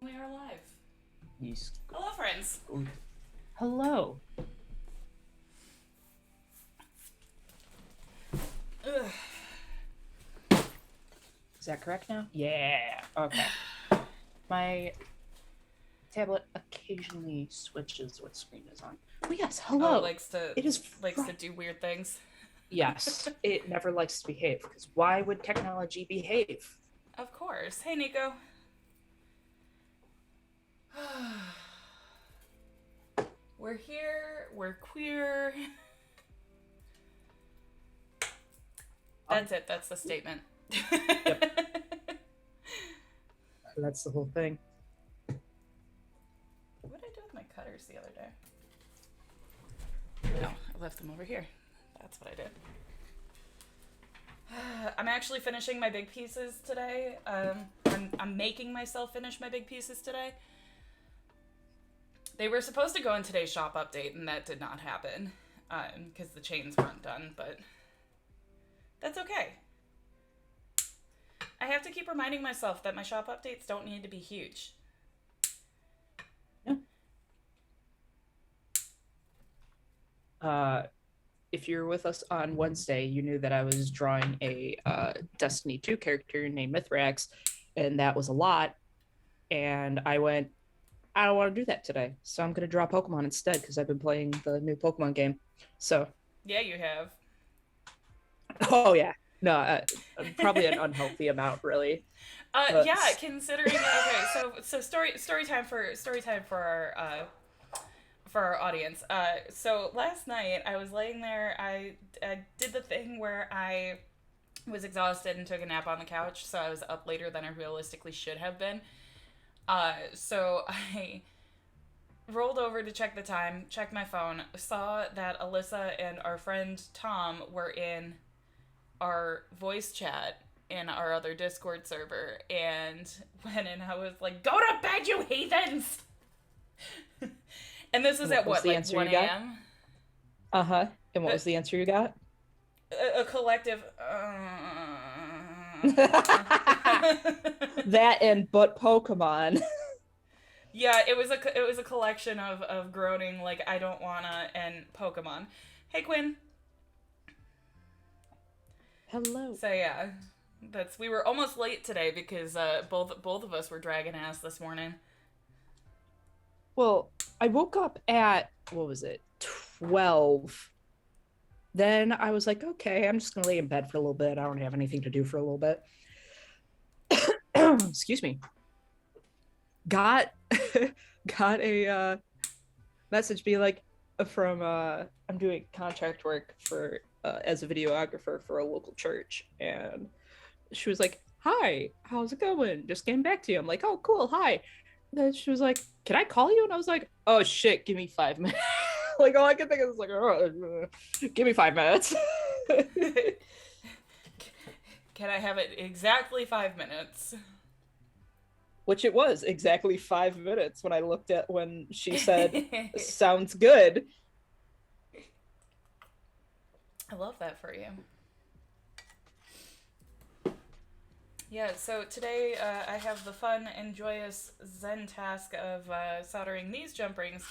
we are live. Yes. Hello, friends. Hello. Ugh. Is that correct now? Yeah. Okay. My tablet occasionally switches what screen is on. Oh yes, Oh, it hello. It is likes to Friday. do weird things. Yes, it never likes to behave because why would technology behave? Of course. Hey, Nico. We're here. We're queer. That's it. That's the statement. Yep, that's the whole thing. What did I do with my cutters the other day? No, I left them over here. That's what I did. I'm actually finishing my big pieces today. I'm making myself finish my big pieces today. They were supposed to go in today's shop update, and that did not happen because the chains weren't done, but that's okay. I have to keep reminding myself that my shop updates don't need to be huge. Yeah. Uh, if you're with us on Wednesday, you knew that I was drawing a Destiny 2 character named Mithrax, and that was a lot. And I went, I don't want to do that today. So I'm going to draw Pokemon instead because I've been playing the new Pokemon game. So, Yeah, you have. oh yeah. No, probably an unhealthy amount, really. But Yeah, considering okay, so story time for our audience. So last night I was laying there. I did the thing where I was exhausted and took a nap on the couch, so I was up later than I realistically should have been. So I rolled over to check the time, checked my phone, saw that Alyssa and our friend Tom were in our voice chat in our other Discord server, and went in. I was like, "Go to bed, you heathens!" And this is what at was what, the like answer one you got? a.m. Uh-huh. And what A, was the answer you got? a collective. That and but Pokemon. Yeah, it was a collection of groaning like I don't wanna and Pokemon. Hey Quinn. Hello. So yeah, we were almost late today because both of us were dragging ass this morning. Well, I woke up at what was it? 12. Then I was like, okay, I'm just going to lay in bed for a little bit. I don't have anything to do for a little bit. Excuse me. Got got a message be like from I'm doing contract work for as a videographer for a local church, and she was like, hi, how's it going, just getting back to you. I'm like, oh cool, hi. And then she was like, can I call you? And I was like, oh shit, give me 5 minutes. Like all I can think of is like, oh, give me 5 minutes. Can I have it exactly 5 minutes? Which it was exactly 5 minutes when I looked at when she said I sounds good. love that for you. Yeah, so today I have the fun and joyous Zen task of soldering these jump rings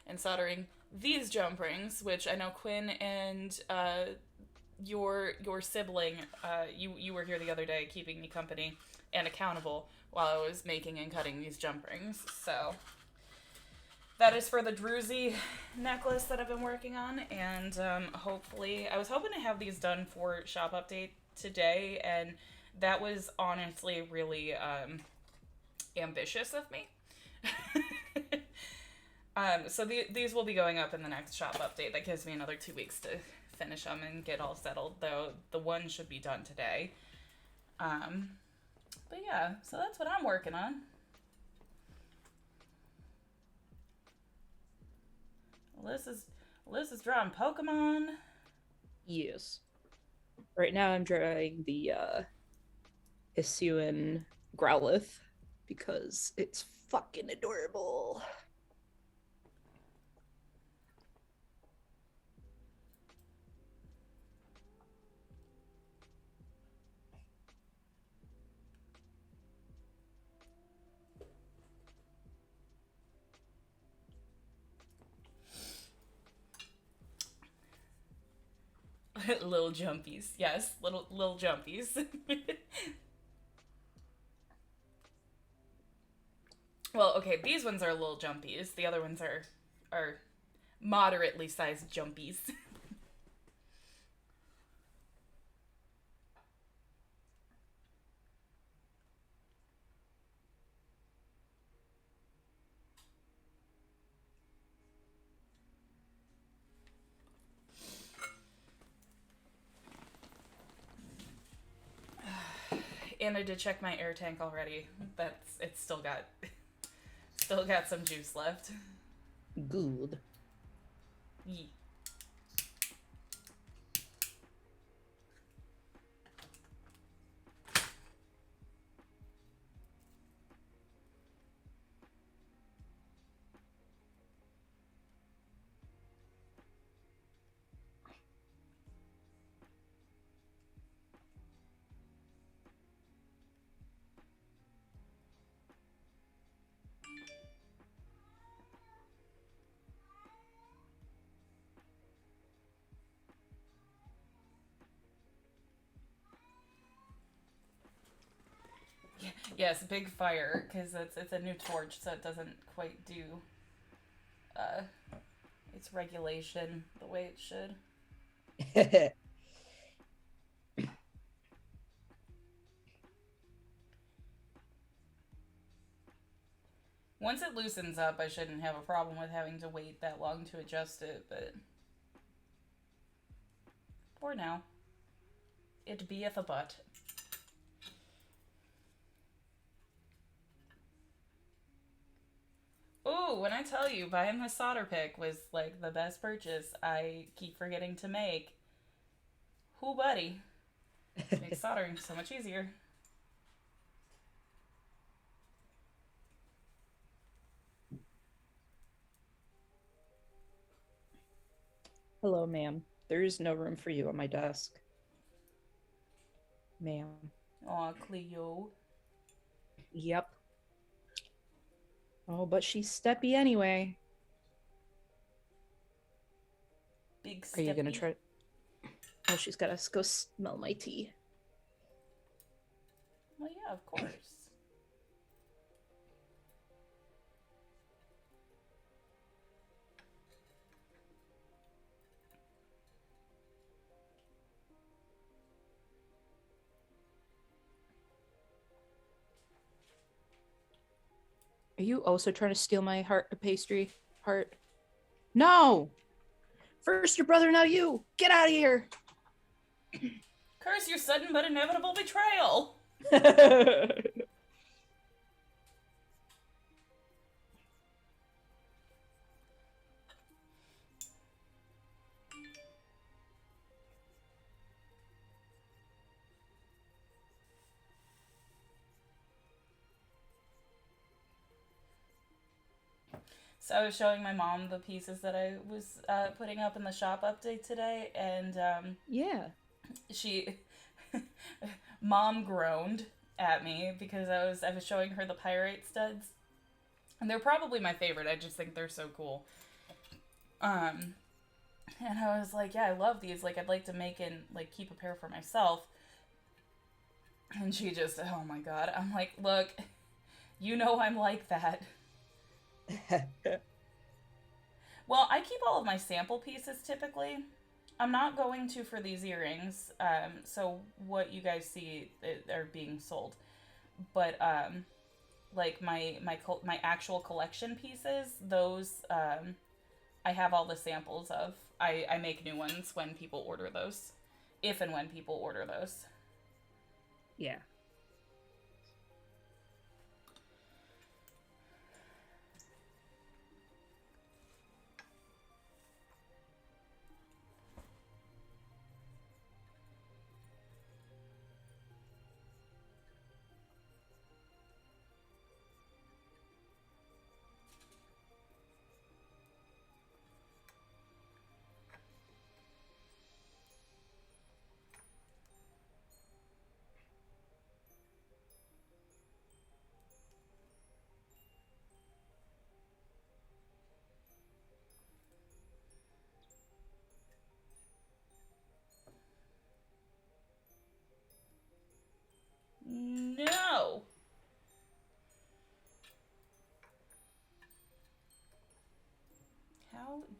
and soldering these jump rings, which I know Quinn and your sibling, you were here the other day keeping me company and accountable while I was making and cutting these jump rings. So that is for the Druzy necklace that I've been working on, and hopefully, I was hoping to have these done for shop update today, and that was honestly really ambitious of me. So these will be going up in the next shop update. That gives me another 2 weeks to finish them and get all settled, though the one should be done today. But yeah, so that's what I'm working on. Alyssa's drawing Pokemon. Yes. Right now I'm drawing the Hisuian Growlithe because it's fucking adorable. Little jumpies. Yes, little jumpies. Well, okay, these ones are little jumpies. The other ones are moderately sized jumpies. And I did check my air tank already. It's still got some juice left. Good. Yee. Yes, big fire because it's a new torch, so it doesn't quite do uh, its regulation the way it should. Once it loosens up, I shouldn't have a problem with having to wait that long to adjust it, but for now, it beeth a butt. Ooh, when I tell you, buying the solder pick was like the best purchase I keep forgetting to make. Whoo, buddy. Makes soldering so much easier. Hello, ma'am. There is no room for you on my desk. Ma'am. Aw, Cleo. Yep. Oh, but she's steppy anyway. Big steppy. Are you gonna try? Oh, she's gotta go smell my tea. Well, yeah, of course. Are you also trying to steal my pastry heart? No! First your brother, now you! Get out of here! Curse your sudden but inevitable betrayal! So I was showing my mom the pieces that I was putting up in the shop update today, and yeah. She mom groaned at me because I was showing her the pyrite studs. And they're probably my favorite. I just think they're so cool. And I was like, yeah, I love these. Like, I'd like to make and like keep a pair for myself. And she just, oh my god. I'm like, look, you know I'm like that. Well, I keep all of my sample pieces typically. I'm not going to for these earrings. So what you guys see are being sold, but like my actual collection pieces, those I have all the samples of. I make new ones when people order those, if and when people order those. Yeah.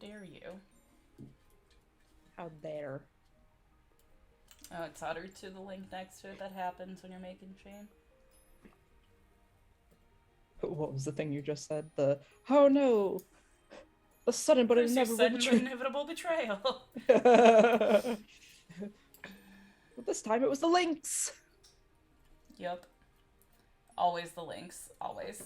dare you? How dare. Oh, it's soldered to the link next to it. That happens when you're making chain. What was the thing you just said? Oh no, the sudden but Crucius' inevitable sudden but betrayal. inevitable betrayal. But this time it was the links. Yep. Always the links. Always.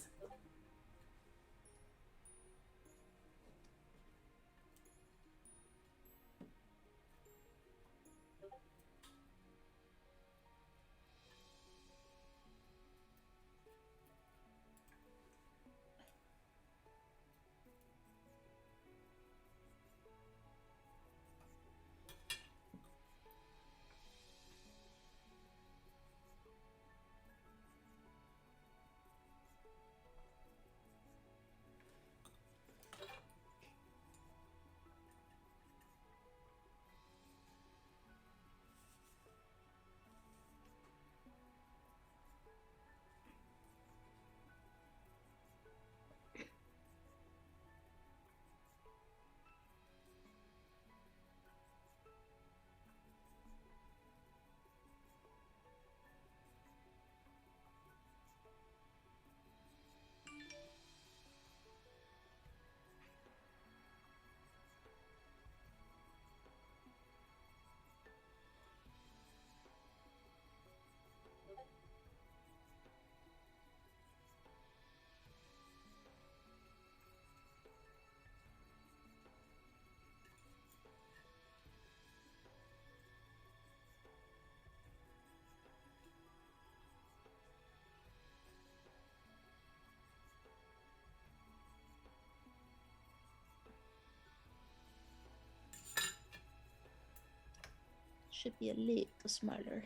Should be a little smaller.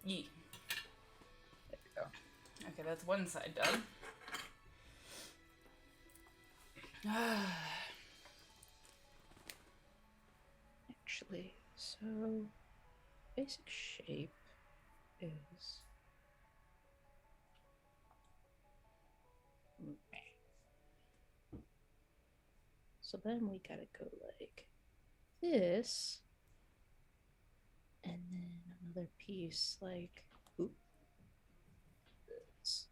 Yee. There we go. Okay, that's one side done. Actually, so basic shape is so then we gotta go like this, and then another piece like this.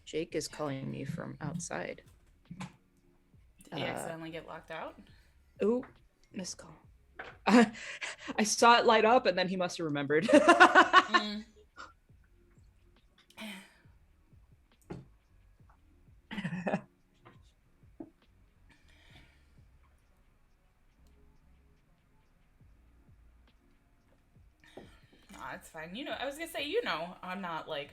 Jake is calling me from outside. Did he accidentally get locked out? Oh, missed call. I saw it light up, and then he must have remembered. Nah, it's fine. You know, I was gonna say, I'm not like,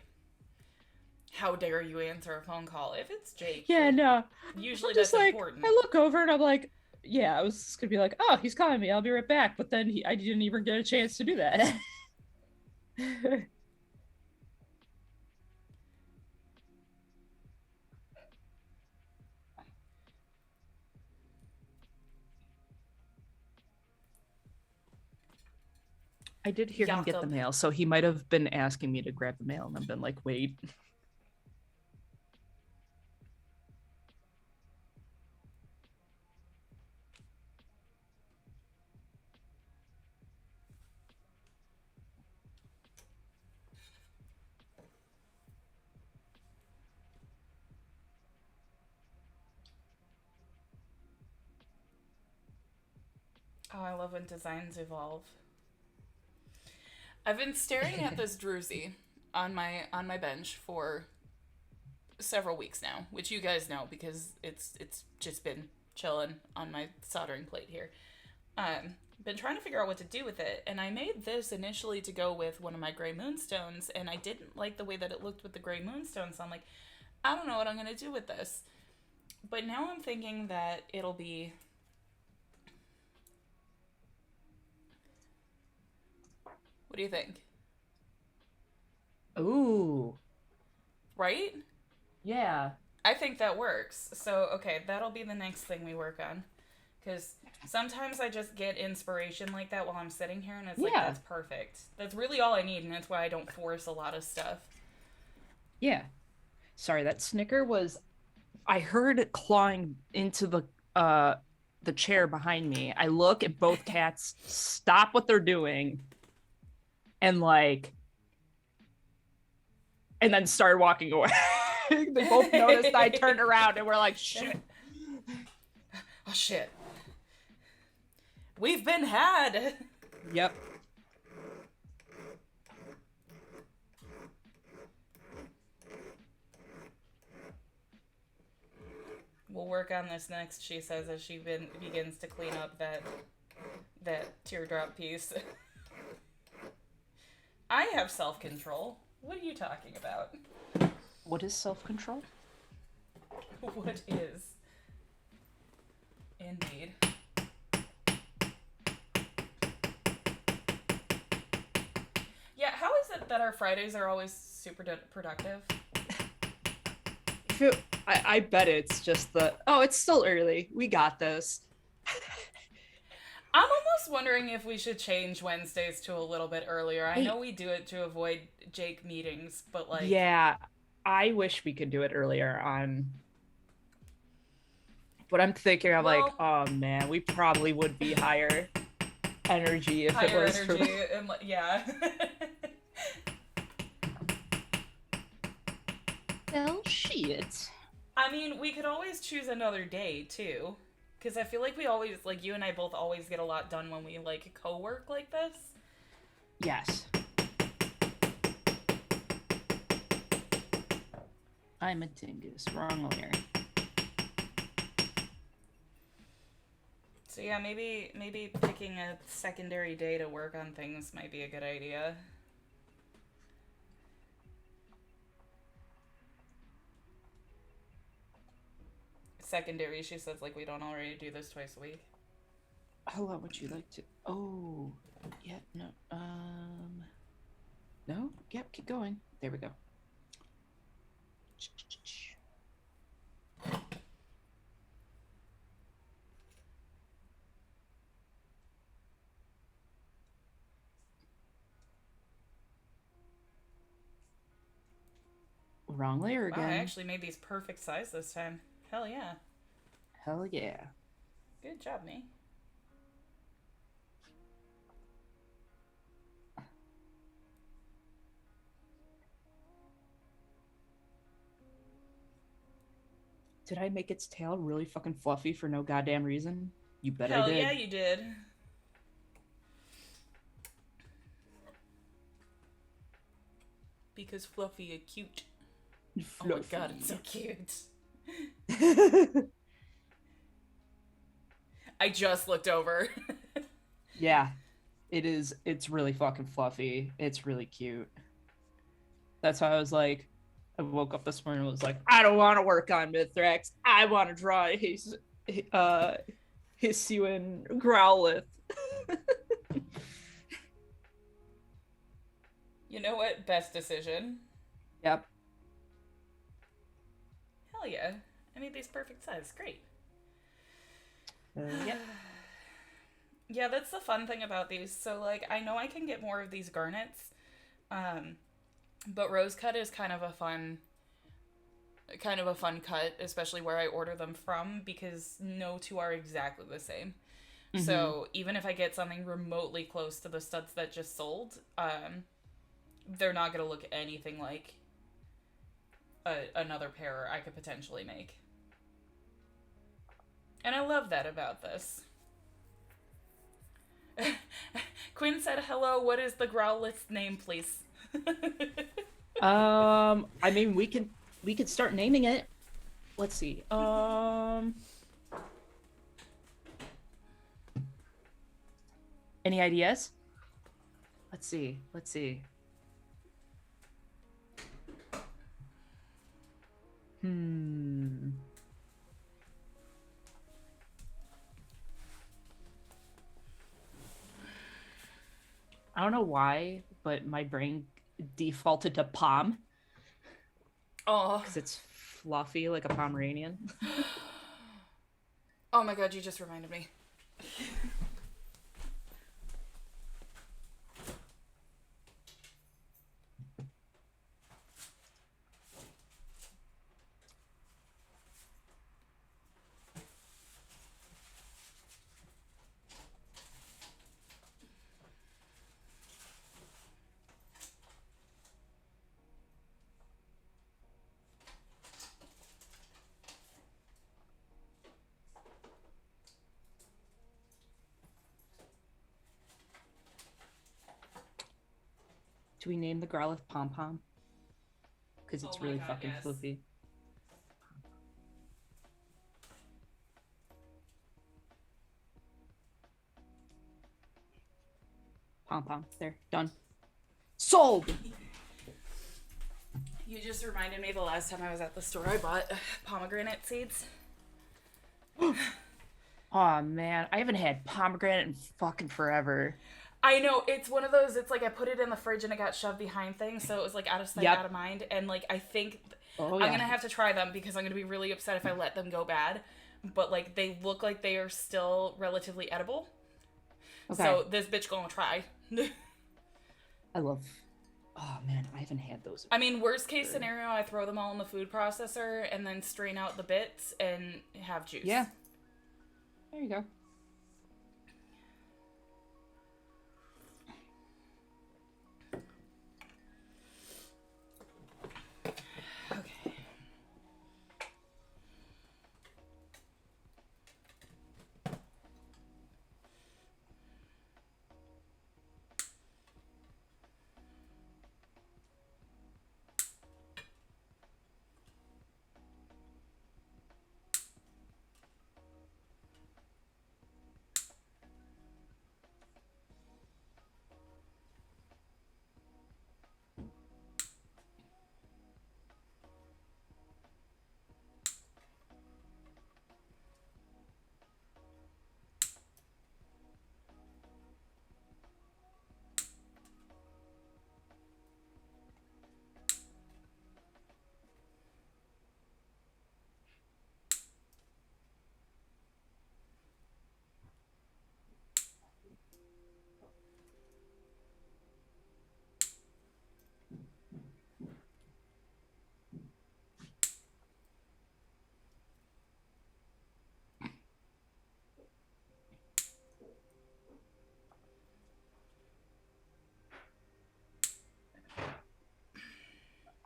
how dare you answer a phone call if it's Jake? Yeah, like, no. Usually I'm just that's like, important. I look over and I'm like, yeah, I was just gonna be like, oh, he's calling me. I'll be right back. But then I didn't even get a chance to do that. I did hear him get the mail, so he might have been asking me to grab the mail, and I've been like, wait. Oh, I love when designs evolve. I've been staring at this druzy on my bench for several weeks now, which you guys know because it's just been chilling on my soldering plate here. Been trying to figure out what to do with it, and I made this initially to go with one of my gray moonstones, and I didn't like the way that it looked with the gray moonstones. So I'm like, I don't know what I'm gonna do with this. But now I'm thinking that it'll be. What do you think? Ooh, Right? yeah. I think that works. So, okay, that'll be the next thing we work on. Because sometimes I just get inspiration like that while I'm sitting here, and it's like, Yeah. that's perfect. That's really all I need, and that's why I don't force a lot of stuff. Yeah. Sorry, that snicker was I heard it clawing into uh the chair behind me. I look at both cats stop what they're doing and like and then started walking away. They both noticed I turned around and we're like, shit. Oh, shit. We've been had! Yep. We'll work on this next, she says, as she begins to clean up that teardrop piece. I have self-control. What are you talking about? What is self-control? What is? Indeed. Yeah, how is it that our Fridays are always super productive? I bet it's just it's still early. We got this. I'm almost wondering if we should change Wednesdays to a little bit earlier. I know we do it to avoid Jake meetings, but like... Yeah, I wish we could do it earlier on. But I'm thinking, I'm like, oh man, we probably would be higher energy if it was energy, and yeah. Well, shit. I mean, we could always choose another day too, because I feel like we always, like, you and I both always get a lot done when we like co-work like this. Yes. I'm a dingus. Wrong layer. So yeah, maybe picking a secondary day to work on things might be a good idea. Secondary, she says, like, we don't already do this twice a week. How long would you like to? Oh, yeah, no, no, yep, keep going. There we go. Wrong layer again. Wow, I actually made these perfect size this time. Hell yeah. Hell yeah. Good job, me. Did I make its tail really fucking fluffy for no goddamn reason? You bet Hell I did. Yeah, you did. Because Fluffy is cute. Fluffy. Oh my god, it's so cute. I just looked over. Yeah, it is. It's really fucking fluffy. It's really cute. That's why I was like, I woke up this morning and was like, I don't want to work on Mithrax. I want to draw his Hisuian Growlithe. You know what? Best decision. Yep. Hell yeah. I made these perfect size. Great. Yep. Yeah, that's the fun thing about these. So, like, I know I can get more of these garnets, but rose cut is kind of a fun cut, especially where I order them from, because no two are exactly the same. Mm-hmm. So even if I get something remotely close to the studs that just sold, they're not gonna look anything like another pair I could potentially make. And I love that about this. Quinn said, hello, what is the Growlithe's name, please? I mean, we could start naming it. Let's see. Any ideas? Let's see. Hmm. I don't know why, but my brain defaulted to Pom Oh. because it's fluffy like a Pomeranian. Oh my god, you just reminded me. Do we name the Growlithe Pom Pom? Because Oh it's my really god, fucking yes. floofy. Pom Pom. There. Done. Sold! You just reminded me the last time I was at the store I bought pomegranate seeds. Oh man, I haven't had pomegranate in fucking forever. I know, it's one of those, it's like I put it in the fridge and it got shoved behind things, so it was like out of sight, Yep. out of mind. And like, I think Oh I'm yeah. gonna have to try them because I'm gonna be really upset if I let them go bad. But like, they look like they are still relatively edible. Okay. So this bitch gonna try. I love. Oh man, I haven't had those. I mean, worst case scenario, I throw them all in the food processor and then strain out the bits and have juice. Yeah. There you go. Okay.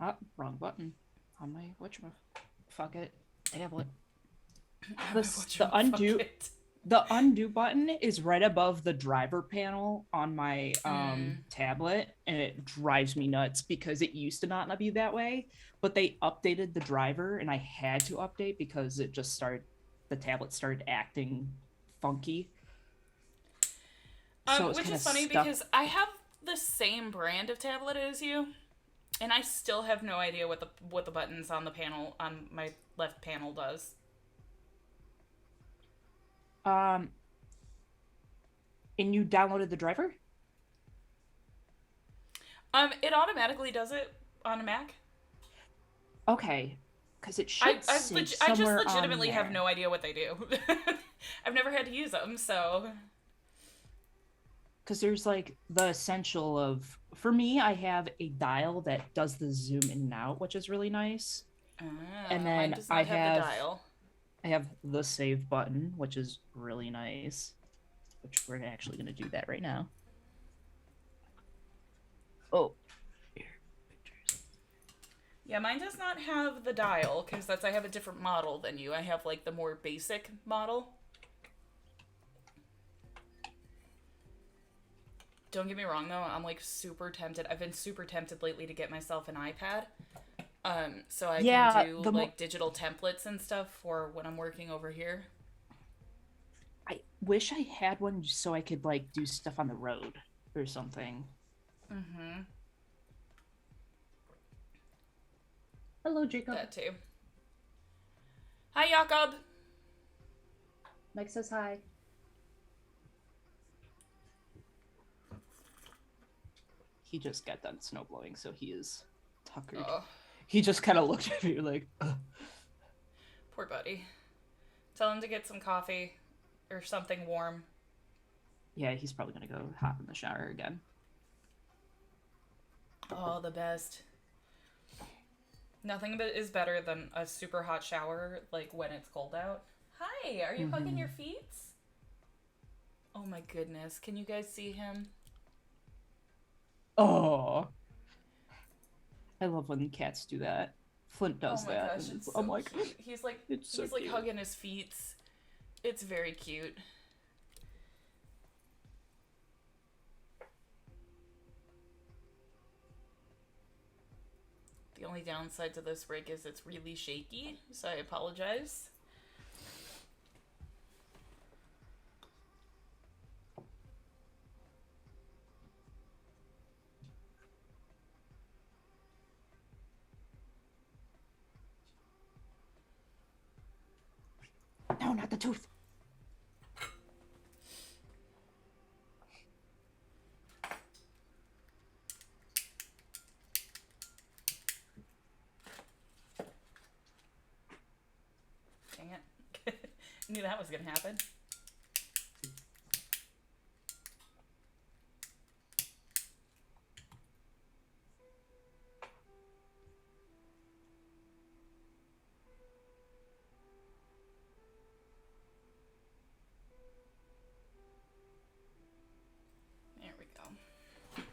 Ah, wrong button on my whatchamacallit. Fuck it. Tablet. The undo button is right above the driver panel on my tablet, and it drives me nuts because it used to not be that way, but they updated the driver and I had to update because the tablet started acting funky. So which is funny because I have the same brand of tablet as you, and I still have no idea what the buttons on the panel on my left panel does. And you downloaded the driver? It automatically does it on a Mac. Okay, because it should I just legitimately have no idea what they do. I've never had to use them, so. Because there's like the essential of, for me, I have a dial that does the zoom in and out, which is really nice. And then I have the dial. I have the save button, which is really nice. Which we're actually going to do that right now. Oh. Yeah, mine does not have the dial because I have a different model than you. I have like the more basic model. Don't get me wrong though, I'm like super tempted. I've been super tempted lately to get myself an iPad. So I can do like digital templates and stuff for when I'm working over here. I wish I had one so I could like do stuff on the road or something. Mm-hmm. Hello, Jacob. That too. Hi, Jakob. Mike says hi. He just got done snow blowing, so he is tuckered. Oh, He just kind of looked at me like, ugh. poor buddy. Tell him to get some coffee or something warm. Yeah, he's probably gonna go hop in the shower again. Oh, the best. Nothing is better than a super hot shower, like when it's cold out. Hi, are you hugging your feet? Oh my goodness, can you guys see him? Oh, I love when cats do that. Flint does Oh my that. gosh, it's so I'm like, cute. He's like it's so he's like cute. hugging his feet. It's very cute. The only downside to this rig is it's really shaky, so I apologize. No, not the tooth. Dang it. Knew that was gonna happen. There we go.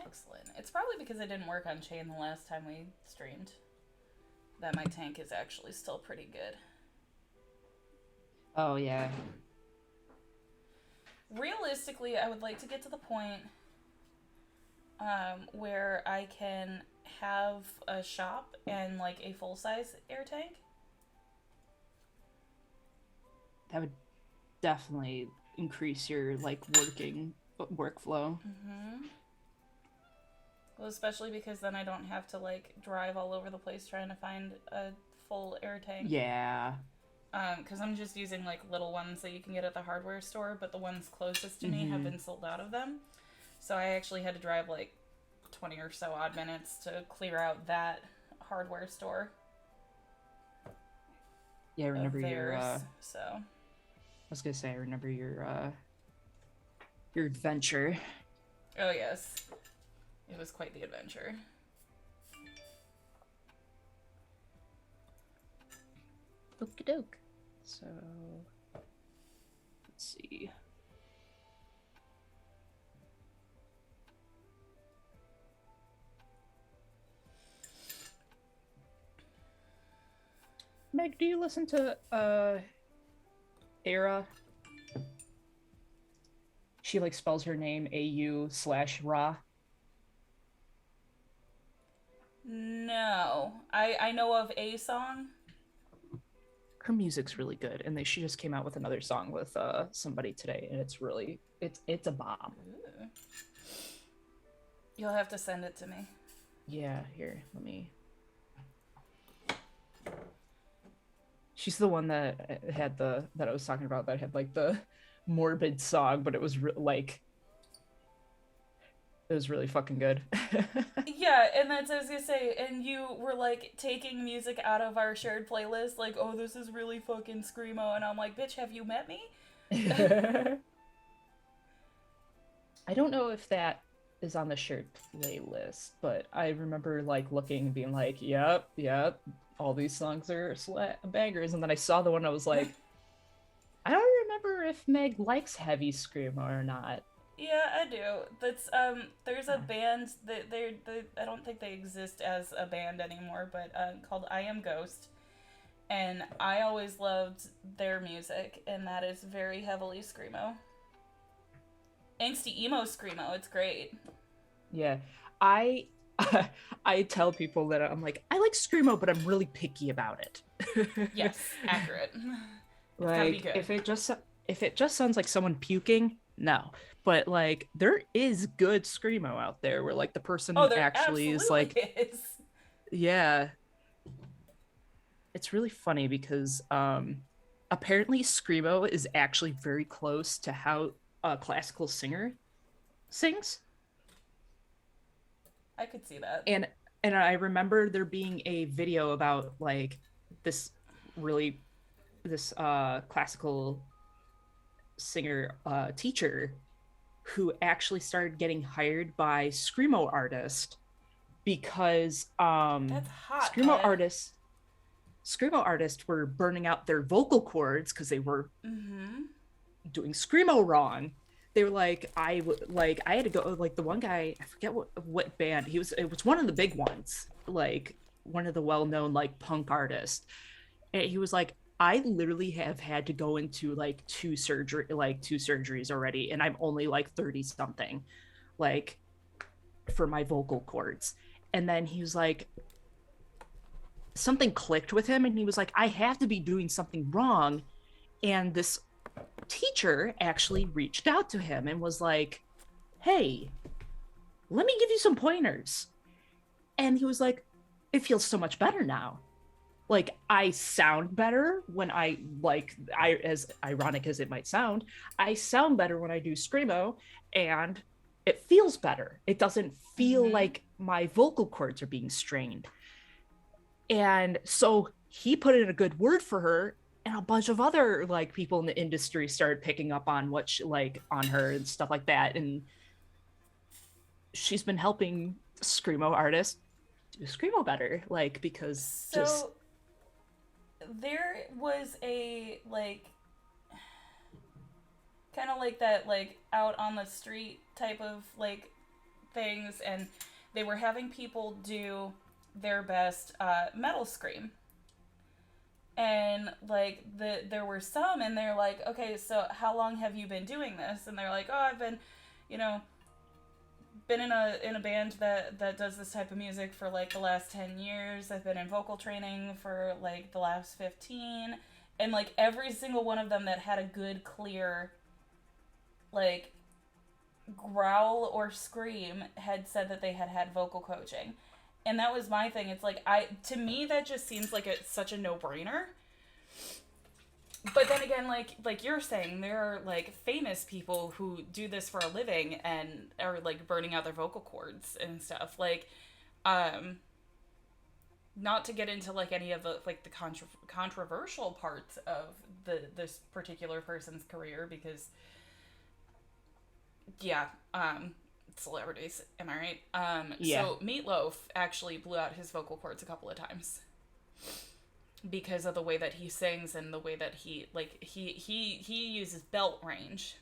Excellent. It's probably because I didn't work on chain the last time we streamed that my tank is actually still pretty good. Oh yeah. Realistically, I would like to get to the point where I can have a shop and like a full-size air tank. That would definitely increase your like workflow. Well, especially because then I don't have to like drive all over the place trying to find a full air tank. Yeah. Because I'm just using like little ones that you can get at the hardware store, but the ones closest to me have been sold out of them. So I actually had to drive like 20 or so odd minutes to clear out that hardware store. Yeah, I remember theirs, your so I was gonna say I remember your adventure. oh yes, it was quite the adventure. Okie doke. So let's see. Meg, do you listen to Era? She like spells her name AU/Ra. No, I know of a song. Her music's really good, and she just came out with another song with somebody today, and it's really it's a bomb. Ooh. You'll have to send it to me. Yeah, here, let me. She's the one that had that I was talking about that had like the morbid song, but it was like it was really fucking good. Yeah, and that's what I was gonna say. And you were like taking music out of our shared playlist, like, oh, this is really fucking screamo, and I'm like, bitch, have you met me? I don't know if that is on the shared playlist, but I remember like looking and being like, yep, all these songs are bangers, and then I saw the one I was like, I don't remember if Meg likes heavy screamo or not. Yeah, I do. That's there's a band that they I don't think they exist as a band anymore, but called I Am Ghost. And I always loved their music, and that is very heavily screamo. Angsty emo screamo, it's great. Yeah. I I tell people that I'm like, I like screamo, but I'm really picky about it. Yes, accurate. Like if it just sounds like someone puking, no. But like there is good screamo out there where like the person there actually is like is. yeah. it's really funny because apparently screamo is actually very close to how a classical singer sings. I could see that. And I remember there being a video about like this really this classical singer teacher who actually started getting hired by screamo artists because That's hot, screamo Ed. artists screamo artists were burning out their vocal cords because they were Mm-hmm. doing screamo wrong. They were like, I had to go, like the one guy, I forget what band he was. It was one of the big ones, like one of the well-known like punk artists. And he was like, I literally have had to go into like two surgeries already, and I'm only like 30 something, like for my vocal cords. And then he was like, something clicked with him, and he was like, I have to be doing something wrong. And this teacher actually reached out to him and was like, hey, let me give you some pointers. And he was like, it feels so much better now. Like I sound better when I as ironic as it might sound, I sound better when I do screamo, and it feels better. It doesn't feel Mm-hmm. like my vocal cords are being strained. And so he put in a good word for her, and a bunch of other like people in the industry started picking up on what she, like on her and stuff like that. And she's been helping screamo artists do screamo better, like because just So there was a like kind of like that like out on the street type of like things, and they were having people do their best metal scream, and like there were some, and they're like, okay, so how long have you been doing this? And they're like, oh, I've been, you know, been in a band that does this type of music for like the last 10 years. I've been in vocal training for like the last 15. And like every single one of them that had a good clear like growl or scream had said that they had had vocal coaching. And that was my thing. It's like, I to me that just seems like it's such a no-brainer. But then again, like you're saying, there are like famous people who do this for a living and are like burning out their vocal cords and stuff. Like, um, not to get into like any of the like the controversial parts of this particular person's career, because yeah, celebrities, am I right? yeah. So Meatloaf actually blew out his vocal cords a couple of times because of the way that he sings and the way that he uses belt range,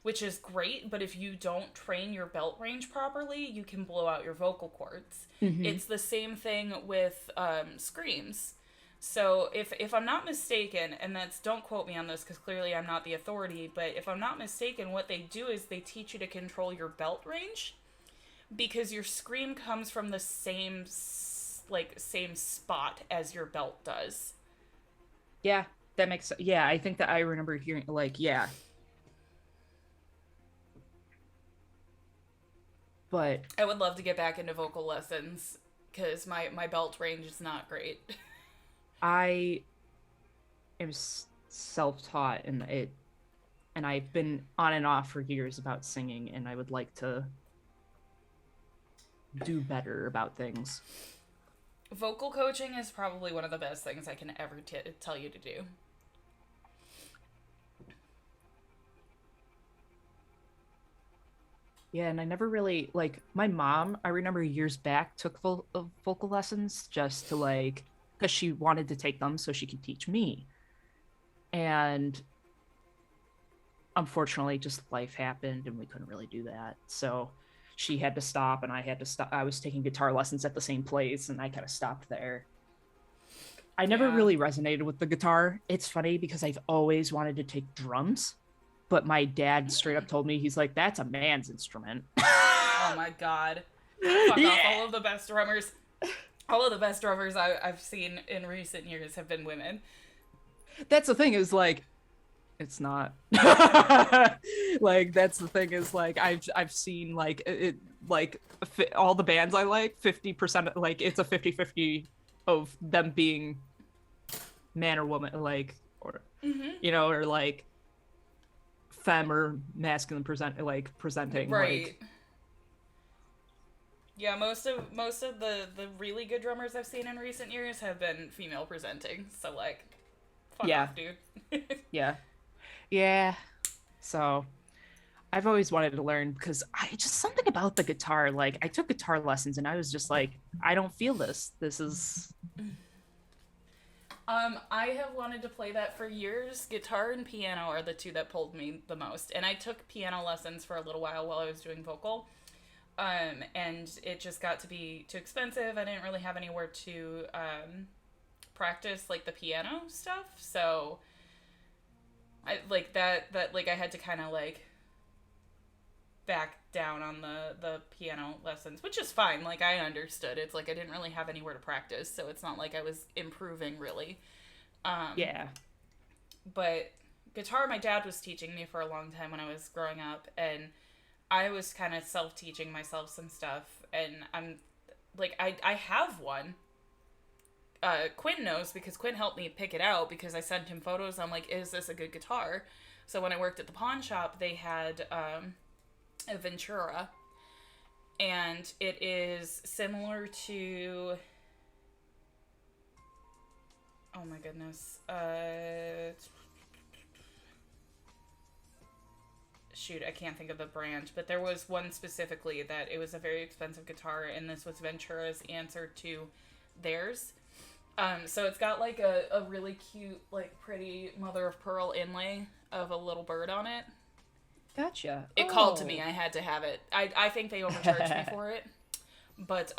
which is great, but if you don't train your belt range properly, you can blow out your vocal cords. Mm-hmm. It's the same thing with screams. So if I'm not mistaken, and that's, don't quote me on this because clearly I'm not the authority, but if I'm not mistaken, what they do is they teach you to control your belt range, because your scream comes from the same spot as your belt does. Yeah, that makes sense. Yeah, I think that I remember hearing like, yeah, but I would love to get back into vocal lessons because my belt range is not great. I am self-taught and I've been on and off for years about singing, and I would like to do better about things. Vocal coaching is probably one of the best things I can ever tell you to do. Yeah, and I never really like my mom. I remember years back took vocal lessons just to like because she wanted to take them so she could teach me. And unfortunately, just life happened and we couldn't really do that. So she had to stop, and I had to stop. I was taking guitar lessons at the same place, and I kind of stopped there. I never Yeah. really resonated with the guitar. It's funny because I've always wanted to take drums, but my dad straight up Mm. told me, he's like, that's a man's instrument. Oh my god. Fuck off. Yeah. All of the best drummers I've seen in recent years have been women. That's the thing is like it's not like that's the thing is like I've seen like it like all the bands I like 50% like it's a 50-50 of them being man or woman, like, or Mm-hmm. or like femme or masculine presenting, Right. like Yeah, most of the really good drummers I've seen in recent years have been female presenting. So like, fuck yeah, off, dude. yeah, yeah. So I've always wanted to learn because I just something about the guitar. Like I took guitar lessons and I was just like, I don't feel this. This is I have wanted to play that for years. Guitar and piano are the two that pulled me the most. And I took piano lessons for a little while I was doing vocal. And it just got to be too expensive. I didn't really have anywhere to practice like the piano stuff. So I like that like I had to kind of like back down on the piano lessons, which is fine. Like I understood. It's like I didn't really have anywhere to practice, so it's not like I was improving really. Um, yeah, but guitar, my dad was teaching me for a long time when I was growing up, and I was kind of self teaching myself some stuff, and I'm like I have one. Quinn knows because Quinn helped me pick it out because I sent him photos. I'm like, is this a good guitar? So when I worked at the pawn shop, they had a Ventura, and it is similar to. Oh my goodness. Shoot, I can't think of the brand, but there was one specifically that it was a very expensive guitar, and this was Ventura's answer to theirs. So it's got like a really cute, like pretty mother of pearl inlay of a little bird on it. gotcha. It called to me. I had to have it. I think they overcharged me Oh. for it, but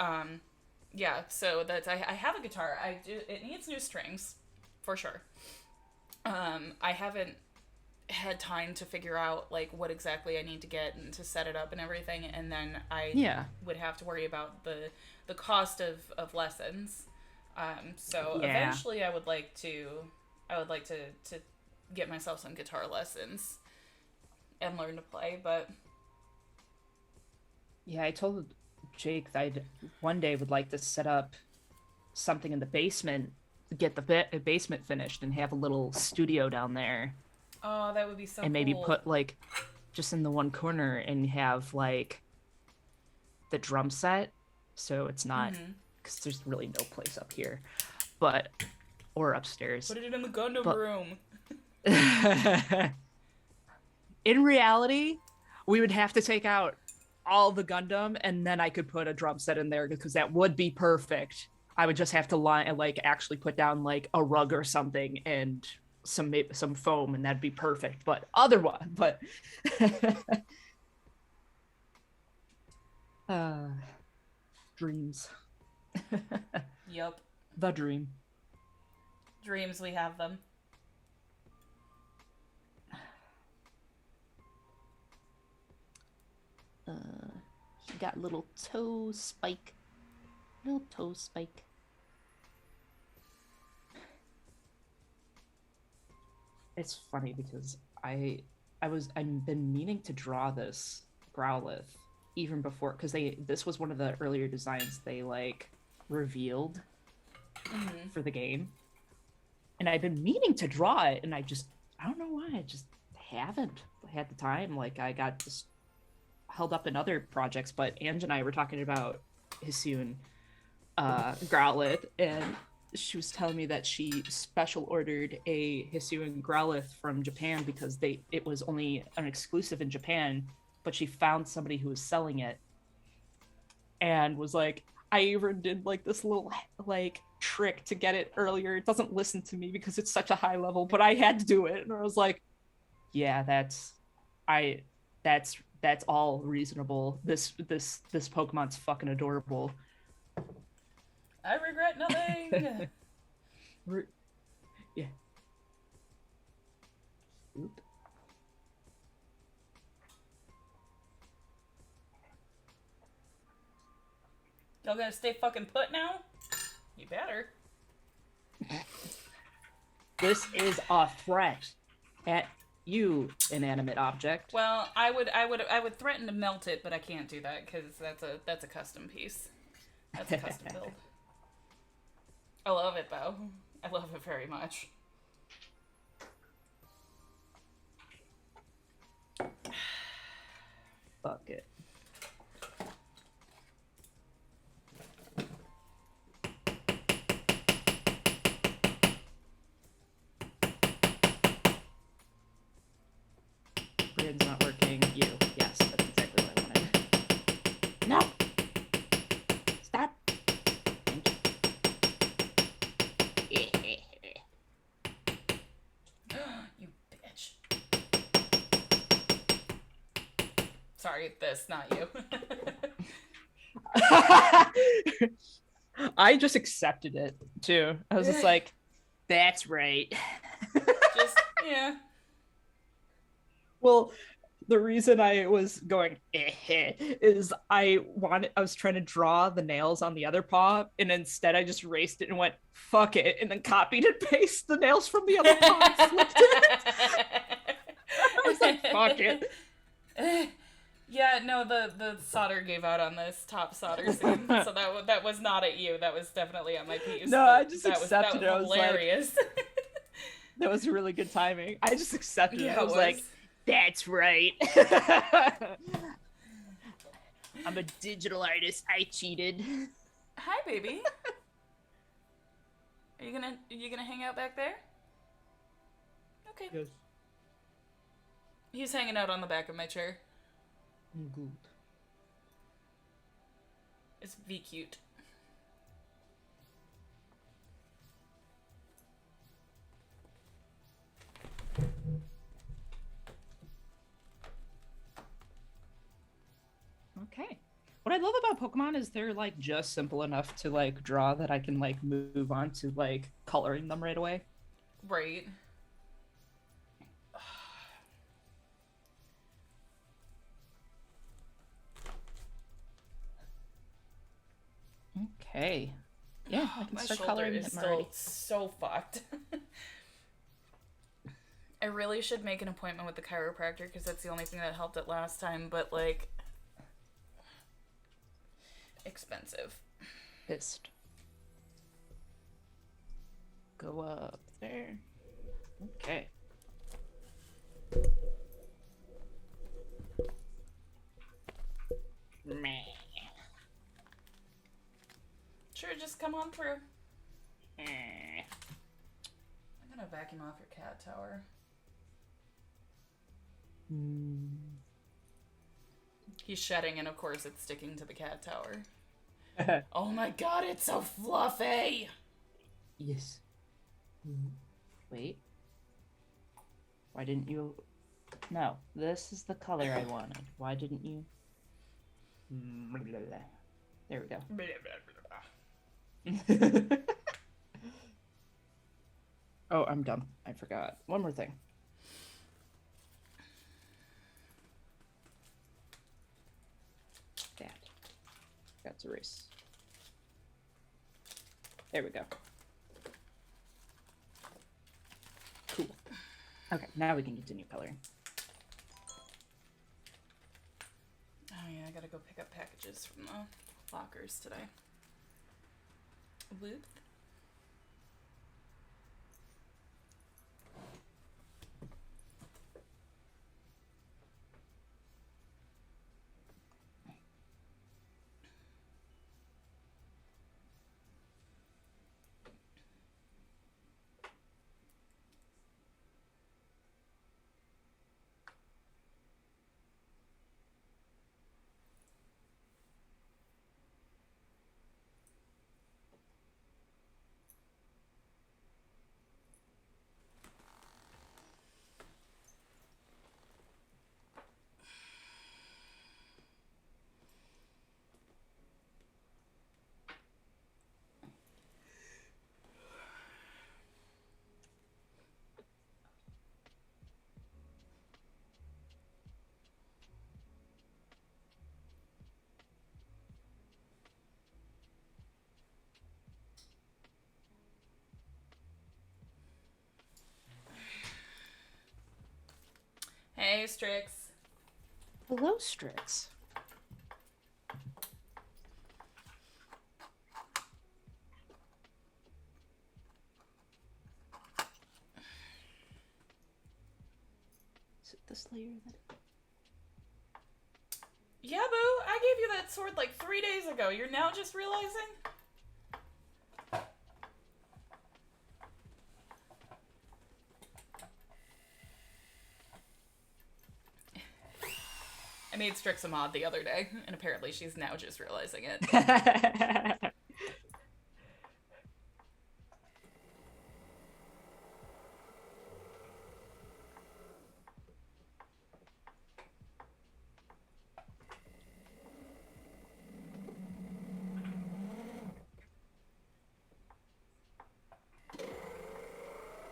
yeah. So that's I have a guitar. I do. It needs new strings, for sure. I haven't had time to figure out like what exactly I need to get and to set it up and everything, and then I Yeah, would have to worry about the cost of lessons. So yeah, eventually, I would like to get myself some guitar lessons and learn to play, but yeah. I told Jake that I one day would like to set up something in the basement, get the basement finished, and have a little studio down there, oh, that would be so and maybe cool. put like just in the one corner and have like the drum set, so it's not Mm-hmm. because there's really no place up here, but or upstairs. Put it in the Gundam But room. in reality, we would have to take out all the Gundam, and then I could put a drum set in there because that would be perfect. I would just have to like actually put down like a rug or something and some foam, and that'd be perfect. But otherwise, but uh, dreams, Yup. the dream. Dreams, we have them. He got little toe spike, little toe spike. It's funny because I've been meaning to draw this Growlithe even before because this was one of the earlier designs they like revealed Mm-hmm. for the game, and I've been meaning to draw it, and I don't know why I just haven't had the time. Like I got just held up in other projects, but Ange and I were talking about Hisuian Growlithe, and she was telling me that she special ordered a Hisuian Growlithe from Japan because it was only an exclusive in Japan, but she found somebody who was selling it and was like, I even did like this little like trick to get it earlier. It doesn't listen to me because it's such a high level, but I had to do it. And I was like, yeah, I that's all reasonable. This Pokemon's fucking adorable. I regret nothing. Yeah. Oop. Y'all gonna stay fucking put now? You better. This is a threat at you, inanimate object. Well, I would threaten to melt it, but I can't do that because that's a custom piece. That's a custom build. I love it though. I love it very much. Fuck it. Brain's not working. You. Yes, that's exactly what I wanted. No! Stop! Thank you. You bitch. Sorry, this, not you. I just accepted it, too. I was just like, that's right. Just, yeah. Well, the reason I was going is I was trying to draw the nails on the other paw, and instead I just erased it and went fuck it, and then copied and pasted the nails from the other paw and flipped it. I was like, fuck it. Yeah, no, the solder gave out on this top solder scene, so that was not at you. That was definitely at my piece. No, I just that accepted was it. I was hilarious. like, that was really good timing. I just accepted it. I was it like, that's right. I'm a digital artist. I cheated. Hi, baby. Are you gonna hang out back there? Okay. Yes. He's hanging out on the back of my chair. Good. It's V cute. Okay. What I love about Pokemon is they're like just simple enough to like draw that I can like move on to like coloring them right away. Right. Okay. Yeah, I can My start shoulder coloring is them still already. so fucked. I really should make an appointment with the chiropractor because that's the only thing that helped it last time, but like expensive. Pissed. Go up there. Okay. Meh. Sure, just come on through. Eh. I'm gonna vacuum off your cat tower. He's shedding, and of course it's sticking to the cat tower. Oh my god, it's so fluffy! Yes. Wait. Why didn't you... No, this is the color I wanted. Why didn't you... There we go. Oh, I'm dumb. I forgot. One more thing. That. That's erase. There we go. Cool. Okay, now we can continue coloring. Oh yeah, I gotta go pick up packages from the lockers today. Whoop. Hey, Strix. Hello, Strix. Is it this layer that? Yeah, boo, I gave you that sword like 3 days ago. You're now just realizing? I made Strix a mod the other day, and apparently she's now just realizing it.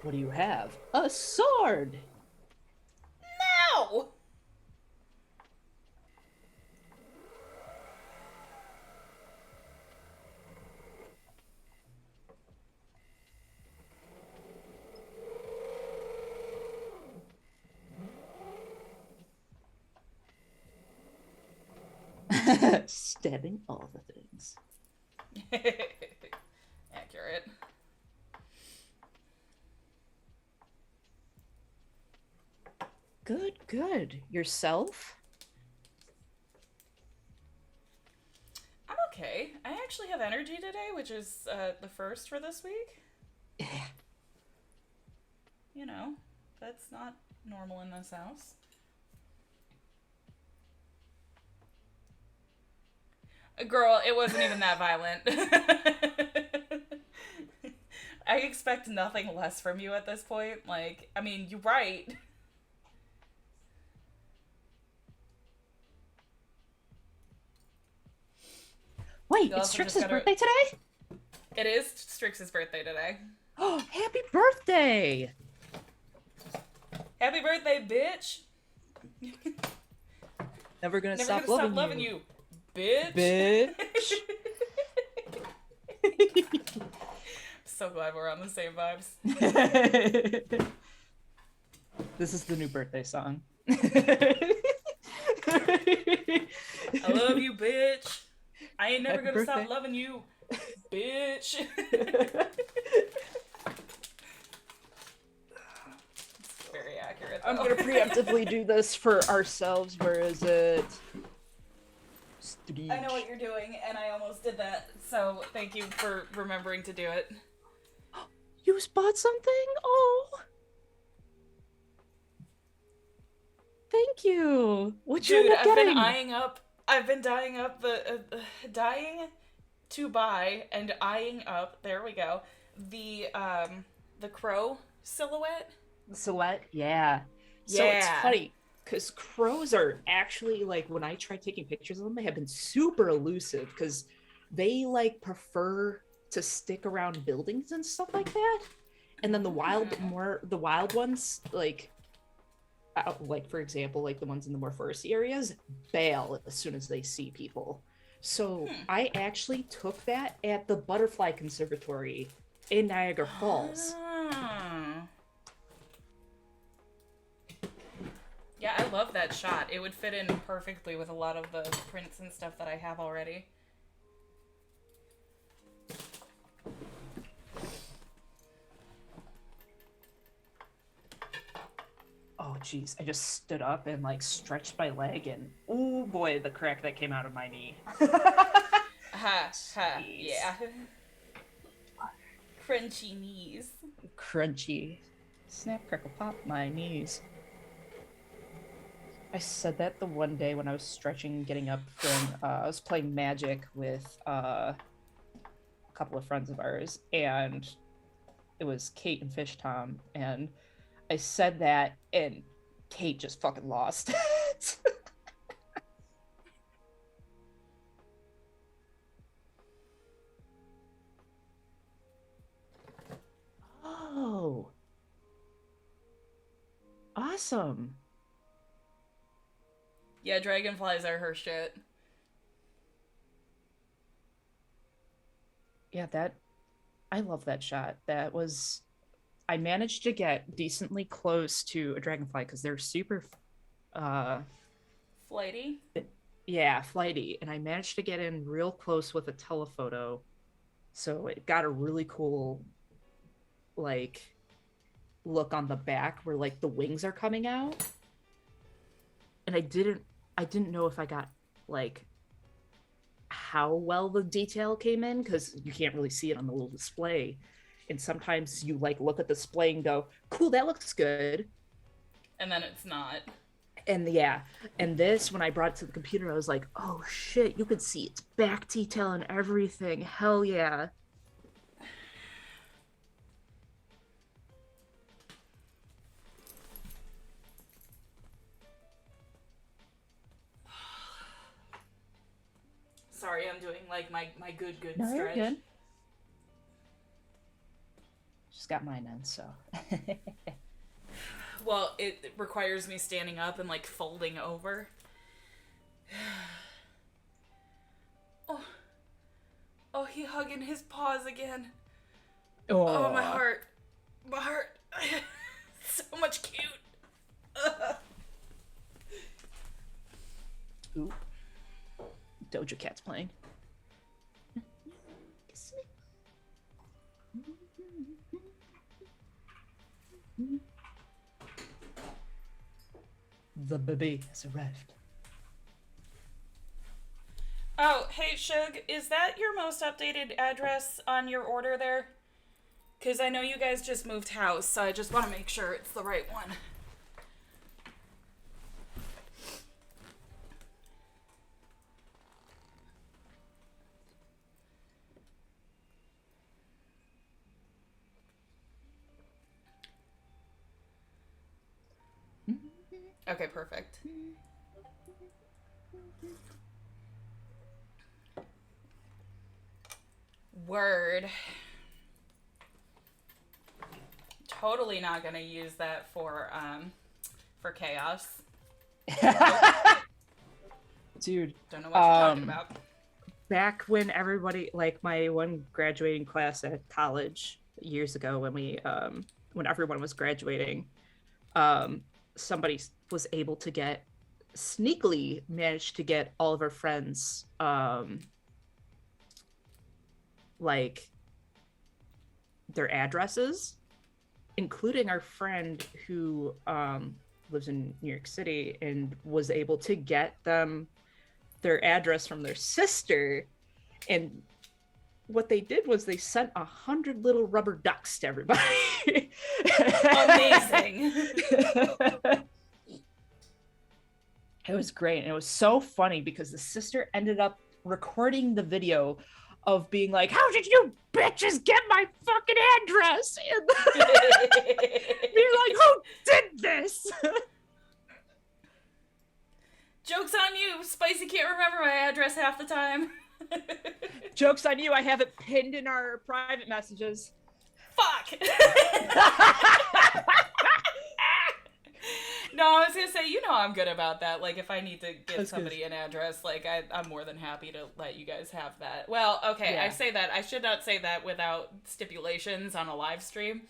What do you have? A sword! No! Stabbing all the things. Accurate. Good, good. Yourself? I'm okay. I actually have energy today, which is the first for this week. Yeah. You know, that's not normal in this house. Girl, it wasn't even that violent. I expect nothing less from you at this point. Like, I mean, you're right. Wait, You it's also Strix's just gotta- birthday today? It is Strix's birthday today. Oh, happy birthday! Happy birthday, bitch! Never gonna Never stop gonna loving stop loving you. bitch. Bitch. So glad we're on the same vibes. This is the new birthday song. I love you, bitch. I ain't never Happy gonna birthday. stop loving you, bitch. It's very accurate, though. I'm gonna preemptively do this for ourselves. Where is it? I know what you're doing, and I almost did that, so thank you for remembering to do it. You bought something? Oh. Thank you. What you Dude, end up I've getting? been dying up dying to buy and eyeing up, there we go, the crow silhouette. Silhouette? Yeah. So it's Yeah. funny because crows are actually, like, when I try taking pictures of them, they have been super elusive because they like prefer to stick around buildings and stuff like that. And then the wild ones, like for example, like the ones in the more foresty areas, bail as soon as they see people. So I actually took that at the Butterfly Conservatory in Niagara Falls. Yeah, I love that shot. It would fit in perfectly with a lot of the prints and stuff that I have already. Oh jeez, I just stood up and like stretched my leg and oh boy, the crack that came out of my knee. Ha, yeah. Crunchy knees. Crunchy. Snap, crackle, pop, my knees. I said that the one day when I was stretching, getting up from, I was playing Magic with a couple of friends of ours, and it was Kate and Fish Tom, and I said that, and Kate just fucking lost it. Oh. Awesome. Yeah, dragonflies are her shit. Yeah, I love that shot. I managed to get decently close to a dragonfly because they're super Flighty? yeah, flighty, and I managed to get in real close with a telephoto, so it got a really cool like look on the back where like the wings are coming out. and I didn't know if I got like how well the detail came in, because you can't really see it on the little display. And sometimes you like look at the display and go, cool, that looks good. And then it's not. And yeah, and this, when I brought it to the computer, I was like, oh shit, you could see its back detail and everything. Hell yeah. Sorry, I'm doing like my good No, you're stretch. good. Just got mine on, so. Well, it requires me standing up and like folding over. Oh, oh, he hugging his paws again. Oh, my heart, my heart. So much cute. Ooh. Doja Cat's playing. The baby has arrived. Oh, hey, Shug, is that your most updated address on your order there? Because I know you guys just moved house, so I just want to make sure it's the right one. Okay, perfect. Word. Totally not gonna use that for chaos. Dude. Don't know what you're talking about. Back when everybody, like my one graduating class at college years ago, when everyone was graduating, somebody was able to sneakily managed to get all of our friends like their addresses, including our friend who lives in New York City, and was able to get them their address from their sister. And what they did was they sent 100 little rubber ducks to everybody. Amazing. It was great, and it was so funny because the sister ended up recording the video of being like, how did you bitches get my fucking address? And being like, who did this? Joke's on you. Spicy can't remember my address half the time. Joke's on you. I have it pinned in our private messages. Fuck. No, I was gonna say, you know I'm good about that. Like, if I need to give somebody an address, like, I'm more than happy to let you guys have that. Well, okay, yeah. I say that. I should not say that without stipulations on a live stream.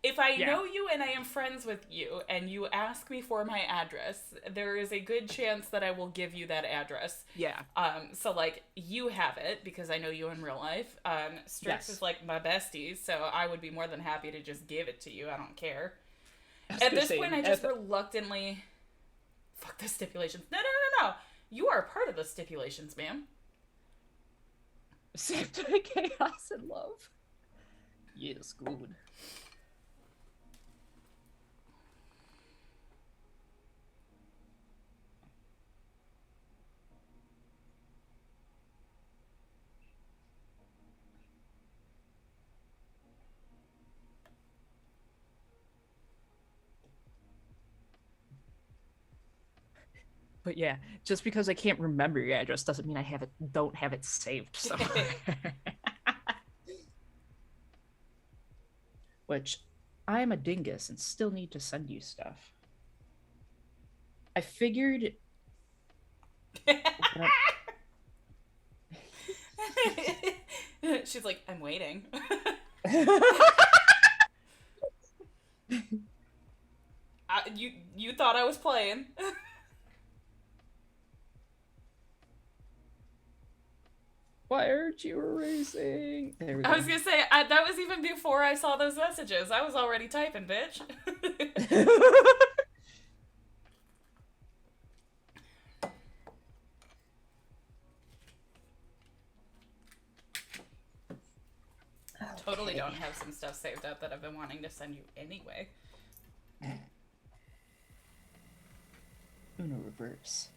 If I know you and I am friends with you, and you ask me for my address, there is a good chance that I will give you that address. Yeah. So, like, you have it, because I know you in real life. Strix is, like, my bestie, so I would be more than happy to just give it to you. I don't care. At this point, I just reluctantly... Fuck the stipulations. No. You are a part of the stipulations, ma'am. Safety, chaos, and love. Yes, good. But yeah, just because I can't remember your address doesn't mean I don't have it saved somewhere. Which, I am a dingus and still need to send you stuff. I figured... She's like, I'm waiting. You thought I was playing. Why aren't you erasing? There we go. I was gonna say, that was even before I saw those messages. I was already typing, bitch. totally don't have some stuff saved up that I've been wanting to send you anyway. Uno reverse.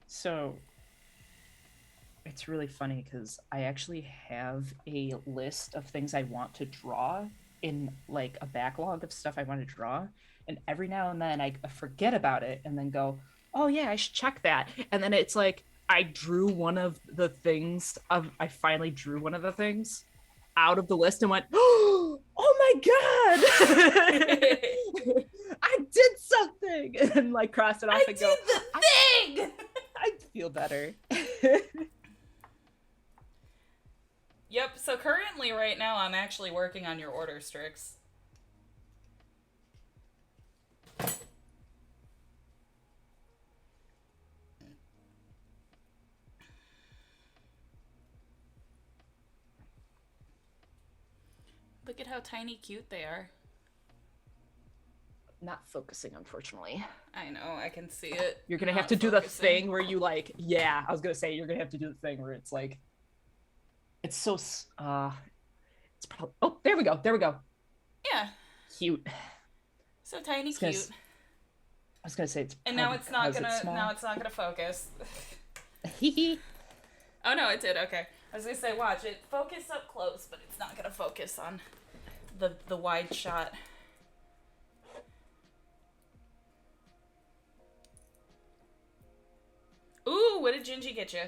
So it's really funny because I actually have a list of things I want to draw in like a backlog of stuff I want to draw. And every now and then I forget about it and then go, oh yeah, I should check that. And then it's like I drew one of the things I finally drew one of the things out of the list and went, oh my God. I did something and like cross it off and go, did the thing. I feel better. Yep, so currently right now I'm actually working on your order, Strix. Look at how tiny cute they are. Not focusing, unfortunately. I know, I can see it. You're gonna have to do the thing where you like, yeah, I was gonna say you're gonna have to do the thing where it's like, it's so, it's probably, oh, there we go. Yeah. Cute. So tiny cute. I was gonna say it's. And now it's not gonna focus. Oh no, it did. Okay. I was gonna say, watch it focus up close, but it's not gonna focus on the wide shot. Ooh, what did Gingy get you?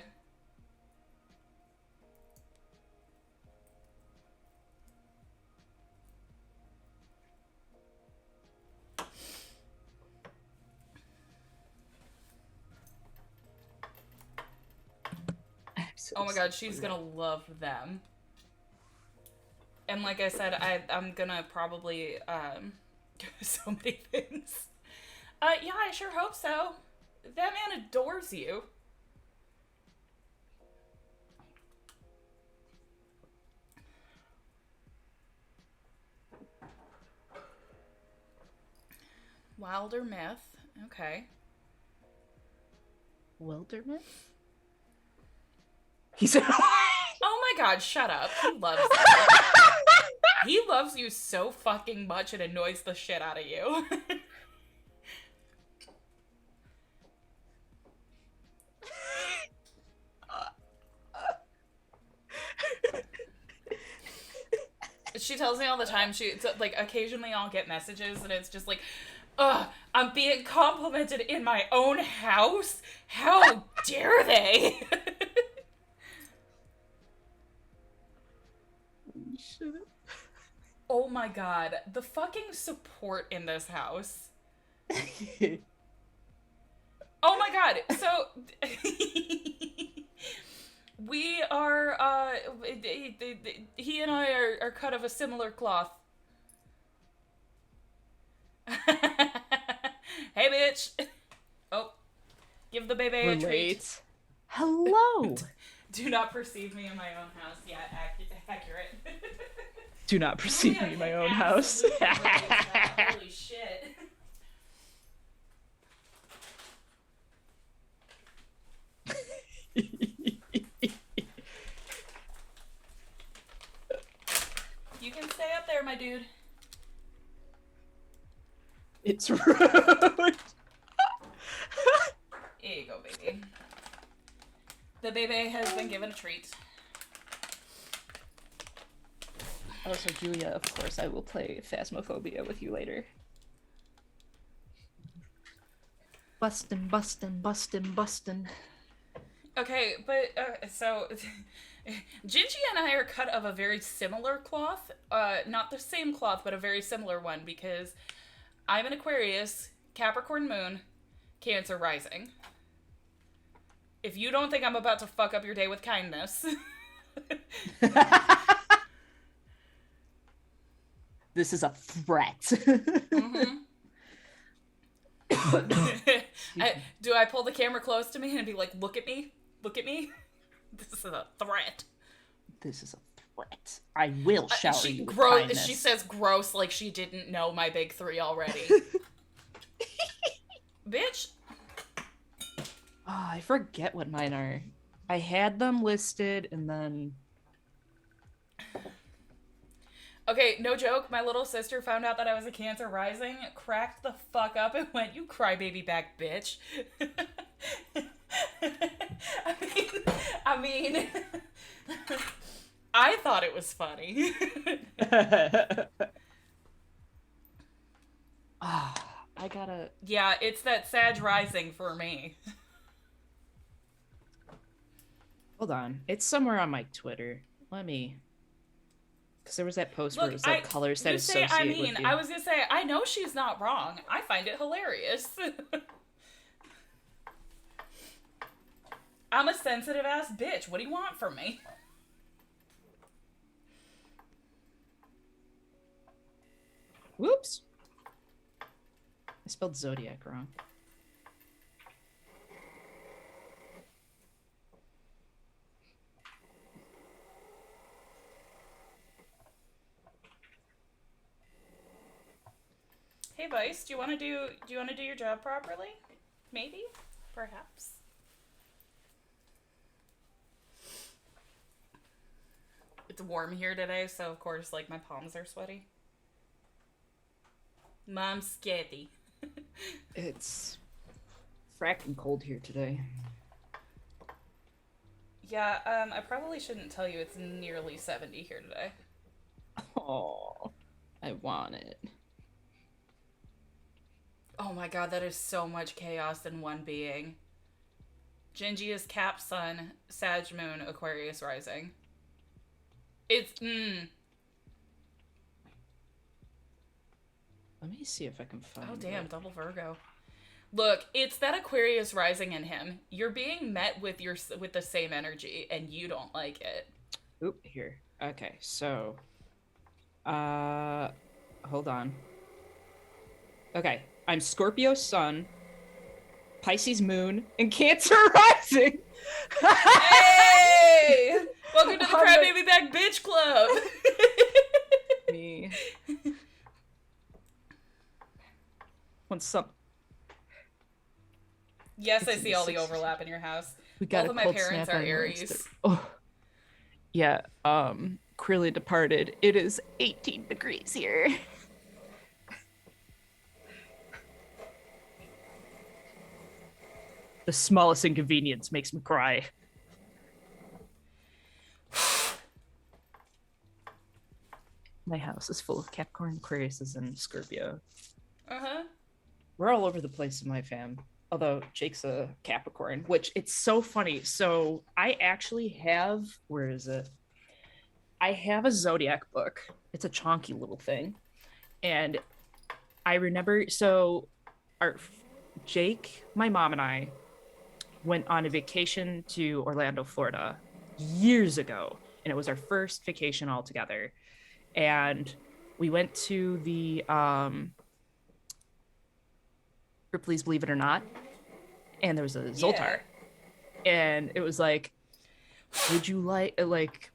Oh my God, she's gonna love them. And like I said, I'm gonna probably so many things. Yeah, I sure hope so. That man adores you. Wilder myth. Okay. Wildermyth? He said, oh my God, shut up. He loves you. He loves you so fucking much it annoys the shit out of you. She tells me all the time, like, occasionally I'll get messages and it's just like, ugh, I'm being complimented in my own house? How dare they? Oh my God, the fucking support in this house. Oh my God, so we are, he and I are cut of a similar cloth. Hey, bitch. Oh, give the baby a treat. Hello. Do not perceive me in my own house. Yeah, accurate. Do not perceive me in my own house. Holy shit. You can stay up there, my dude. It's rude. Here you go, baby. The baby has been given a treat. Also, Julia, of course, I will play Phasmophobia with you later. Bustin', bustin', bustin', bustin'. Okay, but, so, Gingy and I are cut of a very similar cloth. Not the same cloth, but a very similar one, because I'm an Aquarius, Capricorn moon, Cancer rising. If you don't think I'm about to fuck up your day with kindness... This is a threat. Mm-hmm. Do I pull the camera close to me and be like, look at me? Look at me? This is a threat. This is a threat. I will shower you with kindness. She says gross like she didn't know my big three already. Bitch. Oh, I forget what mine are. I had them listed and then... Okay, no joke. My little sister found out that I was a Cancer rising, cracked the fuck up, and went, "You crybaby back, bitch." I mean, I thought it was funny. I gotta... Yeah, it's that Sag rising for me. Hold on. It's somewhere on my Twitter. Let me... Because there was that post where it was like colors that associate with you. I was gonna say, I know she's not wrong. I find it hilarious. I'm a sensitive ass bitch. What do you want from me? Whoops. I spelled Zodiac wrong. Hey Vice, do you want to do your job properly? Maybe? Perhaps. It's warm here today, so of course, like, my palms are sweaty. Mom's sketty. It's fracking cold here today. Yeah, I probably shouldn't tell you it's nearly 70 here today. Oh, I want it. Oh my god, that is so much chaos in one being. Gingy is Cap Sun, Sag Moon, Aquarius Rising. It's, Let me see if I can find Oh damn, it. double Virgo. Look, it's that Aquarius rising in him. You're being met with the same energy, and you don't like it. Oop, here. Okay, so... Hold on. Okay, I'm Scorpio Sun, Pisces Moon, and Cancer Rising! Hey! Welcome to the Crybaby Back Bitch Club! Me. When some... Yes, I see all the overlap in your house. We got Both of my parents are Aries. Oh. Yeah, Clearly Departed. It is 18 degrees here. The smallest inconvenience makes me cry. My house is full of Capricorn, Aquarius, and Scorpio. Uh-huh. We're all over the place in my fam. Although Jake's a Capricorn, which it's so funny. So I actually have, where is it? I have a Zodiac book. It's a chonky little thing. And I remember, so Jake, my mom, and I went on a vacation to Orlando, Florida years ago. And it was our first vacation all together. And we went to the Ripley's Believe It or Not, and there was a Zoltar. Yeah. And it was like, would you like,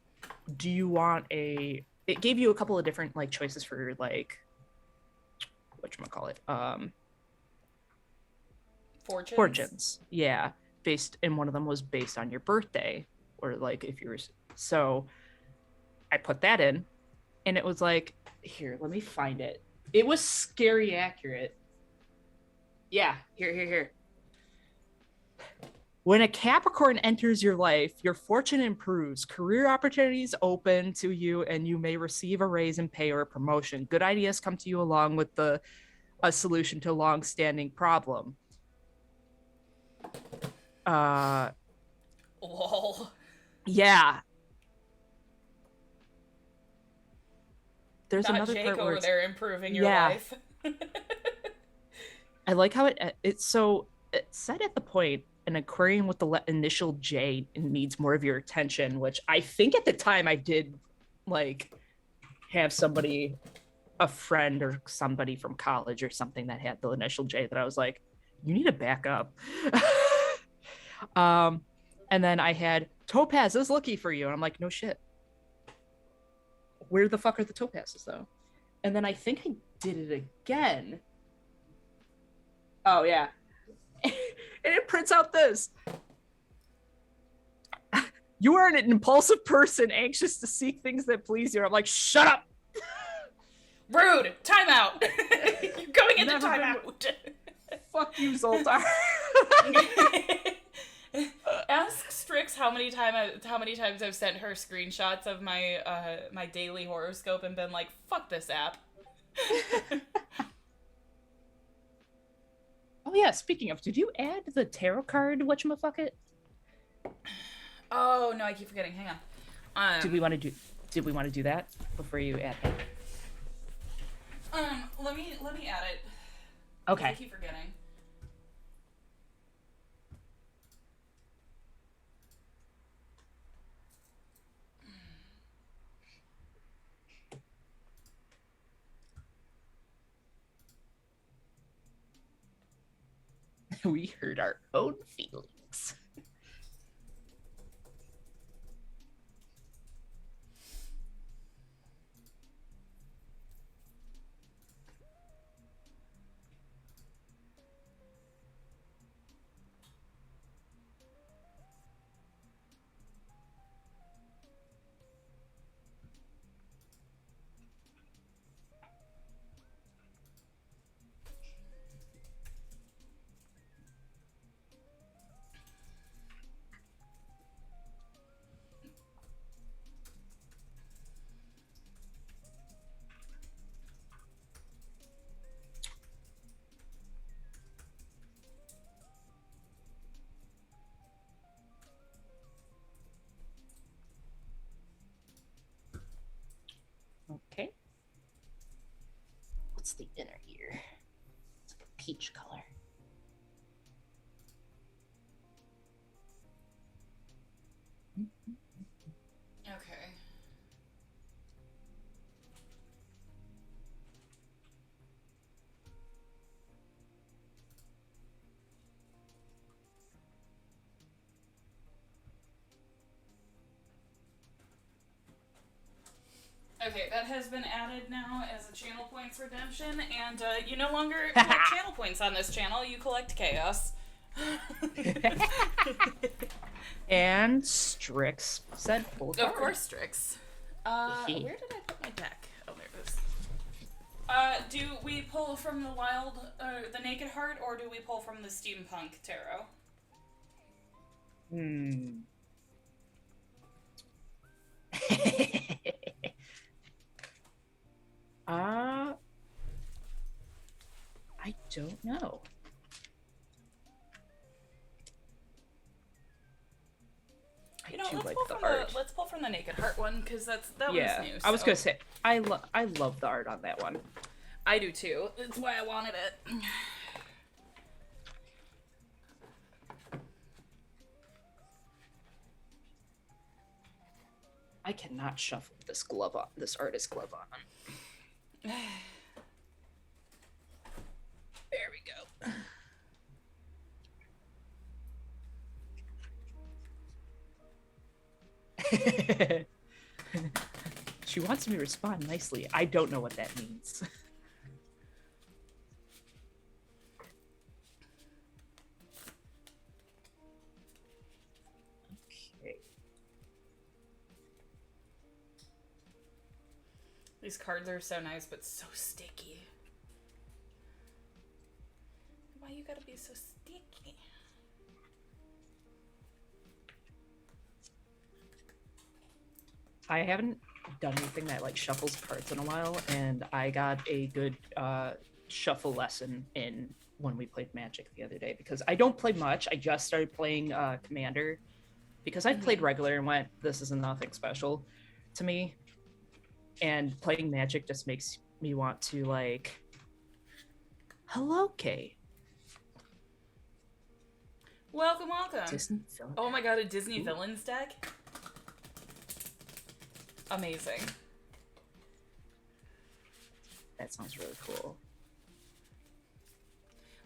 do you want it gave you a couple of different like choices for like, whatchamacallit, fortunes. Yeah. And one of them was based on your birthday, or like if you were, so I put that in, and it was like, here, let me find it. It was scary accurate. Yeah, here. When a Capricorn enters your life, your fortune improves, career opportunities open to you, and you may receive a raise in pay or a promotion. Good ideas come to you along with a solution to a long-standing problem. Lol. Yeah. There's Not another Jake part where over there improving your life. I like how it's so it said at the point, an Aquarian with the initial J needs more of your attention, which I think at the time I did like have somebody, a friend or somebody from college or something that had the initial J that I was like, you need to back up. And then I had Topaz is lucky for you. And I'm like, no shit. Where the fuck are the topazes though? And then I think I did it again. Oh yeah. And it prints out this. You are an impulsive person, anxious to seek things that please you. I'm like, shut up. Rude. Timeout. You're going into timeout. Fuck you, Zoltar. Ask Strix how many times I've sent her screenshots of my my daily horoscope and been like, "Fuck this app." Oh yeah, speaking of, did you add the tarot card whatchamacallit? Oh no, I keep forgetting. Hang on. Did we want to do that before you add it? Let me add it. Okay. I keep forgetting. We hurt our own feelings. Okay. What's the inner ear? It's like a peach color. Okay. Okay, that has been added now as a channel points redemption, and you no longer collect channel points on this channel, you collect chaos. And Strix said full card. Of course, Strix. Where did I put my deck? Oh, there it is. Do we pull from the wild, the Naked Heart, or do we pull from the Steampunk Tarot? I don't know. You know, let's pull from the Naked Heart one, because that was new. I was gonna say I love the art on that one. I do too. That's why I wanted it. I cannot shuffle this glove on, this artist glove on. There we go. She wants me to respond nicely. I don't know what that means. Okay. These cards are so nice, but so sticky. Why you gotta be so sticky? I haven't done anything that like shuffles cards in a while, and I got a good shuffle lesson in when we played Magic the other day, because I don't play much. I just started playing Commander because I've played regular and went, this is nothing special to me. And playing Magic just makes me want to like, hello, Kay. Welcome, welcome. Disney villain. Oh my god, a Disney villains deck? Amazing. That sounds really cool.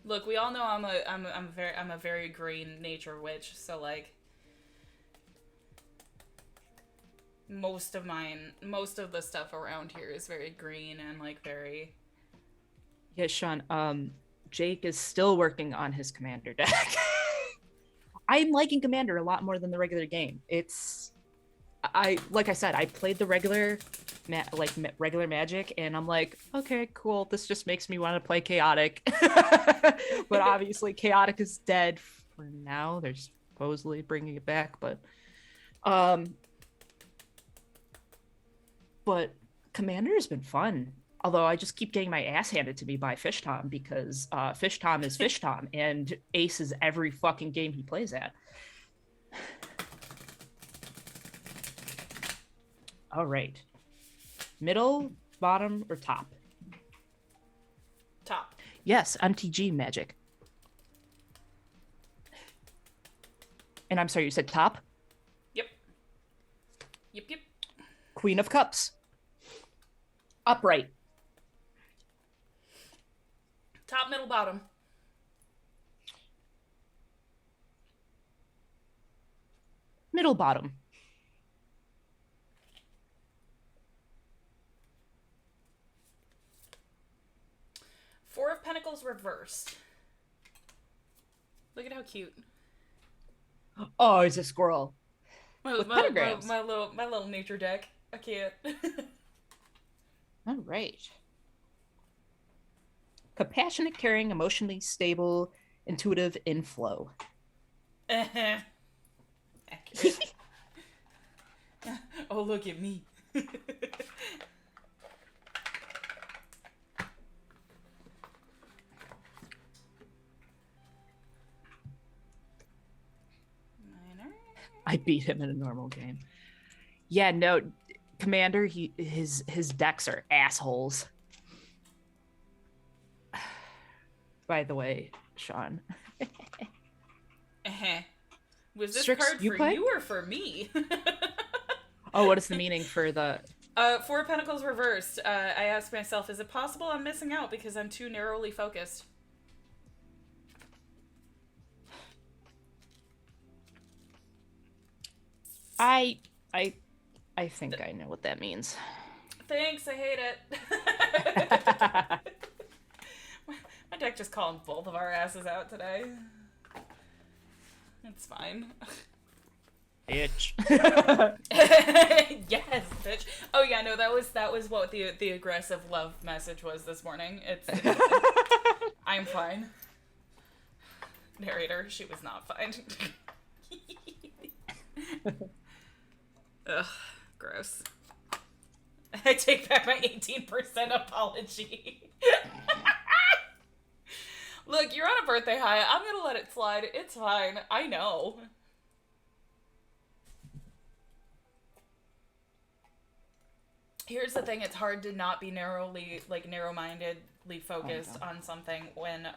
Look, we all know I'm a very green nature witch, so like most of the stuff around here is very green and like very. Yeah, Sean, Jake is still working on his commander deck. I'm liking commander a lot more than the regular game. It's I like I said, I played the regular Magic, and I'm like, okay, cool. This just makes me want to play Chaotic. But obviously, Chaotic is dead for now. They're supposedly bringing it back, um, but Commander has been fun. Although I just keep getting my ass handed to me by Fish Tom because Fish Tom is Fish Tom, and aces every fucking game he plays at. All right. Middle, bottom, or top? Top. Yes, MTG Magic. And I'm sorry, you said top? Yep. Yep. Queen of Cups. Upright. Top, middle, bottom. Middle, bottom. Four of Pentacles reversed. Look at how cute. Oh, it's a squirrel. With my little nature deck. I can't. All right. Compassionate, caring, emotionally stable, intuitive, inflow. Accurate. Oh, look at me. I beat him in a normal game. Yeah, no, Commander, his decks are assholes. By the way, Sean. Was this Strix, card for you or for me? Oh, what is the meaning for the... Four of Pentacles reversed. I asked myself, is it possible I'm missing out because I'm too narrowly focused? I think I know what that means. Thanks, I hate it. My deck just calling both of our asses out today. It's fine. Bitch. Yes, bitch. Oh yeah, no, that was what the aggressive love message was this morning. It's I'm fine. Narrator, she was not fine. Ugh, gross. I take back my 18% apology. Look, you're on a birthday high. I'm gonna let it slide. It's fine. I know. Here's the thing, it's hard to not be narrow-mindedly focused on something when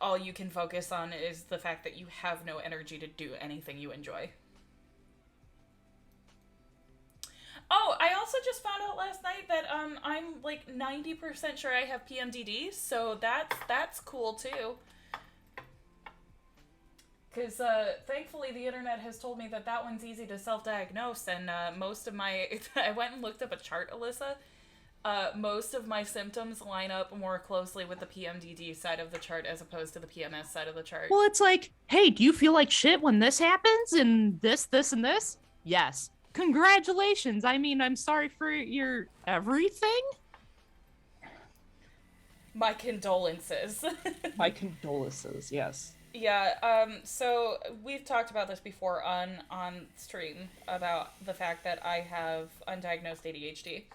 all you can focus on is the fact that you have no energy to do anything you enjoy. Oh, I also just found out last night that I'm like 90% sure I have PMDD, so that's cool too. Because thankfully the internet has told me that one's easy to self-diagnose, and most of my... I went and looked up a chart, Alyssa. Most of my symptoms line up more closely with the PMDD side of the chart as opposed to the PMS side of the chart. Well, it's like, hey, do you feel like shit when this happens and this, and this? Yes. Congratulations. I mean, I'm sorry for your everything. My condolences. My condolences, yes. Yeah, so we've talked about this before on stream about the fact that I have undiagnosed ADHD.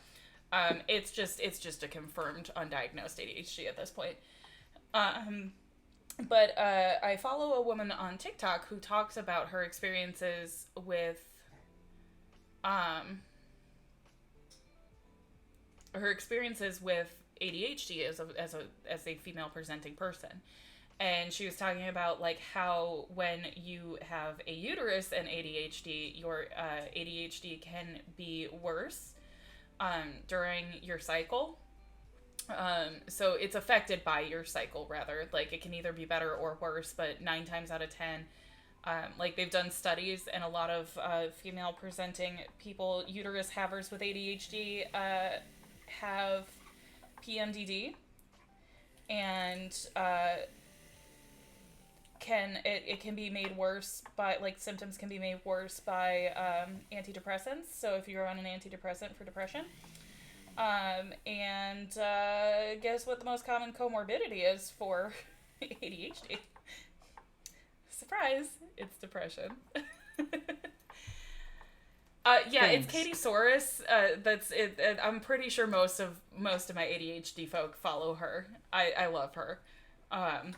It's just a confirmed undiagnosed ADHD at this point. But I follow a woman on TikTok who talks about her experiences with ADHD as a female presenting person. And she was talking about like how when you have a uterus and ADHD, your ADHD can be worse during your cycle. So it's affected by your cycle, rather. Like, it can either be better or worse, but 9 times out of 10, like, they've done studies, and a lot of female presenting people, uterus havers with ADHD, have PMDD, and it can be made worse by, like, symptoms can be made worse by antidepressants. So if you're on an antidepressant for depression, and guess what the most common comorbidity is for ADHD? Surprise! It's depression. Yeah, it's Thanks. Katie Soros. That's it. I'm pretty sure most of my ADHD folk follow her. I love her. Um,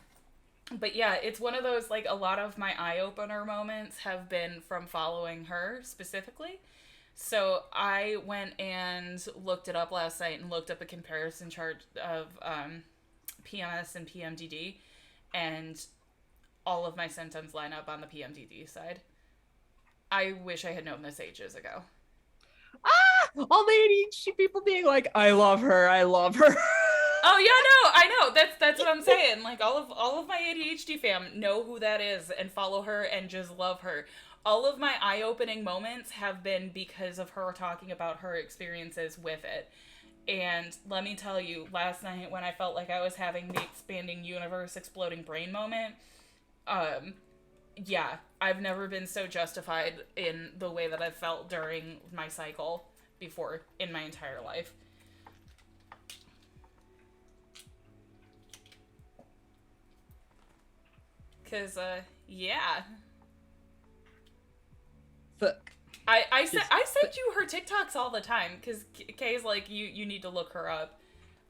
but yeah, it's one of those, like, a lot of my eye opener moments have been from following her specifically. So I went and looked it up last night and looked up a comparison chart of PMS and PMDD, and all of my symptoms line up on the PMDD side. I wish I had known this ages ago. All the ADHD people being like, I love her, I love her. Oh yeah, no, I know. That's what I'm saying. Like, all of my ADHD fam know who that is and follow her and just love her. All of my eye-opening moments have been because of her talking about her experiences with it. And let me tell you, last night when I felt like I was having the expanding universe, exploding brain moment, um, yeah, I've never been so justified in the way that I've felt during my cycle before in my entire life. Cause, yeah. Fuck. I send you her TikToks all the time, because Kay's like, you need to look her up.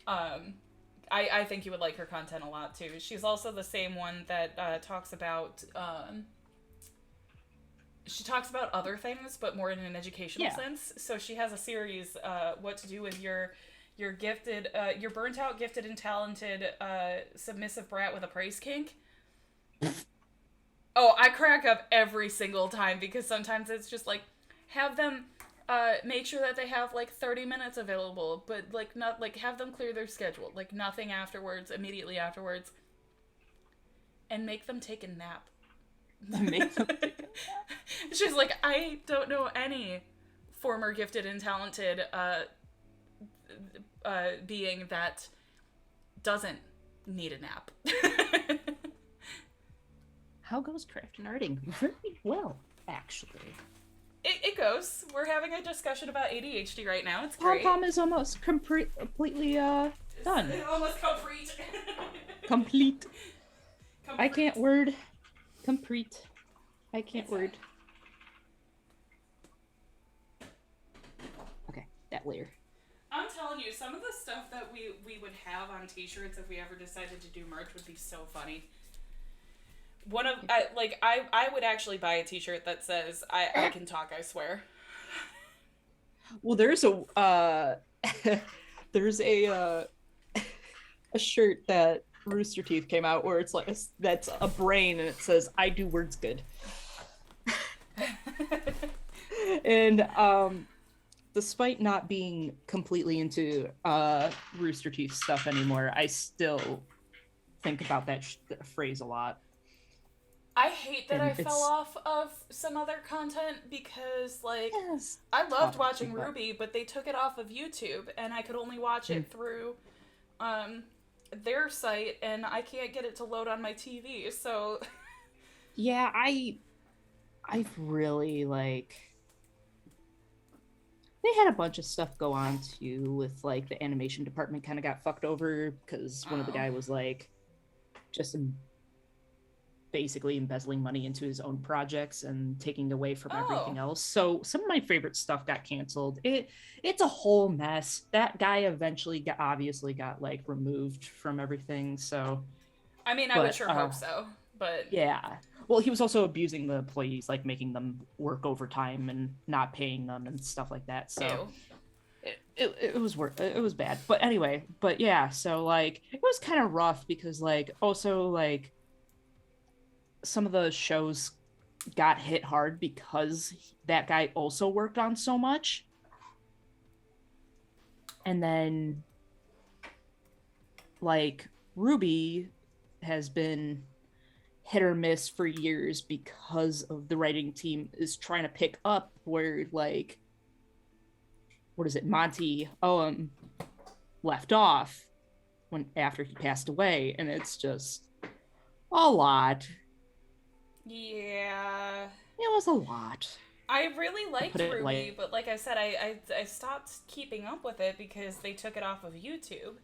I think you would like her content a lot too. She's also the same one that talks about she talks about other things, but more in an educational sense. So she has a series, what to do with your gifted, your burnt out, gifted, and talented submissive brat with a praise kink. Oh, I crack up every single time, because sometimes it's just like, have them make sure that they have like 30 minutes available, but like not like have them clear their schedule, like nothing afterwards, immediately afterwards, and make them take a nap. Make them take a nap. She's like, I don't know any former gifted and talented being that doesn't need a nap. How goes craft and arting? Very well, actually. It goes. We're having a discussion about ADHD right now. It's Pom great. Pom is almost completely done. Almost complete. Complete. I can't word. Complete. I can't word. Okay, that layer. I'm telling you, some of the stuff that we would have on t-shirts if we ever decided to do merch would be so funny. One of I would actually buy a t-shirt that says I can talk, I swear. Well, there's a there's a shirt that Rooster Teeth came out where it's like that's a brain and it says I do words good. And despite not being completely into Rooster Teeth stuff anymore, I still think about that phrase a lot. I hate that I fell off of some other content because, like, yes, I loved watching RWBY, but they took it off of YouTube, and I could only watch it through their site, and I can't get it to load on my TV, so... Yeah, I've really, like... They had a bunch of stuff go on, too, with, like, the animation department kind of got fucked over, because one of the guys was, like, just... basically embezzling money into his own projects and taking away from everything else. So some of my favorite stuff got canceled. It's a whole mess. That guy eventually obviously got like removed from everything. So I mean, I would sure hope so, but yeah. Well, he was also abusing the employees, like making them work overtime and not paying them and stuff like that. So it was bad. But anyway, but yeah, so like it was kind of rough because like also like some of the shows got hit hard because that guy also worked on so much. And then like Ruby has been hit or miss for years because of the writing team is trying to pick up where like what is it, Monty Oum left off when after he passed away, and it's just a lot. Yeah. It was a lot. I really liked Put it Ruby, like, but like I said, I stopped keeping up with it because they took it off of YouTube.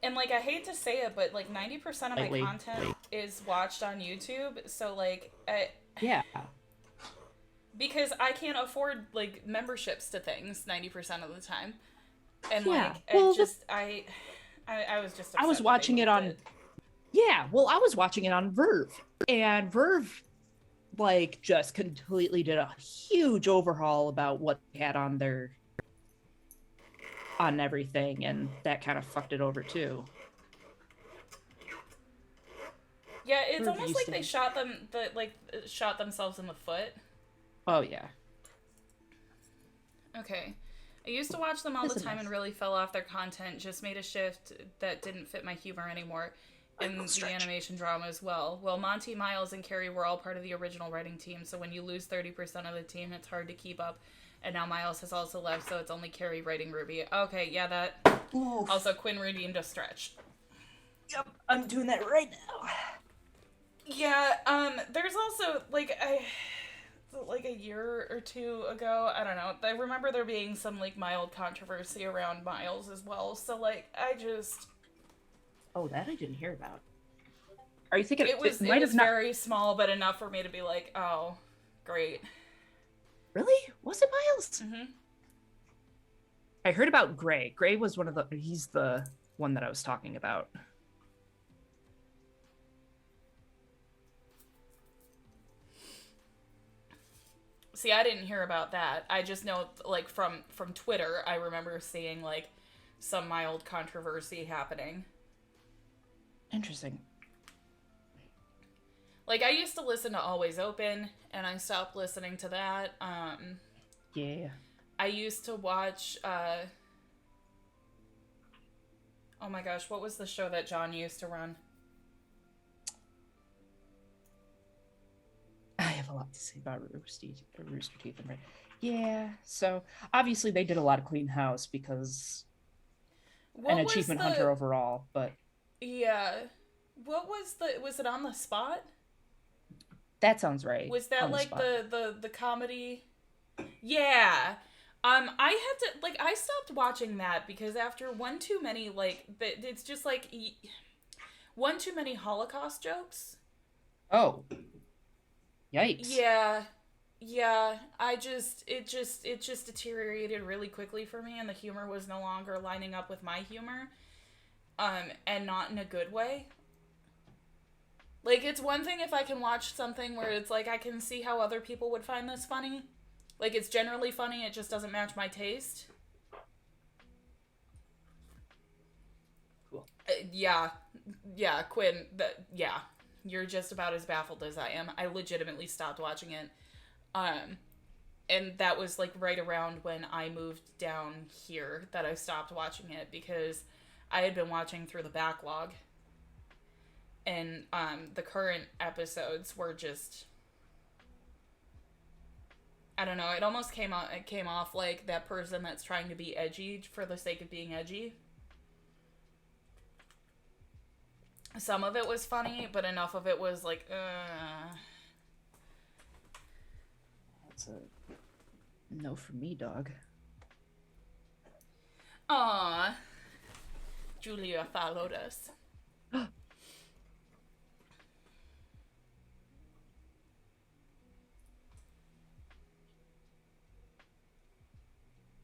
And like I hate to say it, but like 90% of my lightly. content is watched on YouTube. So like Yeah. because I can't afford like memberships to things 90% of the time. And Yeah. like Well, it just I was just upset I was that they watching it moved on. Yeah, well, I was watching it on Verve, and Verve like just completely did a huge overhaul about what they had on their on everything, and that kind of fucked it over too. Yeah, it's Verve almost used like to they be- shot themselves in the foot. Oh yeah. Okay. I used to watch them all That's the a time mess. and really fell off their content, just made a shift that didn't fit my humor anymore. And the Stretch. animation drama as well. Well, Monty, Miles, and Carrie were all part of the original writing team, so when you lose 30% of the team, it's hard to keep up. And now Miles has also left, so it's only Carrie writing Ruby. Okay, yeah, that. Oof. Also, Quinn redeemed a stretch. Yep, I'm doing that right now. Yeah, there's also, like a year or two ago, I don't know, I remember there being some, like, mild controversy around Miles as well, so, like, I just... Oh, that I didn't hear about. Are you thinking It was very small, but enough for me to be like, oh, great. Really? Was it Miles? Mm-hmm. I heard about Gray. Gray was he's the one that I was talking about. See, I didn't hear about that. I just know, like, from Twitter, I remember seeing, like, some mild controversy happening. Interesting. Like, I used to listen to Always Open, and I stopped listening to that. Yeah. I used to watch, oh my gosh, what was the show that John used to run? I have a lot to say about Rooster Teeth and Ray. Yeah, so obviously they did a lot of clean house because an achievement hunter overall, but yeah, what was was it On the Spot? that sounds right. Was that like the comedy? Yeah. I had to like I stopped watching that because after one too many it's just like one too many Holocaust jokes. Oh. Yikes. Yeah. Yeah, it just deteriorated really quickly for me, and the humor was no longer lining up with my humor, and not in a good way. Like, it's one thing if I can watch something where it's like, I can see how other people would find this funny. Like, it's generally funny, it just doesn't match my taste. Cool. Yeah, Quinn, yeah. You're just about as baffled as I am. I legitimately stopped watching it. And that was like right around when I moved down here that I stopped watching it because I had been watching through the backlog. And the current episodes were just, I don't know, it almost came off like that person that's trying to be edgy for the sake of being edgy. Some of it was funny, but enough of it was like, That's a no for me, dog. Aw. Julia followed us.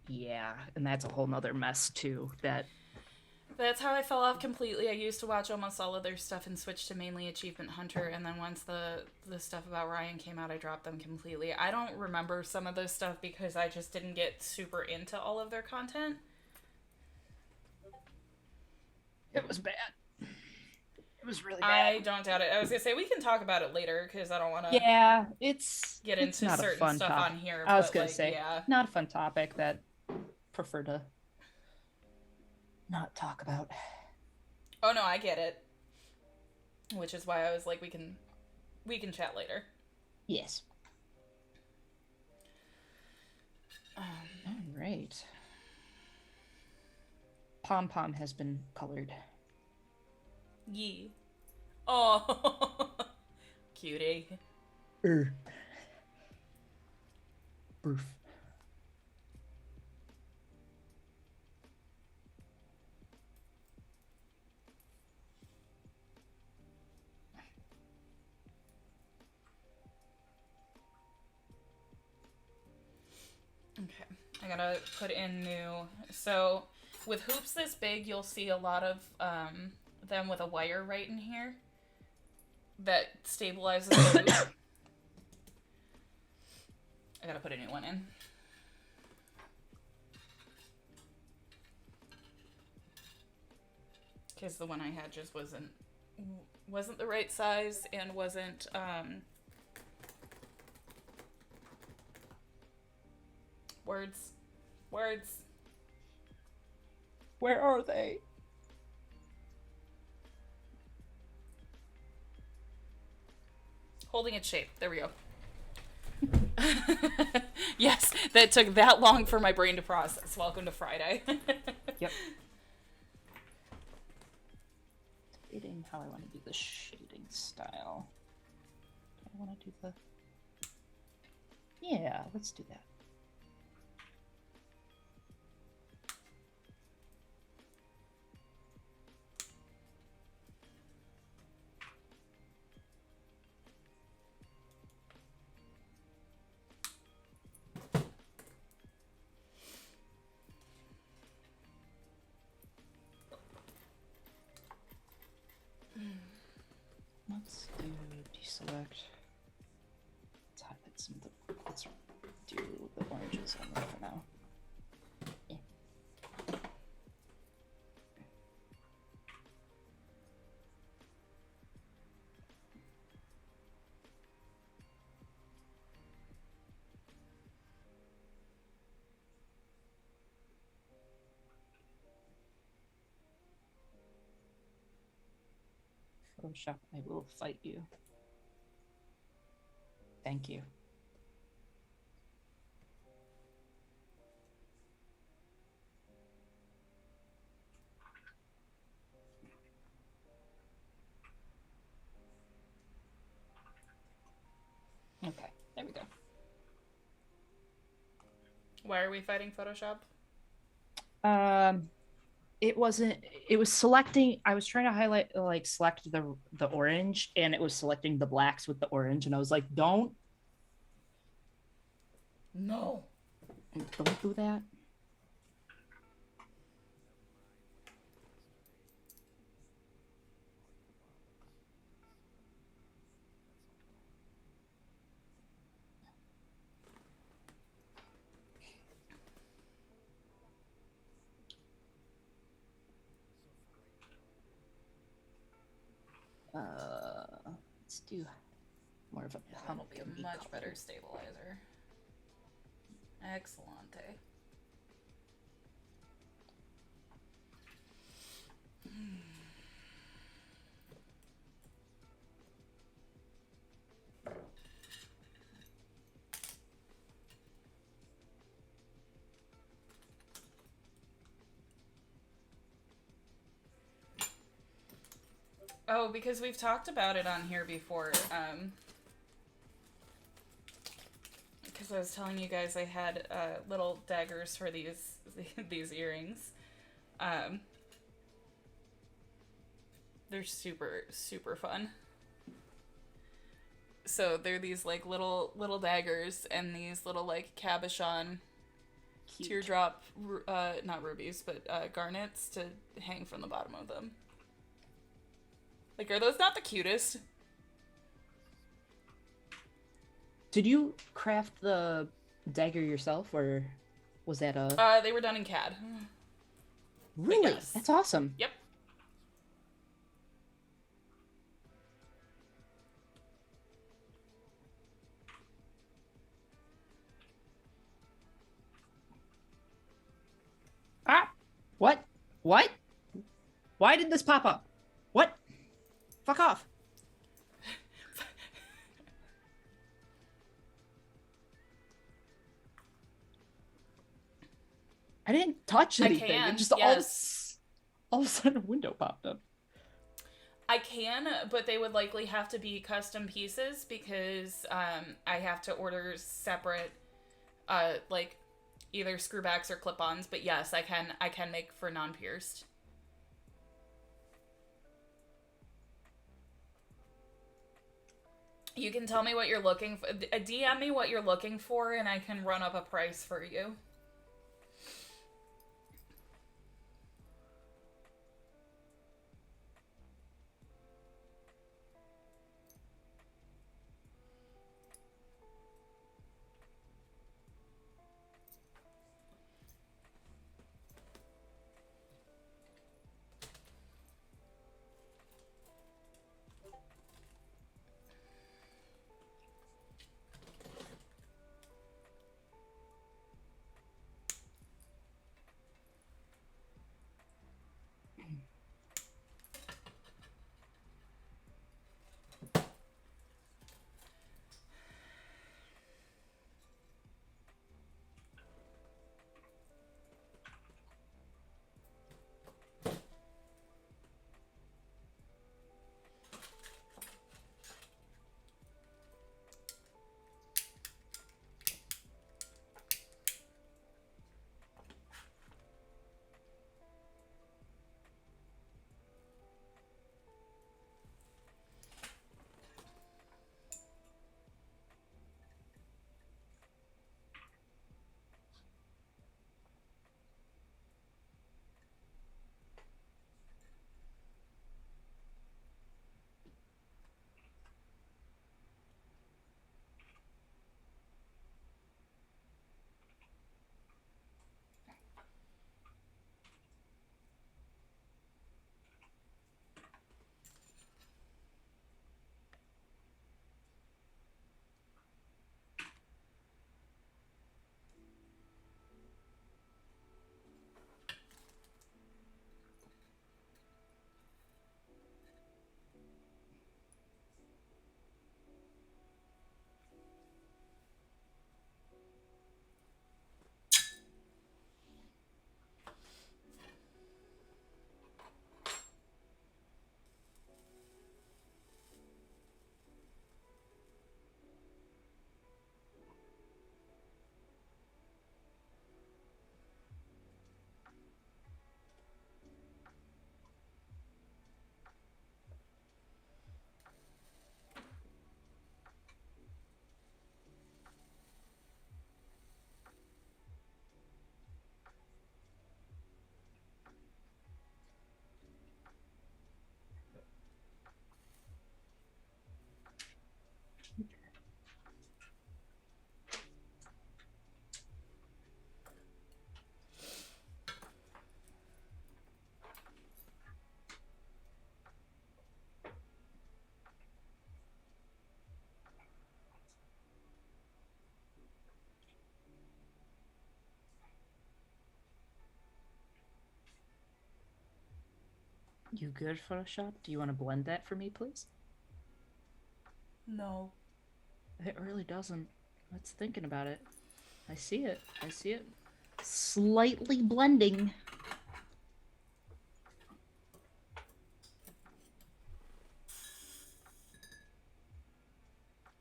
Yeah, and that's a whole nother mess too. That's how I fell off completely. I used to watch almost all of their stuff and switched to mainly Achievement Hunter, and then once the stuff about Ryan came out, I dropped them completely. I don't remember some of this stuff because I just didn't get super into all of their content. It was bad. It was really bad. I don't doubt it. I was gonna say we can talk about it later because I don't want to. Yeah, get into not certain a fun stuff topic. on here. I was gonna say not a fun topic that I prefer to not talk about. Oh no, I get it. Which is why I was like, we can chat later. Yes. All right. Pom Pom has been colored. Yee. Oh, cutie. Broof. Okay, I gotta put in new. So, with hoops this big, you'll see a lot of them with a wire right in here that stabilizes the hoop. I gotta put a new one in. Because the one I had just wasn't the right size and wasn't words. Where are they? Holding its shape. There we go. Yes, that took that long for my brain to process. Welcome to Friday. Yep. Debating how I want to do the shading style. I want to do the... Yeah, let's do that. Let's do deselect. Let's highlight some of the. Let's do the oranges on there for now. Yeah. Photoshop, I will fight you. Thank you. Okay, there we go. Why are we fighting Photoshop? It wasn't. It was selecting. I was trying to highlight, like, select the orange, and it was selecting the blacks with the orange, and I was like, don't No. do that. Let's do more of a That'll be a much better stabilizer. Excellent. Oh, because we've talked about it on here before. Because I was telling you guys I had little daggers for these these earrings. They're super fun. So they're these like little daggers and these little like cabochon Cute. teardrop, not rubies, but garnets to hang from the bottom of them. Like, are those not the cutest? Did you craft the dagger yourself, or was that a... They were done in CAD. Really? yes. That's awesome. Yep. Ah! What? What? Why did this pop up? Fuck off. I didn't touch I anything. can, It just yes. all of a sudden a window popped up. I can, but they would likely have to be custom pieces because I have to order separate, like either screwbacks or clip-ons. But yes, I can make for non-pierced. You can tell me what you're looking for. DM me what you're looking for, and I can run up a price for you. You good, Photoshop? Do you want to blend that for me, please? No. It really doesn't. Let's thinking about it. I see it. I see it. Slightly blending.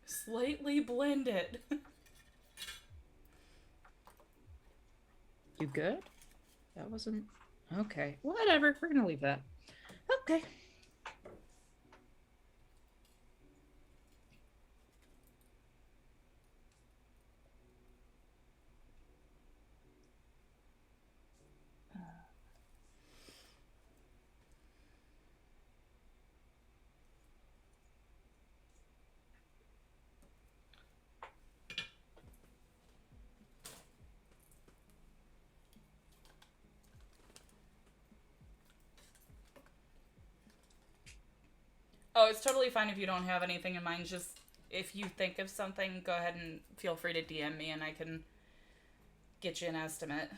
Slightly blended. You good? That wasn't... Okay. Whatever. We're gonna leave that. Okay. Oh, it's totally fine if you don't have anything in mind. Just if you think of something, go ahead and feel free to DM me and I can get you an estimate.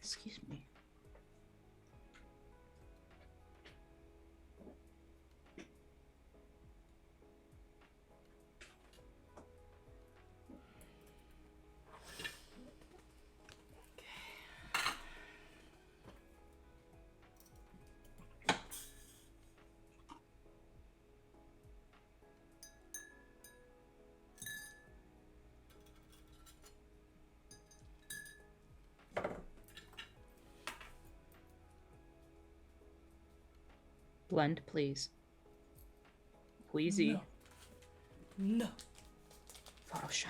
Excuse me. Blend, please. Pleasey. No. Photoshop.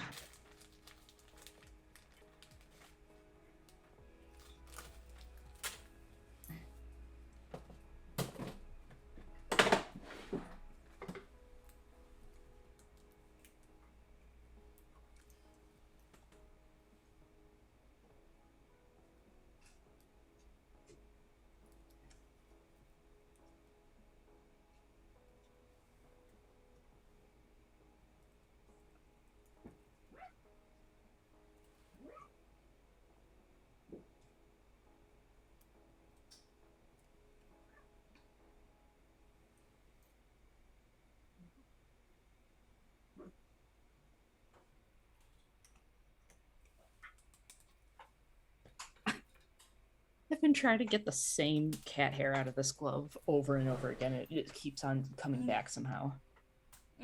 I've been trying to get the same cat hair out of this glove over and over again. It keeps on coming back somehow.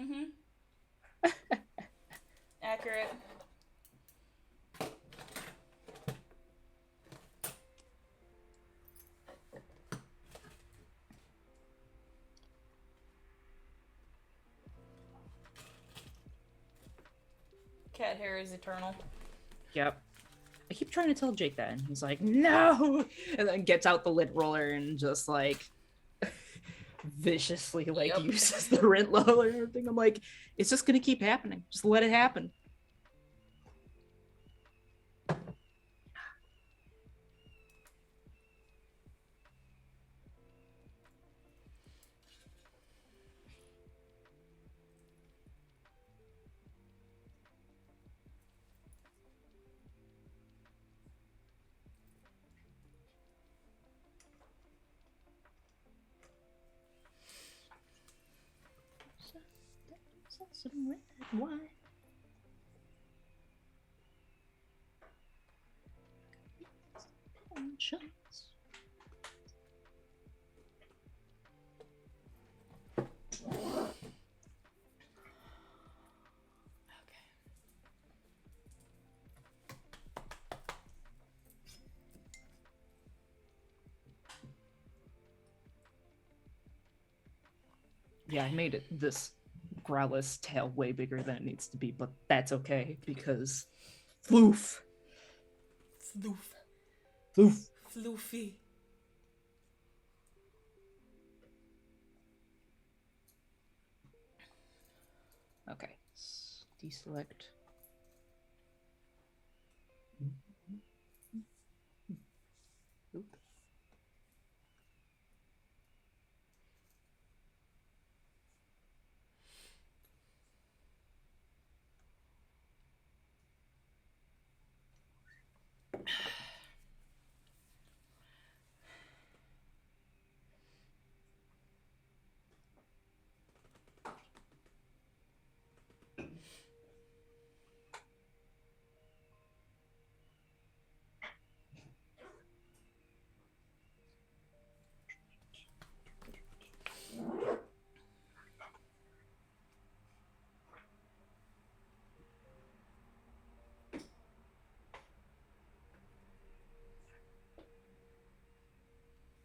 Mm-hmm. Accurate. Cat hair is eternal. Yep. I keep trying to tell Jake that, and he's like, no! And then gets out the lint roller and just, like, viciously, like, Yep. uses the lint roller and everything. I'm like, it's just gonna keep happening. Just let it happen. Some red wine. Shots. Yeah, I made it this Growlithe tail way bigger than it needs to be, but that's okay because floof. Floof. Floof. Floofy. Okay. Deselect. Oop.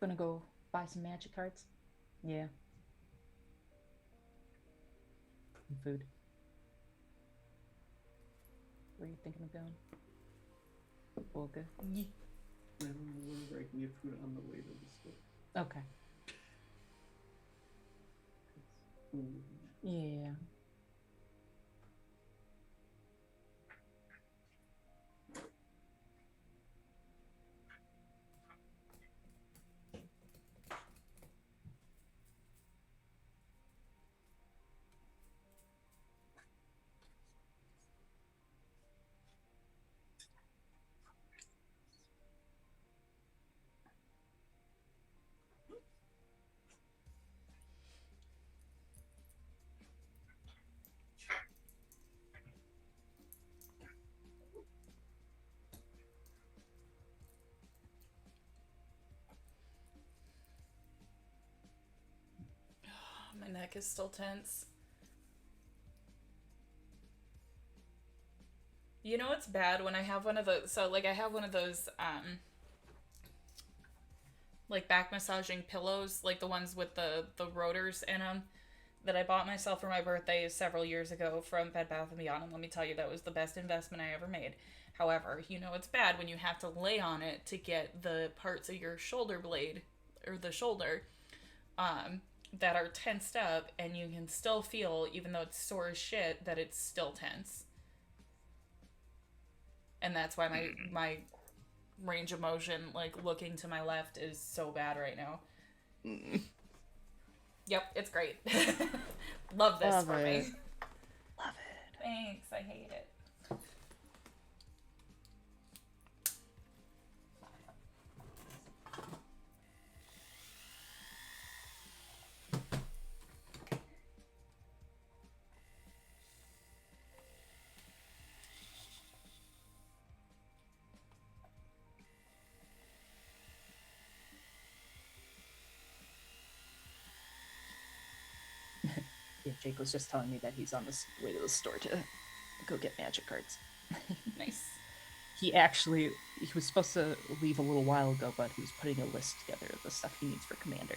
Gonna go buy some magic cards. Yeah. And food. Where are you thinking of going? Volga. Yeah. I don't know, whenever I can get food on the way to the store. Okay. Yeah. My neck is still tense. You know what's bad when I have one of those? So, like, I have one of those, like, back massaging pillows, like the ones with the rotors in them, that I bought myself for my birthday several years ago from Bed Bath & Beyond, and let me tell you, that was the best investment I ever made. However, you know it's bad when you have to lay on it to get the parts of your shoulder blade, or the shoulder, that are tensed up, and you can still feel, even though it's sore as shit, that it's still tense. And that's why my range of motion, like, looking to my left is so bad right now. Yep, it's great. Love this Love for it. me. Love it. Thanks, I hate it. Yeah, Jake was just telling me that he's on the way to the store to go get magic cards. Nice. He was supposed to leave a little while ago, but he was putting a list together of the stuff he needs for Commander.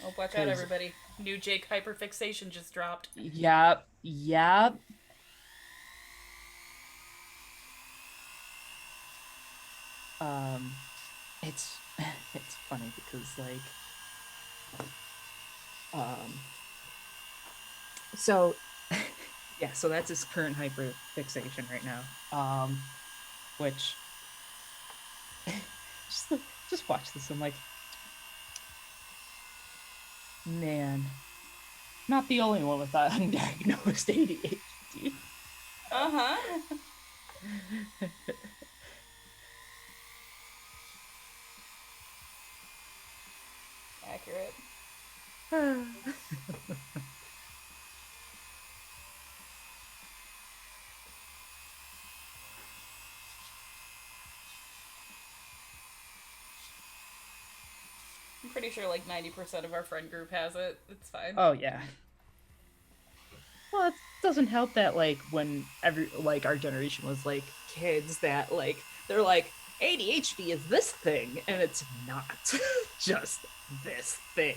Oh, watch out, 'Cause- everybody. New Jake hyperfixation just dropped. Yep. It's it's funny because so yeah, so that's his current hyper fixation right now. Which just watch this. I'm like, man, not the only one with that undiagnosed ADHD. Uh-huh. Accurate. I'm pretty sure like 90% of our friend group has it. It's fine. Oh yeah. Well, it doesn't help that like when our generation was like kids that like they're like ADHD is this thing, and it's not just this thing.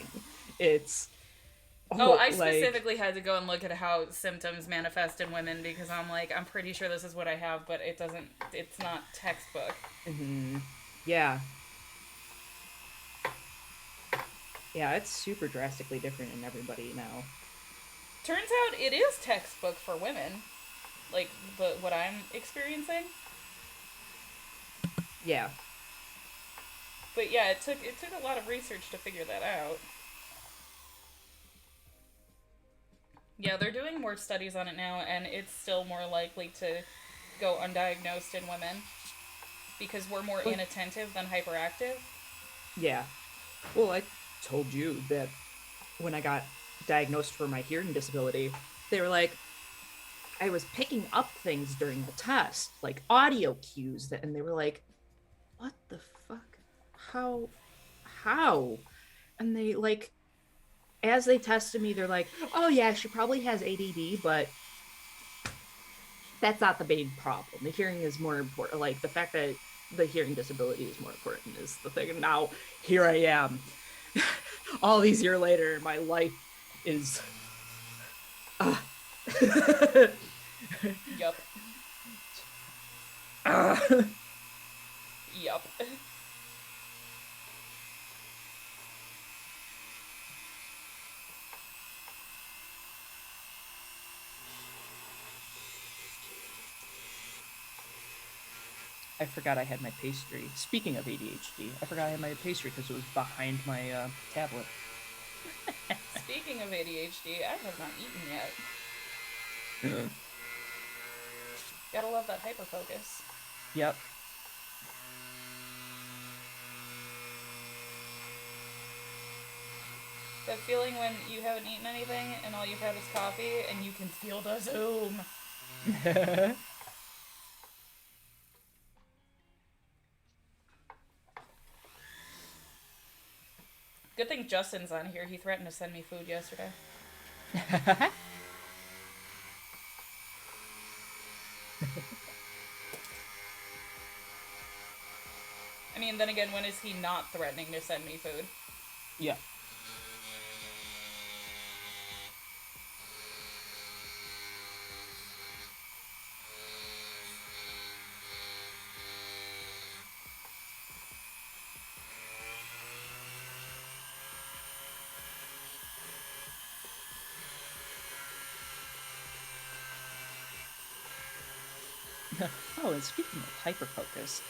It's I specifically had to go and look at how symptoms manifest in women because I'm like, I'm pretty sure this is what I have, but it's not textbook. Mm-hmm. Yeah. Yeah, it's super drastically different in everybody now. Turns out it is textbook for women. Like, what I'm experiencing. Yeah. But yeah, it took a lot of research to figure that out. Yeah, they're doing more studies on it now, and it's still more likely to go undiagnosed in women because we're more inattentive than hyperactive. Yeah. Well, I told you that when I got diagnosed for my hearing disability, they were like, I was picking up things during the test, like audio cues, and they were like, what the fuck? How? And they like, as they tested me, they're like, oh yeah, she probably has ADD, but that's not the main problem. The hearing is more important. Like the fact that the hearing disability is more important is the thing. And now here I am, all these years later, my life is. Yup. Yup. I forgot I had my pastry. Speaking of ADHD, I forgot I had my pastry because it was behind my tablet. Speaking of ADHD, I have not eaten yet. Yeah. Gotta love that hyperfocus. Yep. That feeling when you haven't eaten anything and all you've had is coffee and you can feel the zoom. Good thing Justin's on here. He threatened to send me food yesterday. I mean, then again, when is he not threatening to send me food? Yeah. Oh, and speaking of hyperfocus,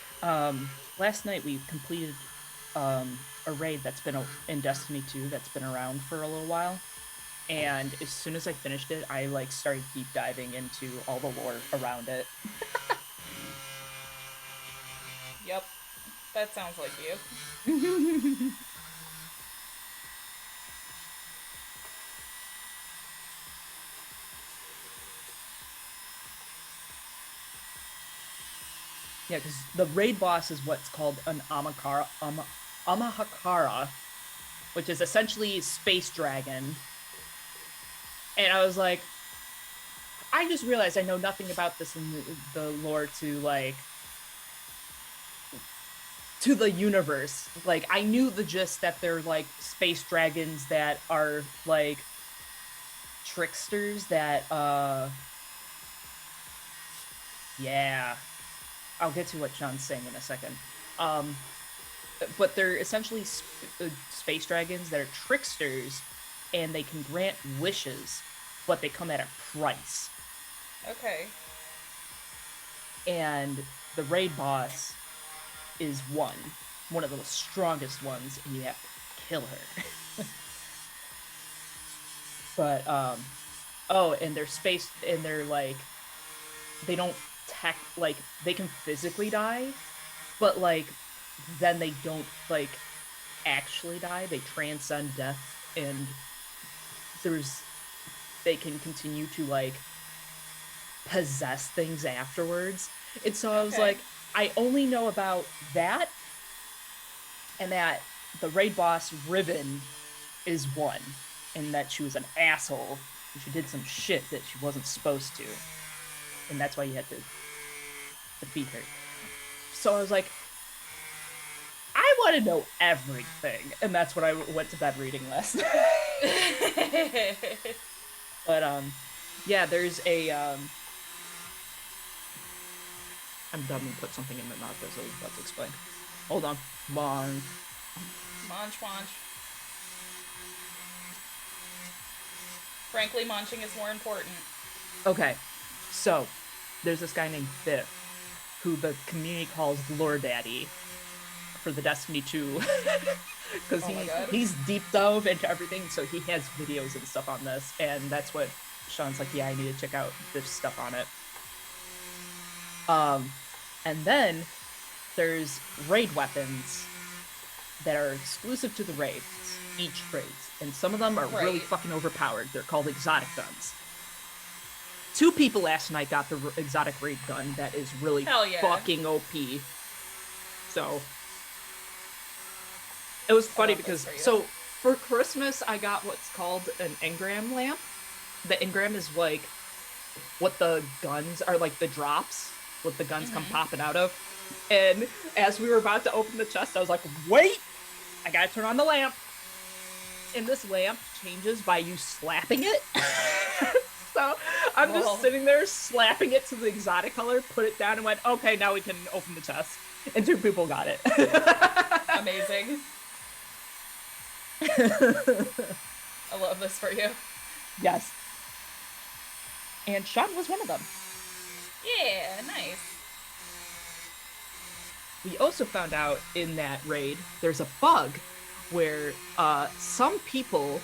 last night we completed a raid that's been in Destiny 2 that's been around for a little while. And as soon as I finished it, I like started deep diving into all the lore around it. Yep. That sounds like you. Yeah, because the raid boss is what's called an Amahakara, which is essentially space dragon. And I was like, I just realized I know nothing about this in the lore to the universe. Like, I knew the gist that they're like space dragons that are like tricksters that yeah, I'll get to what Sean's saying in a second. But they're essentially space dragons that are tricksters, and they can grant wishes, but they come at a price. Okay. And the raid boss is one of the strongest ones, and you have to kill her. But oh, and they're space, and they're like, they don't they can physically die, but like then they don't like actually die. They transcend death, and they can continue to like possess things afterwards. And so I was like, I only know about that, and that the raid boss Riven is one, and that she was an asshole and she did some shit that she wasn't supposed to, and that's why you had to defeat her. So I was like, I want to know everything, and that's what I went to bed reading last night. But yeah, there's a I'm dumb and put something in my mouth as I was about to explain. Hold on. Munch. Frankly, munching is more important. Okay, so there's this guy named Biff, who the community calls Lore Daddy for the Destiny 2, because he's deep dove into everything, so he has videos and stuff on this, and that's what Sean's like, yeah, I need to check out this stuff on it. And then there's raid weapons that are exclusive to the raids, each raids, and some of them are really fucking overpowered. They're called exotic guns. 2 people last night got the exotic raid gun that is really fucking OP. So it was funny because for Christmas I got what's called an engram lamp. The engram is like what the guns are, like the drops, what the guns come popping out of. And as we were about to open the chest, I was like, wait, I gotta turn on the lamp. And this lamp changes by you slapping it. So I'm just sitting there slapping it to the exotic color, put it down, and went, okay, now we can open the chest. And 2 people got it. Amazing. I love this for you. Yes. And Sean was one of them. Yeah, nice. We also found out in that raid, there's a bug where some people...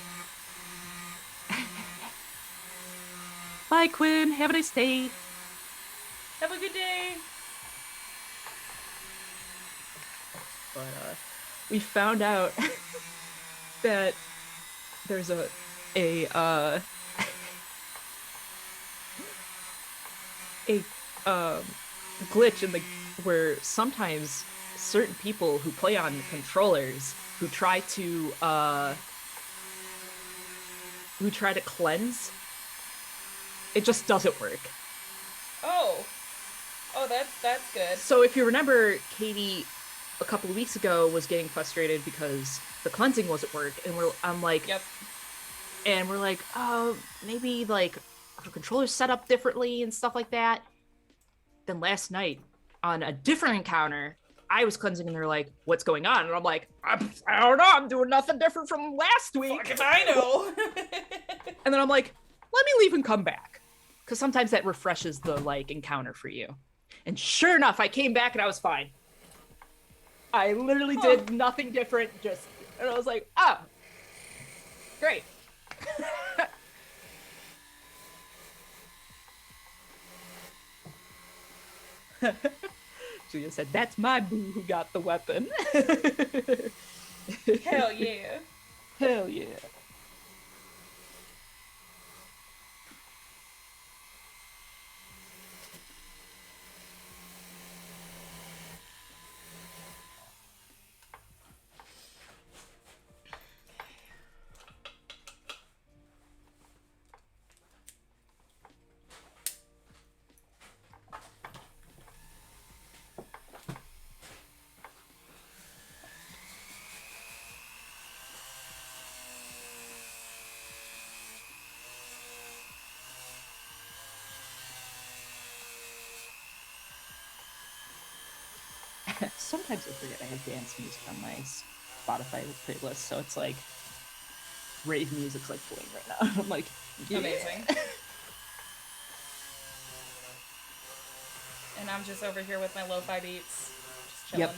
Bye, Quinn. Have a nice day. Have a good day. But we found out that there's a glitch in where sometimes certain people who play on controllers who try to cleanse. It just doesn't work. Oh, that's good. So if you remember, Katie a couple of weeks ago was getting frustrated because the cleansing wasn't work, and I'm like, Yep. and we're like, oh, maybe like her controller's set up differently and stuff like that. Then last night on a different encounter, I was cleansing and they're like, what's going on? And I'm like, I don't know, I'm doing nothing different from last week. Fuck if I know. And then I'm like, let me leave and come back. Because sometimes that refreshes the like encounter for you. And sure enough, I came back and I was fine. I literally did nothing different, and I was like, oh, great. Julia said, that's my boo who got the weapon. Hell yeah. Hell yeah. Sometimes I forget I have dance music on my Spotify playlist, so it's like rave music's like playing right now. I'm like, yeah. Amazing. And I'm just over here with my lo-fi beats, just chilling. Yep.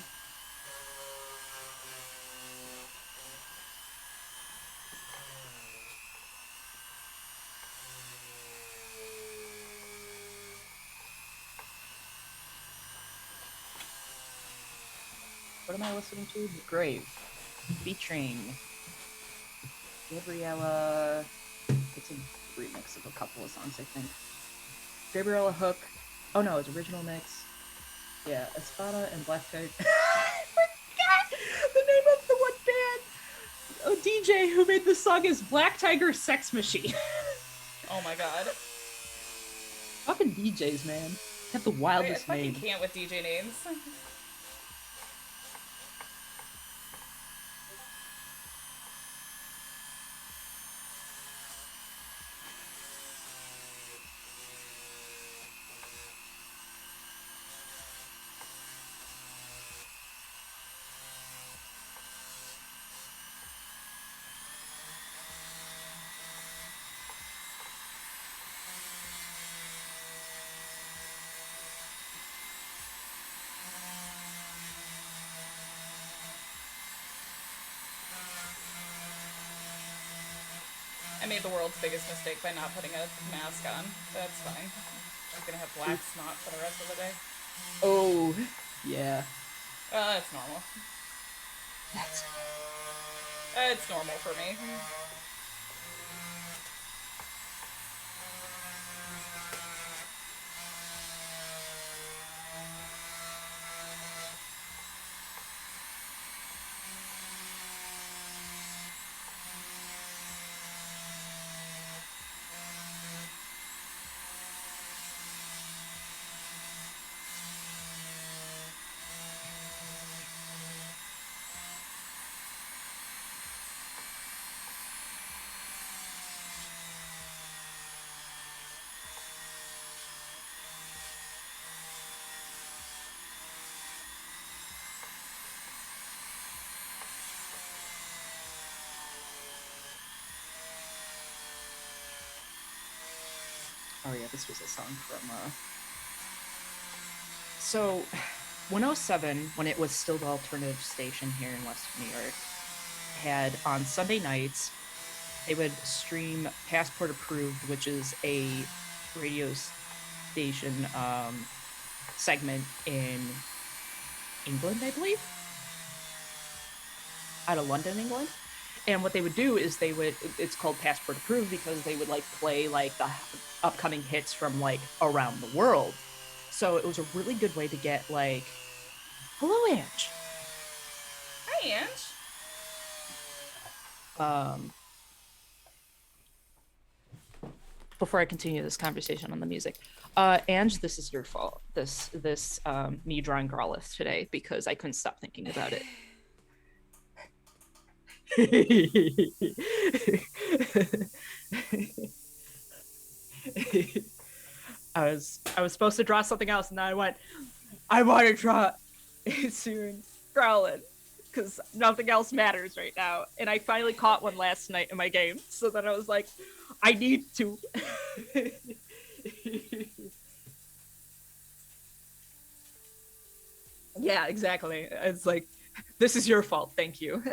What am I listening to? Grave, featuring Gabriella. It's a remix of a couple of songs, I think. Gabriella Hook. Oh no, it's original mix. Yeah, Espada and Black Tiger. I forgot the name of the one band. A DJ who made the song is Black Tiger Sex Machine. Oh my god. Fucking DJs, man. Have the wildest I fucking name. can't with DJ names. I made the world's biggest mistake by not putting a mask on. That's fine. I'm gonna have black snot for the rest of the day. Oh, yeah. That's normal. It's normal for me. Oh yeah, this was a song from So 107, when it was still the alternative station here in Western New York, had on Sunday nights they would stream Passport Approved, which is a radio station segment in England, I believe, out of London, England. And what they would do is it's called Passport Approved because they would like play like the upcoming hits from like around the world. So it was a really good way to get like, hello, Ange. Hi, Ange. Um, before I continue this conversation on the music, Ange, this is your fault. This me drawing Growlithe today because I couldn't stop thinking about it. I was supposed to draw something else, and then I want to draw soon Growlithe because nothing else matters right now. And I finally caught one last night in my game, so then I was like, I need to. Yeah, exactly. It's like, this is your fault. Thank you.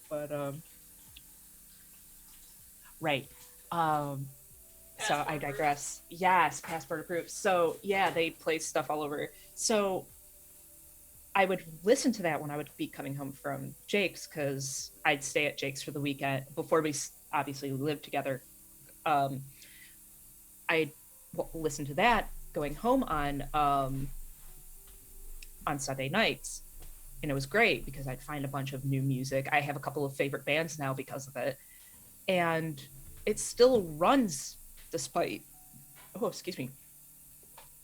But right. So I digress. Yes, passport approved. So yeah, they play stuff all over. So I would listen to that when I would be coming home from Jake's because I'd stay at Jake's for the weekend before we obviously lived together. I'd listen to that going home on Sunday nights, and it was great because I'd find a bunch of new music. I have a couple of favorite bands now because of it, and it still runs despite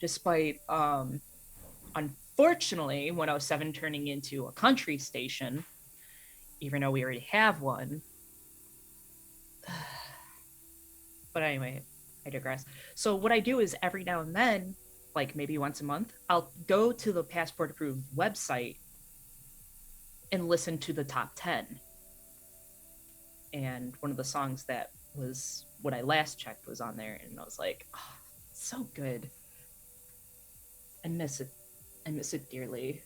despite unfortunately 107 turning into a country station, even though we already have one. But anyway, I digress. So what I do is every now and then, like maybe once a month, I'll go to the passport approved website and listen to the top 10. And one of the songs that was what I last checked was on there, and I was like, oh, so good. I miss it. I miss it dearly.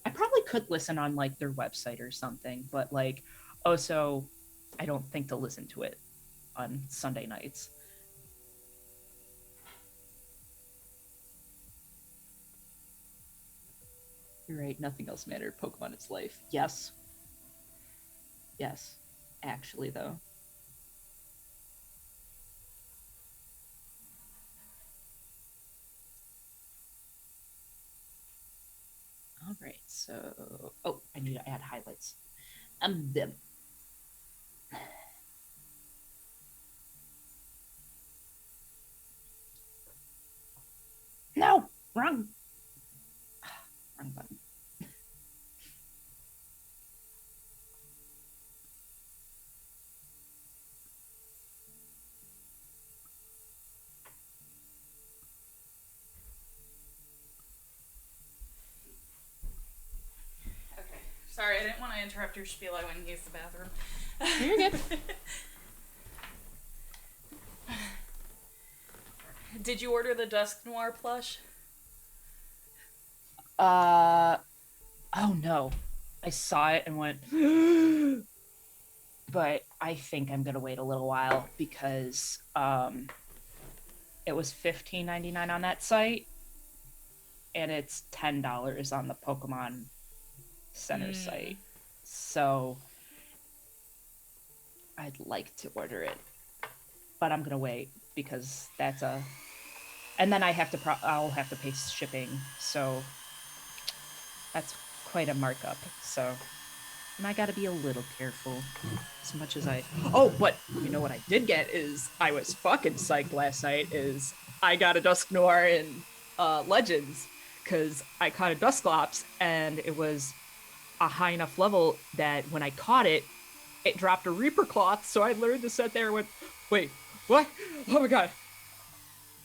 I probably could listen on like their website or something, but like also I don't think to listen to it on Sunday nights. You're right, nothing else mattered. Pokemon is life. Yes. Yes. Actually though. All right, so I need to add highlights. Them. No, wrong button. Sorry, I didn't want to interrupt your spiel. I went and used the bathroom. You're good. Did you order the Dusknoir plush? Oh no. I saw it and went, but I think I'm gonna wait a little while because it was $15.99 on that site, and it's $10 on the Pokemon Center site. So I'd like to order it, but I'm gonna wait because that's and then I have to I'll have to pay shipping, so that's quite a markup. So, and I gotta be a little careful as much as but you know what I did get is I was fucking psyched last night is I got a Dusknoir in Legends because I caught a Dusclops and it was a high enough level that when I caught it, it dropped a Reaper Cloth, so I learned to sit there and went, wait, what? Oh my god.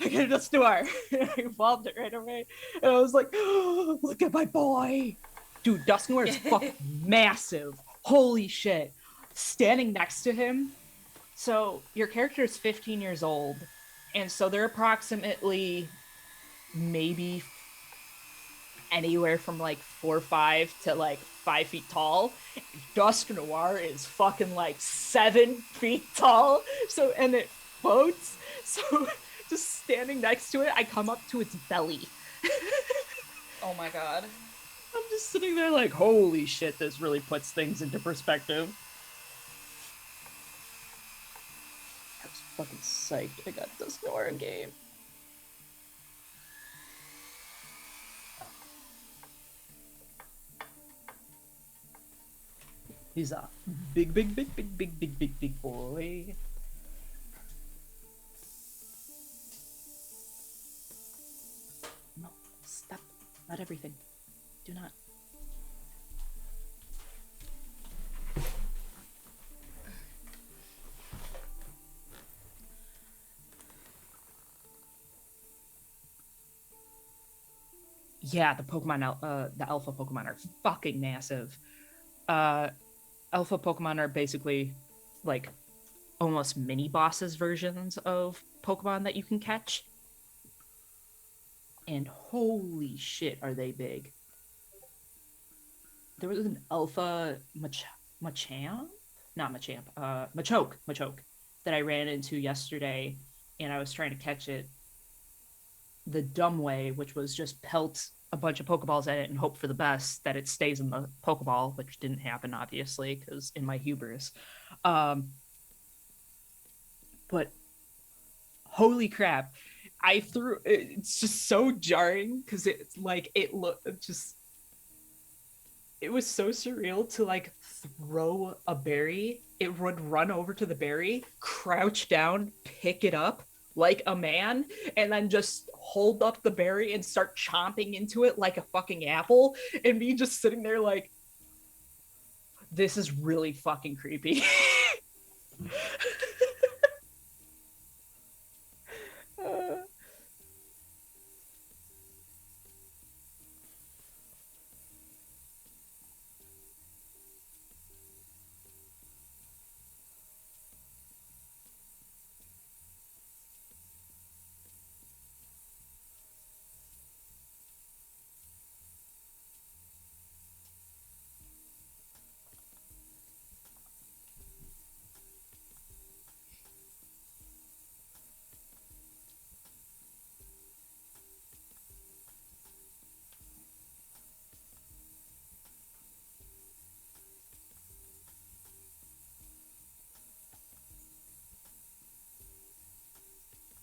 I got a Dusknoir. I evolved it right away. And I was like, oh, look at my boy. Dude, Dusknoir is fucking massive. Holy shit. Standing next to him. So your character is 15 years old. And so they're approximately maybe anywhere from like 4 or 5 to like 5 feet tall. Dusknoir is fucking like 7 feet tall. So, and it floats. So just standing next to it, I come up to its belly. Oh my god. I'm just sitting there like, holy shit, this really puts things into perspective. I was fucking psyched. I got Dusknoir in game. He's a big boy. No, stop. Not everything. Do not. Yeah, the alpha Pokemon are fucking massive. Alpha Pokemon are basically like almost mini bosses versions of Pokemon that you can catch. And holy shit, are they big. There was an alpha Machamp? Not Machamp, Machoke that I ran into yesterday, and I was trying to catch it the dumb way, which was just pelt a bunch of Pokeballs at it and hope for the best that it stays in the Pokeball, which didn't happen, obviously, because in my hubris. But holy crap, it's just so jarring because it's like it was so surreal to like throw a berry. It would run over to the berry, crouch down, pick it up like a man, and then just hold up the berry and start chomping into it like a fucking apple, and me just sitting there like, this is really fucking creepy.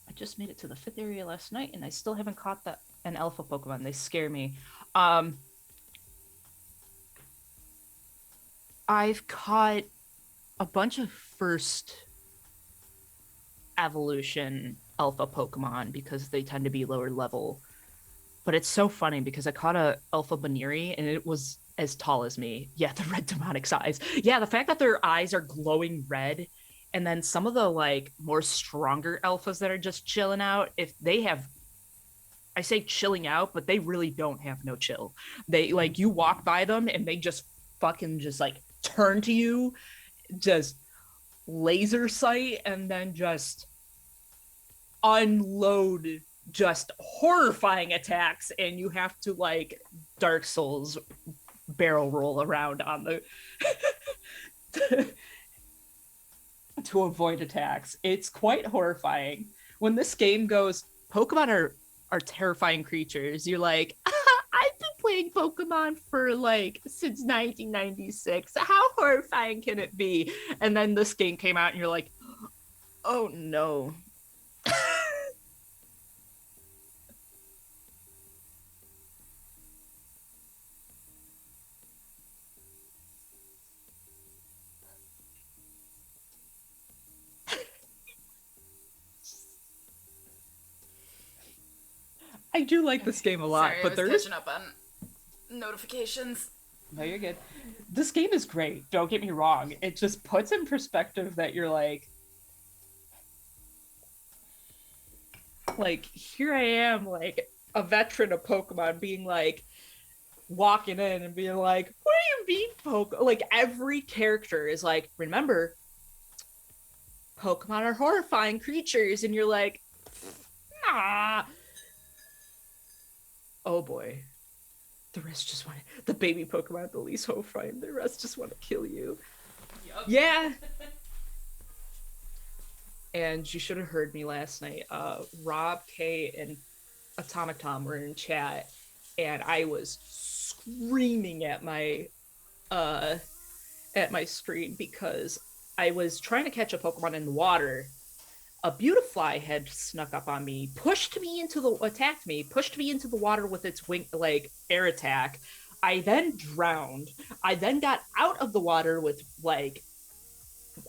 I just made it to the 5th area last night, and I still haven't caught an alpha Pokemon. They scare me. I've caught a bunch of first evolution alpha Pokemon because they tend to be lower level. But it's so funny because I caught a alpha Baniri, and it was as tall as me. Yeah, the red demonic eyes. Yeah, the fact that their eyes are glowing red. And then some of the like more stronger alphas that are just chilling out, if they have, I say chilling out, but they really don't have no chill. They like, you walk by them and they just fucking just like turn to you, just laser sight, and then just unload just horrifying attacks. And you have to like Dark Souls barrel roll around on the to avoid attacks. It's quite horrifying. When this game goes, Pokemon are terrifying creatures, you're like, I've been playing Pokemon for like since 1996. How horrifying can it be? And then this game came out and you're like, oh no. I do like this game a lot, Sorry, but I was there's catching up on notifications. no, you're good. This game is great. Don't get me wrong. It just puts in perspective that you're like, here I am, like a veteran of Pokemon, being like, walking in and being like, what do you mean Pokemon? Like every character is like, remember, Pokemon are horrifying creatures, and you're like, ah. Oh boy. The rest just want to, the baby Pokemon, the least horrifying, the rest just want to kill you. Yep. Yeah. And you should have heard me last night. Rob, Kay, and Atomic Tom were in chat, and I was screaming at my screen because I was trying to catch a Pokemon in the water. A Beautifly had snuck up on me, attacked me, pushed me into the water with its wing, like air attack. I then drowned. I then got out of the water with like,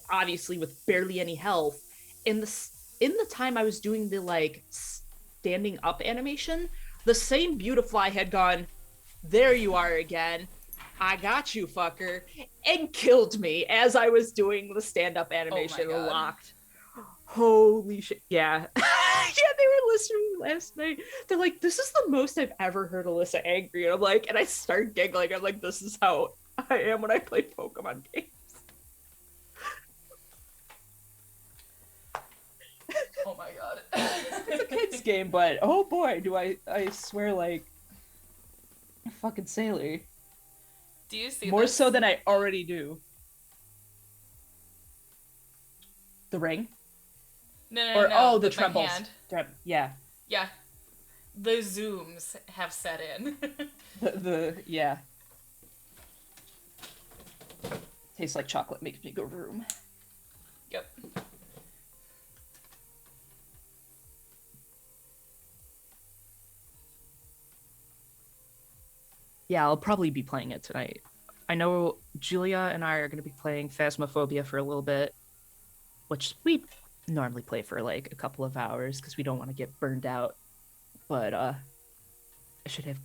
obviously with barely any health. In the time I was doing the like standing up animation, the same Beautifly had gone, "There you are again. I got you, fucker," and killed me as I was doing the stand-up animation. God. Locked. Holy shit. Yeah. Yeah, they were listening last night. They're like, "This is the most I've ever heard Alyssa angry." And I'm like, and I start giggling. I'm like, this is how I am when I play Pokemon games. Oh my god. It's a kid's game, but oh boy, do I swear like a fucking sailor. Do you see More this? so than I already do. The ring? No, Or no, the with my trembles. hand. Yeah. Yeah. The zooms have set in. Yeah. Tastes like chocolate, makes me go room. Yep. Yeah, I'll probably be playing it tonight. I know Julia and I are going to be playing Phasmophobia for a little bit, which we normally play for like a couple of hours because we don't want to get burned out. But I should have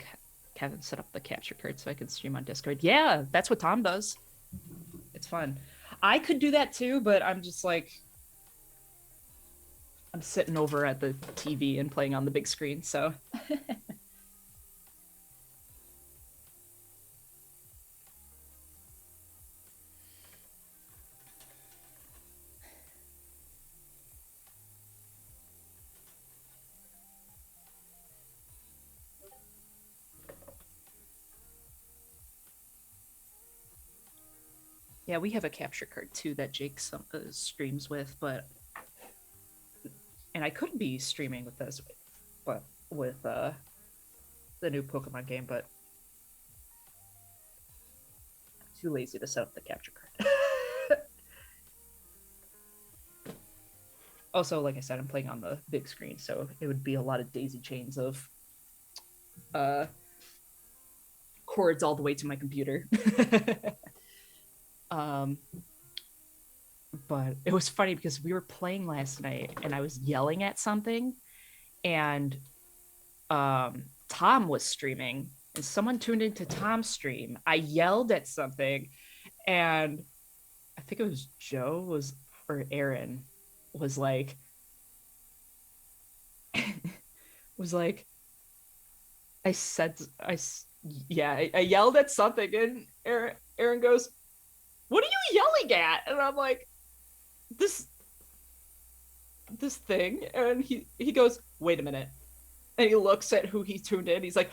Kevin set up the capture card so I can stream on Discord. Yeah, that's what Tom does. It's fun. I could do that too, but I'm just like, I'm sitting over at the TV and playing on the big screen, so. Yeah, we have a capture card too that Jake streams with, and I could be streaming with this, but with the new Pokemon game, but I'm too lazy to set up the capture card. Also, like I said, I'm playing on the big screen, so it would be a lot of daisy chains of cords all the way to my computer. But it was funny because we were playing last night and I was yelling at something, and Tom was streaming and someone tuned into Tom's stream. I yelled at something, and I think it was or Aaron was like I yelled at something, and Aaron goes, "What are you yelling at?" And I'm like, this thing. And he goes, "Wait a minute." And he looks at who he tuned in. He's like,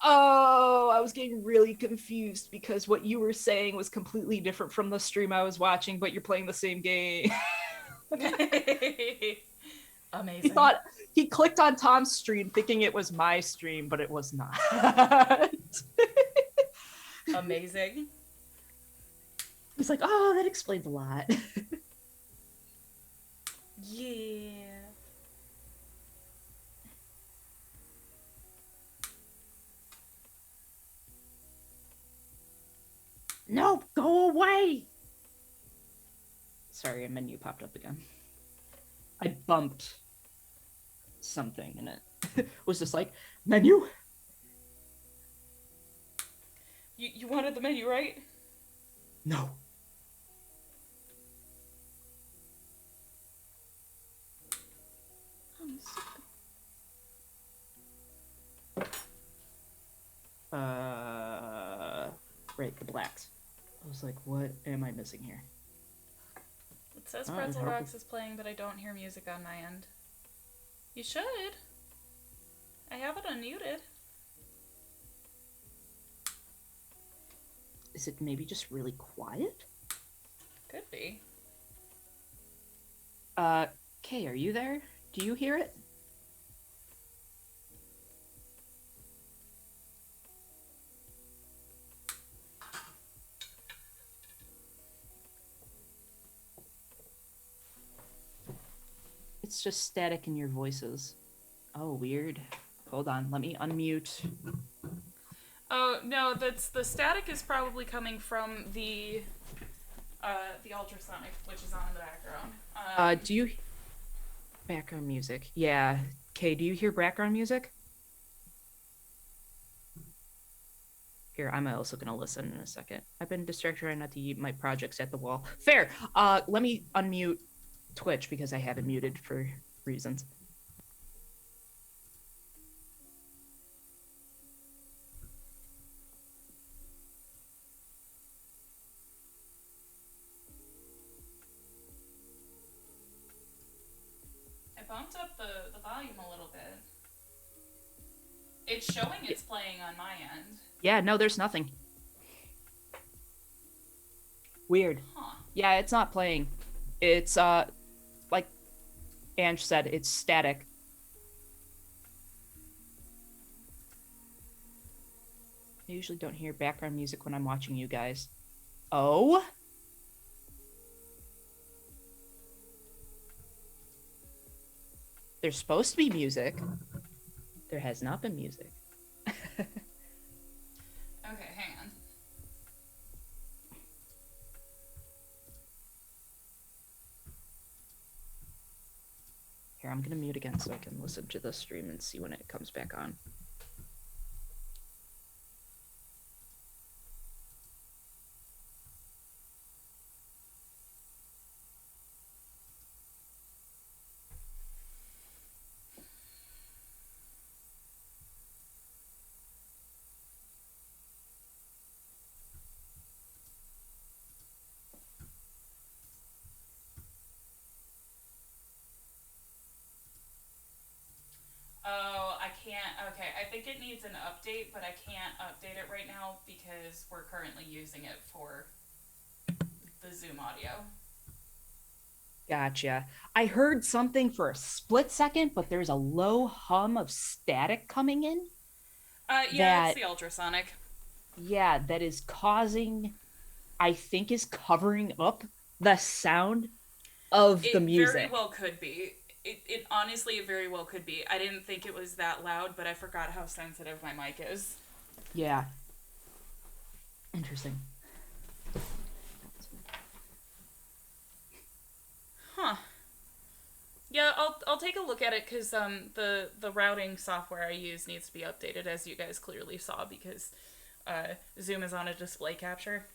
"Oh, I was getting really confused because what you were saying was completely different from the stream I was watching, but you're playing the same game." Amazing. He clicked on Tom's stream thinking it was my stream, but it was not. Amazing. He's like, "Oh, that explains a lot." Yeah. No, go away. Sorry, a menu popped up again. I bumped something and it was just like, menu? You wanted the menu, right? No. Right, the blacks. I was like, what am I missing here? It says Oh, Pretzel it's Rocks is playing, but I don't hear music on my end. You should. I have it unmuted. Is it maybe just really quiet? Could be. Kay, are you there? Do you hear it? It's just static in your voices. Oh, weird. Hold on, let me unmute. Oh no, that's the static is probably coming from the ultrasonic, which is on in the background. Do you background music? Yeah. Kay, do you hear background music? Here, I'm also gonna listen in a second. I've been distracted trying not to eat my projects at the wall. Fair. Let me unmute Twitch because I have it muted for reasons. I bumped up the volume a little bit. It's showing it's playing on my end. Yeah, no, there's nothing. Weird. Huh. Yeah, it's not playing. It's like Ange said, it's static. I usually don't hear background music when I'm watching you guys. Oh? There's supposed to be music. There has not been music. Okay, hang on. Here, I'm gonna mute again so I can listen to the stream and see when it comes back on. Oh, I can't. Okay, I think it needs an update, but I can't update it right now because we're currently using it for the Zoom audio. Gotcha. I heard something for a split second, but there's a low hum of static coming in. Yeah, it's the ultrasonic. Yeah, that is causing, I think is covering up the sound of the music. It very well could be. It honestly, very well could be. I didn't think it was that loud, but I forgot how sensitive my mic is. Yeah. Interesting. Huh. Yeah, I'll take a look at it because the routing software I use needs to be updated, as you guys clearly saw, because Zoom is on a display capture.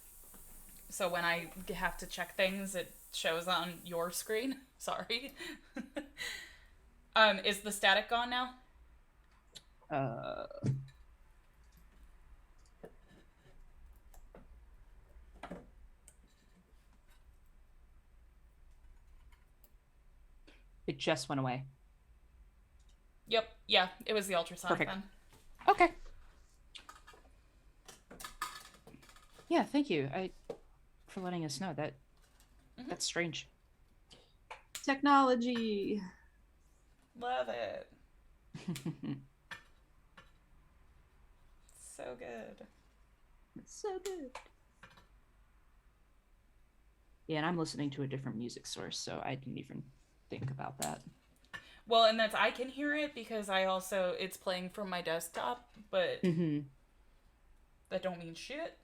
So when I have to check things, it shows on your screen. Sorry. Is the static gone now? It just went away. Yep. Yeah, it was the ultrasonic Perfect. then. Okay. Yeah, thank you. For letting us know that. That's strange. Technology. Love it. So good. It's so good. Yeah, and I'm listening to a different music source, so I didn't even think about that. Well, and that's I can hear it because it's playing from my desktop, but that don't mean shit.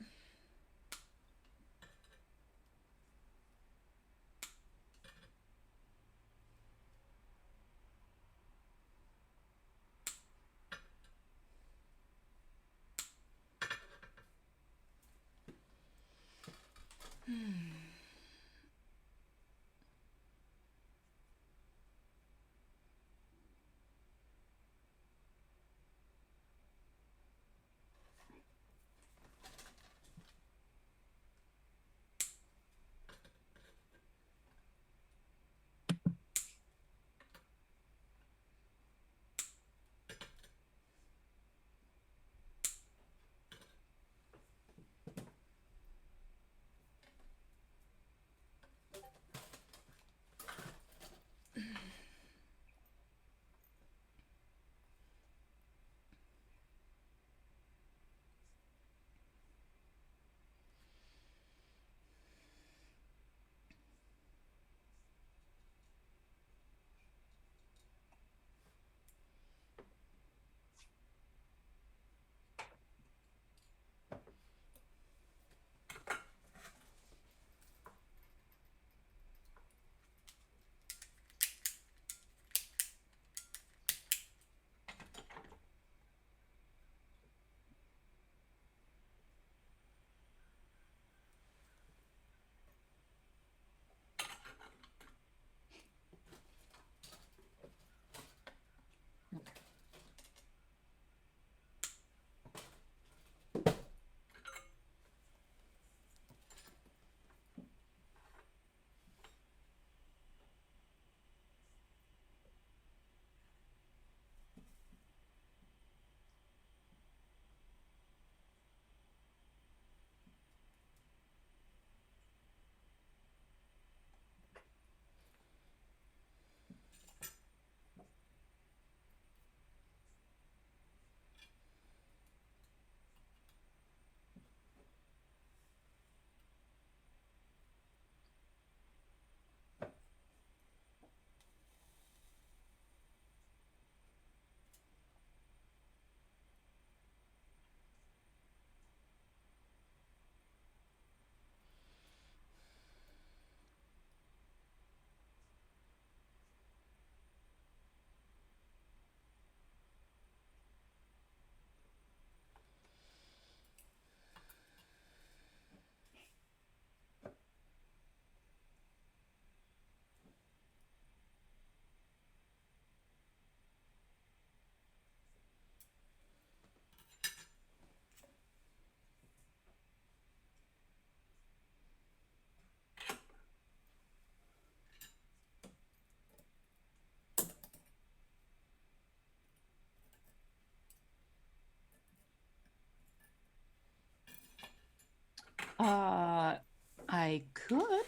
I could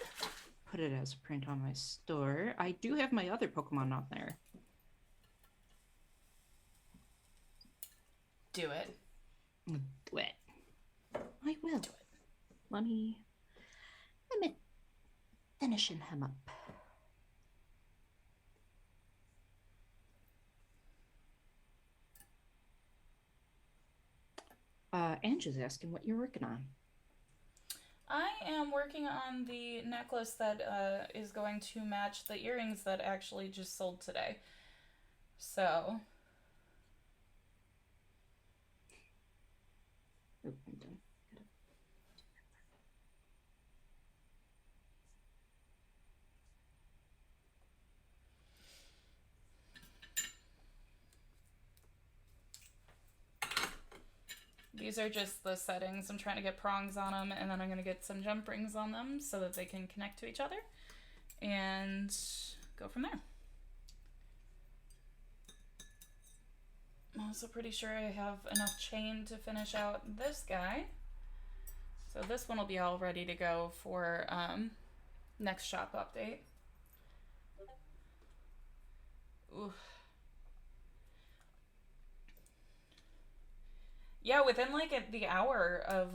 put it as a print on my store. I do have my other Pokemon on there. Do it. Do it. I will. Do it. Let me finishing him up. Ange is asking what you're working on. I am working on the necklace that is going to match the earrings that actually just sold today. So. Oh, I'm done. These are just the settings. I'm trying to get prongs on them, and then I'm going to get some jump rings on them so that they can connect to each other and go from there. I'm also pretty sure I have enough chain to finish out this guy. So this one will be all ready to go for next shop update. Ooh. Yeah, within like the hour of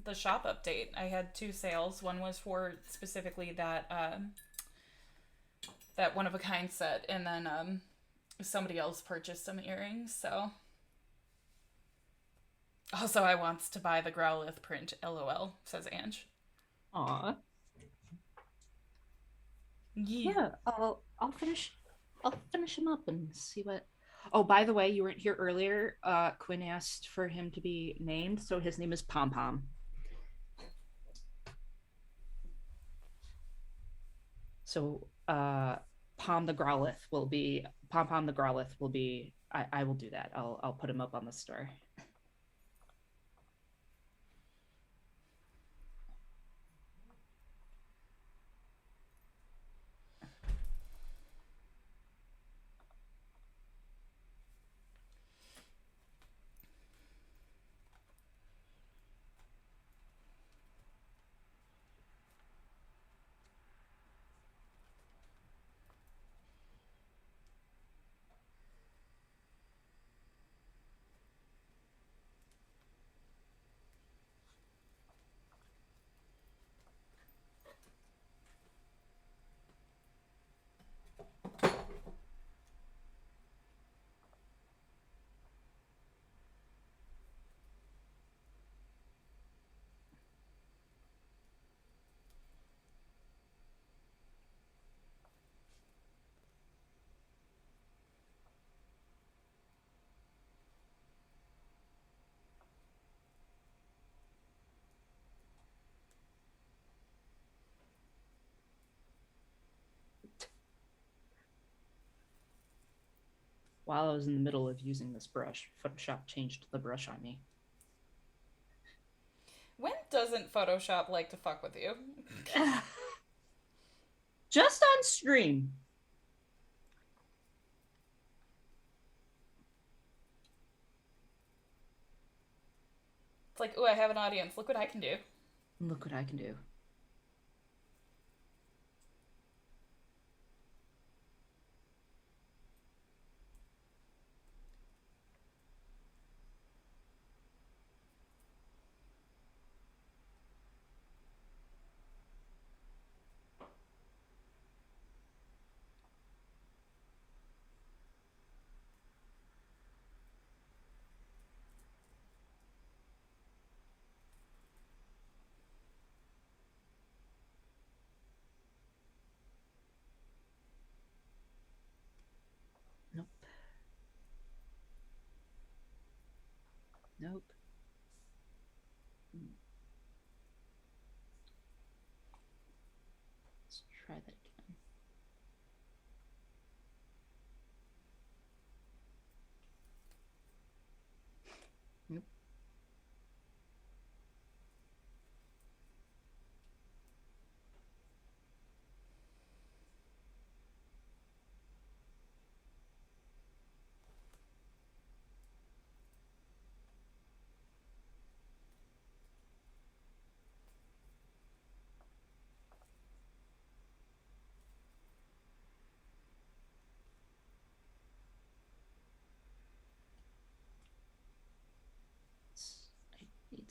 the shop update, I had 2 sales. One was for specifically that that one of a kind set, and then somebody else purchased some earrings. So also, I wants to buy the Growlithe print. LOL, says Ange. Aw. Yeah. I'll finish him up and see what. Oh, by the way, you weren't here earlier. Quinn asked for him to be named, so his name is Pom Pom. So Pom the Growlithe will be Pom Pom the Growlithe will be. I will do that. I'll put him up on the store. While I was in the middle of using this brush, Photoshop changed the brush on me. When doesn't Photoshop like to fuck with you? Just on stream. It's like, ooh, I have an audience. Look what I can do. Look what I can do. Nope. Nope. Let's try that again. Nope.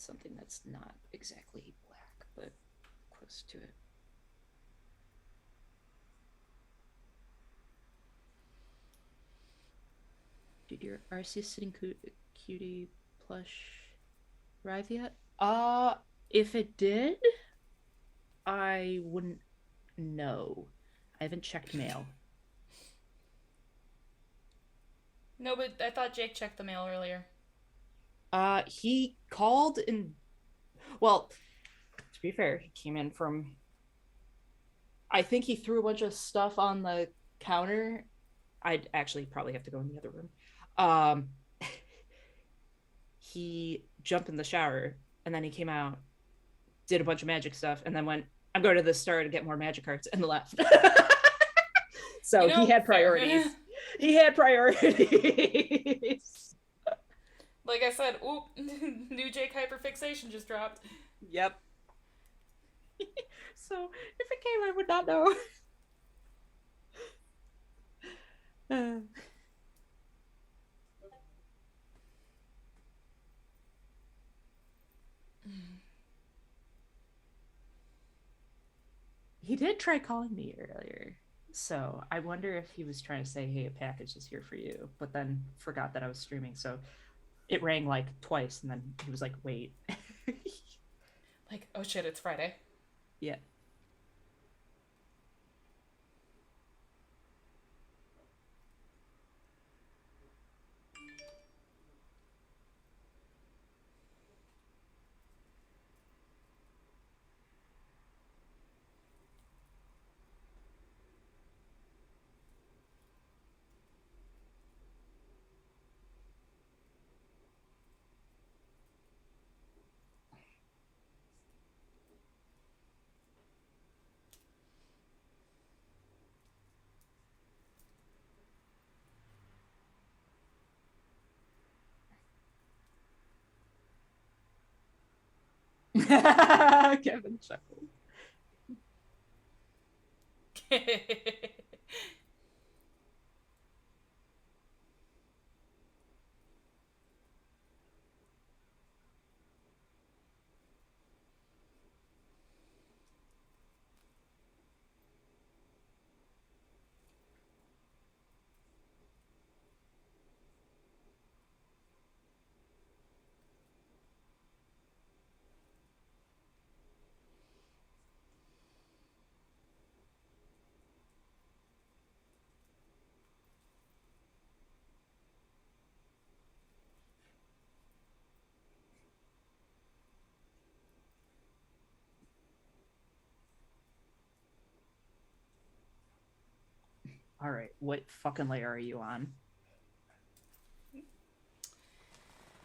something that's not exactly black, but close to it. Did your Arceus Sitting Cutie plush arrive yet? If it did, I wouldn't know. I haven't checked mail. No, but I thought Jake checked the mail earlier. He called and, well, to be fair, he came in from, I think he threw a bunch of stuff on the counter. I'd actually probably have to go in the other room. He jumped in the shower and then he came out, did a bunch of magic stuff, and then went, I'm going to the store to get more magic cards, and left. So You know, he had fair. priorities. He had priorities. Like I said, oop, new Jake hyperfixation just dropped. Yep. So if it came, I would not know. He did try calling me earlier. So I wonder if he was trying to say, hey, a package is here for you, but then forgot that I was streaming. So it rang like twice, and then he was like, wait. Like, oh shit, it's Friday. Yeah. Kevin chuckled. All right, what fucking layer are you on?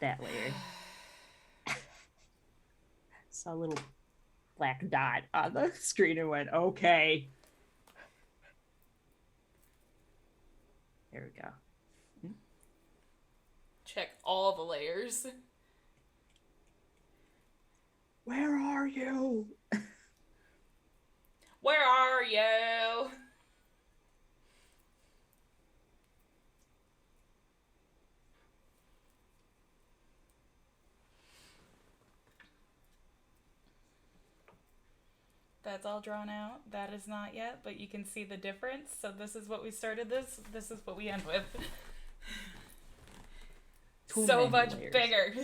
That layer. Saw a little black dot on the screen and went, okay. There we go. Check all the layers. Where are you? Where are you? That's all drawn out. That is not yet, but you can see the difference. So this is what we started this. This is what we end with. So much layers. bigger.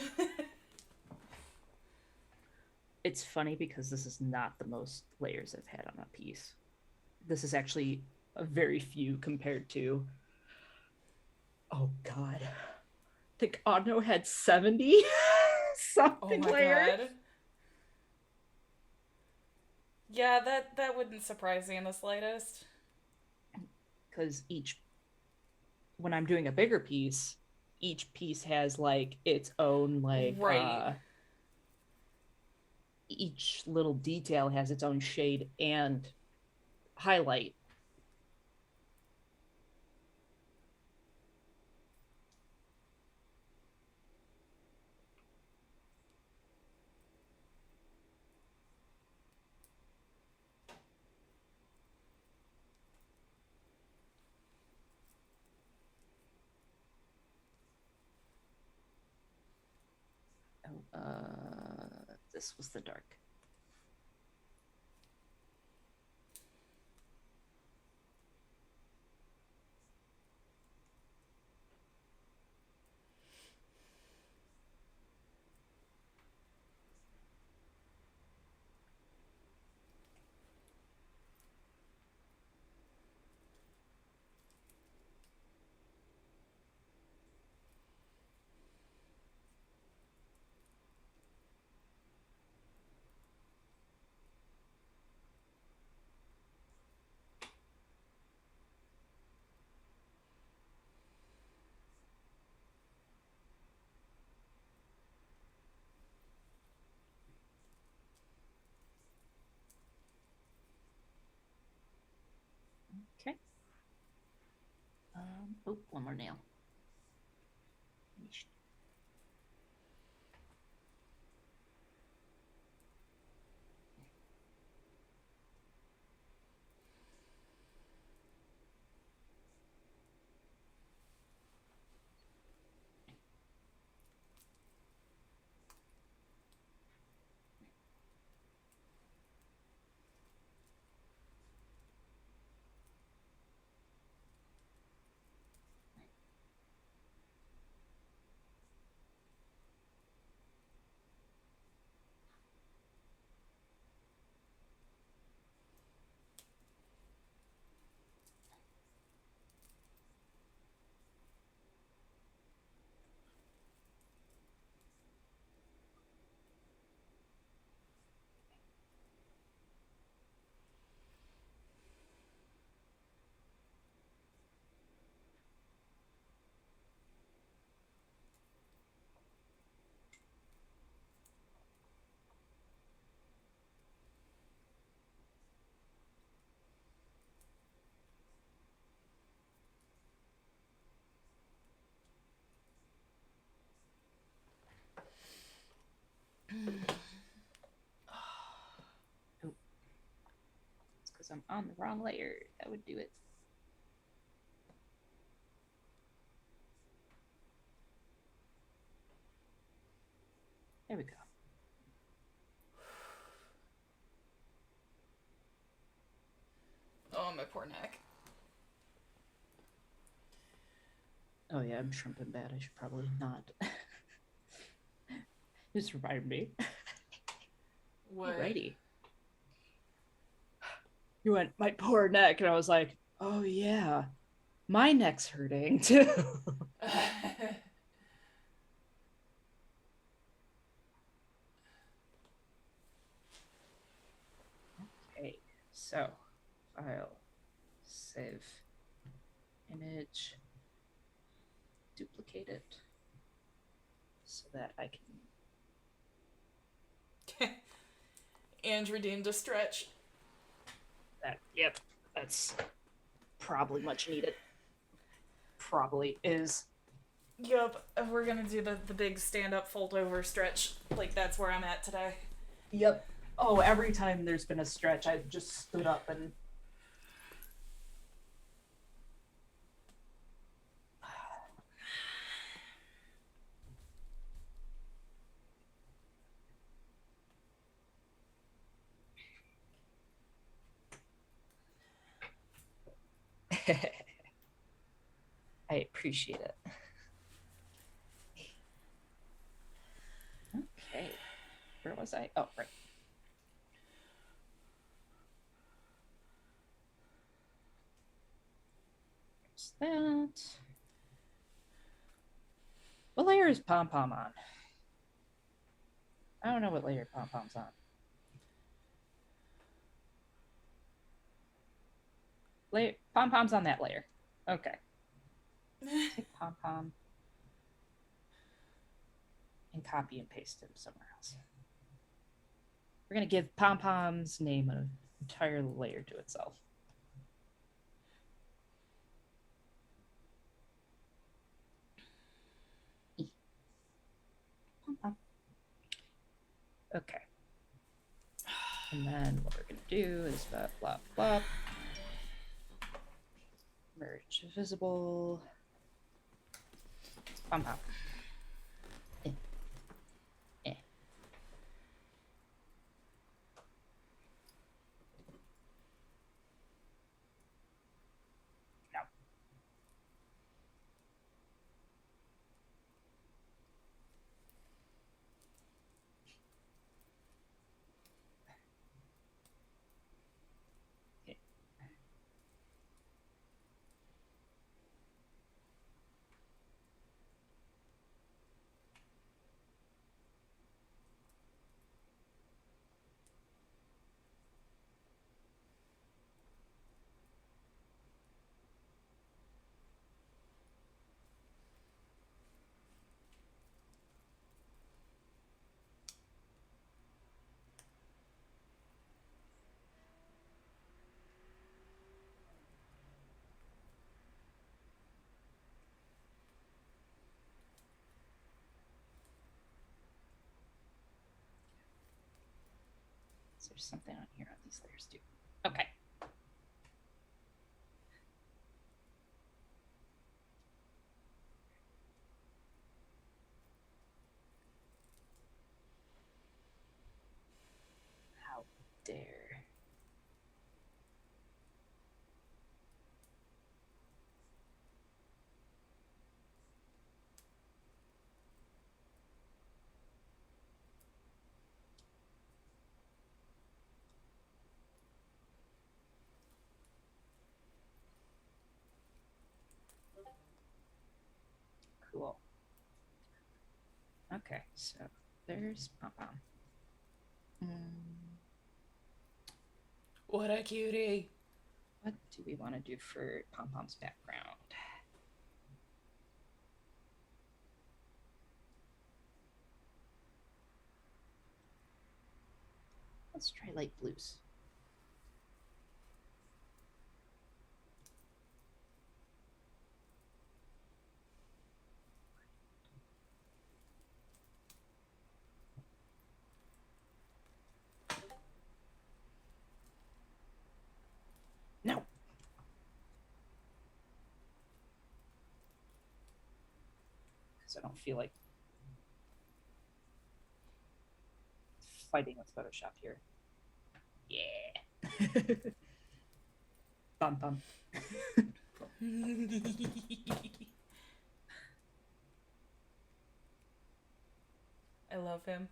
It's funny because this is not the most layers I've had on a piece. This is actually a very few compared to, oh god, I think Auto had 70 something layers. God. Yeah, that wouldn't surprise me in the slightest. Because when I'm doing a bigger piece, each piece has like its own like Right. Each little detail has its own shade and highlight. this was the dark. Okay. Oh, one more nail. Oh, it's because I'm on the wrong layer. That would do it. There we go. Oh, my poor neck. Oh yeah, I'm shrimping bad. I should probably not. Just reminded me. What? Alrighty. You went, my poor neck, and I was like, oh yeah, my neck's hurting too. Okay, so file, save, image, duplicate it so that I can. Andrew deemed a stretch. Yep, that's probably much needed. Probably is. Yup, we're gonna do the big stand-up fold-over stretch. Like, that's where I'm at today. Yep. Oh, every time there's been a stretch, I've just stood up and. I appreciate it. Okay. Where was I? Oh, right. There's that. What layer is Pom Pom on? I don't know what layer Pom Pom's on. Pom Pom's on that layer. Okay. Take Pom Pom and copy and paste him somewhere else. We're gonna give Pom Pom's name an entire layer to itself. Pom-pom. Okay. And then what we're gonna do is blah blah blah. Merge visible. Pom Pom. There's something on here on these layers too. Okay. How dare. Cool. Okay, so there's Pom Pom. What a cutie. What do we want to do for Pom Pom's background? Let's try light blues. No. Because I don't feel like fighting with Photoshop here. Yeah. Bum bum. I love him.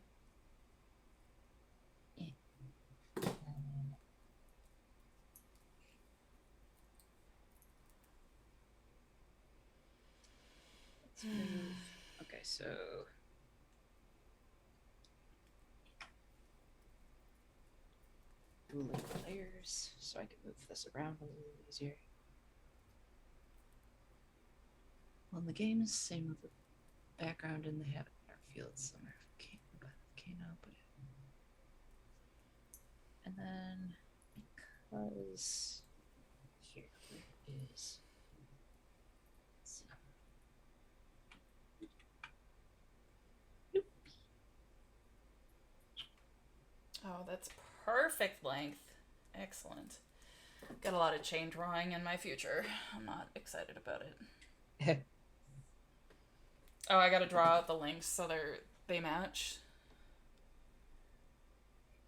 Let's move. Okay, so little layers so I can move this around a little easier. Well, in the game is the same with the background in the habitat fields somewhere. Volcano, but and then because here where is Oh, that's perfect length. Excellent. Got a lot of chain drawing in my future. I'm not excited about it. Oh, I gotta draw out the links so they match.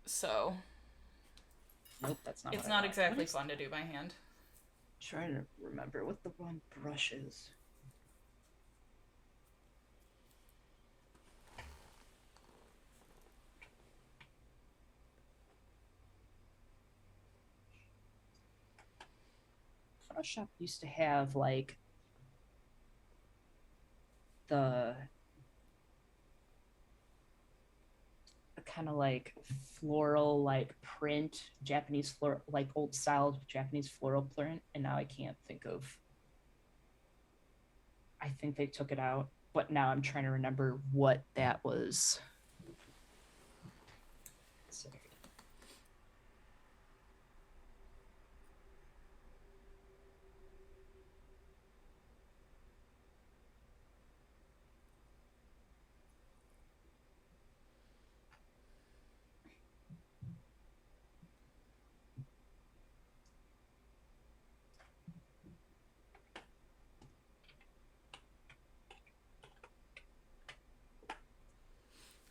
So nope, that's not. It's not exactly fun to do by hand. Trying to remember what the wrong brush is. Photoshop used to have like the kind of like floral like print, Japanese floral, like old style Japanese floral print, and now I can't think of. I think they took it out, but now I'm trying to remember what that was. Sorry.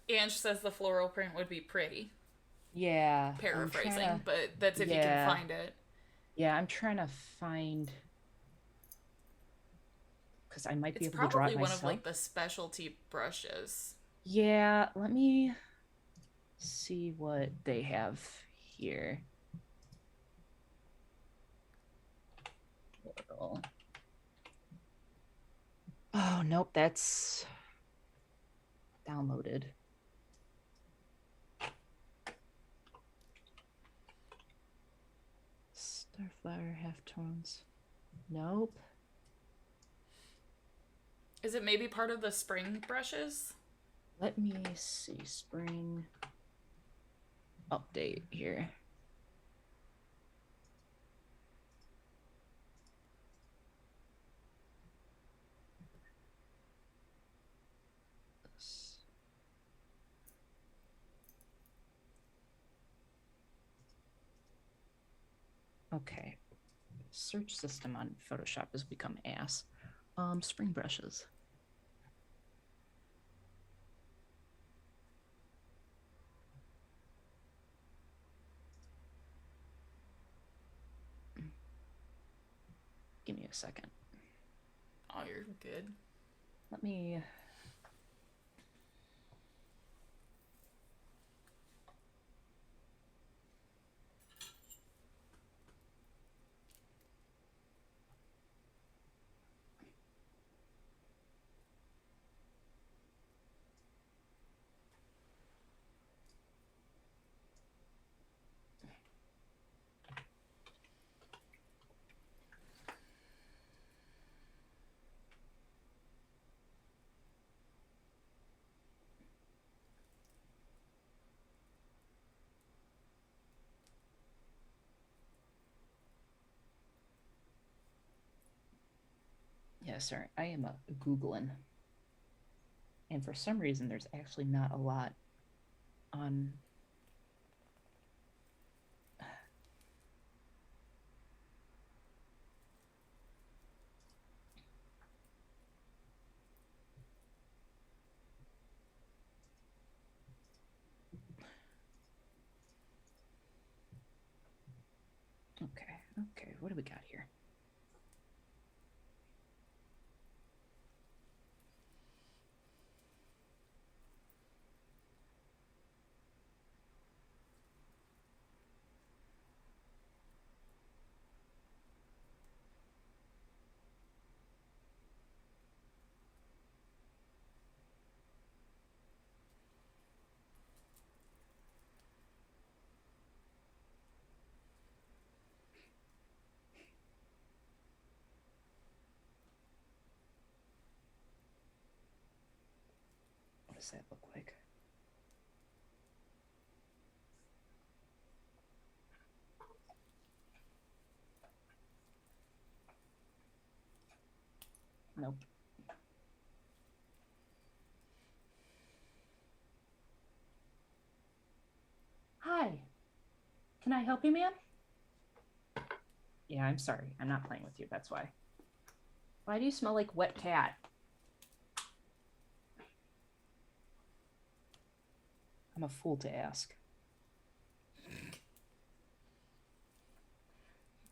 Ange says the floral print would be pretty. Yeah. Paraphrasing, but that's if you can find it. Yeah, I'm trying to find because I might be It's able to draw it probably myself. one of like the specialty brushes. Yeah, let me see what they have here. Oh, nope, that's downloaded. Starflower halftones. Nope. Is it maybe part of the spring brushes? Let me see. Spring update here. Okay. Search system on Photoshop has become ass. Spring brushes. Give me a second. Oh, you're good. Let me. Yeah, sorry. I am Googling. And for some reason, there's actually not a lot on. Okay, what do we got here? What does that look like? Nope. Hi. Can I help you, ma'am? Yeah, I'm sorry. I'm not playing with you. That's why. Why do you smell like wet cat? I'm a fool to ask.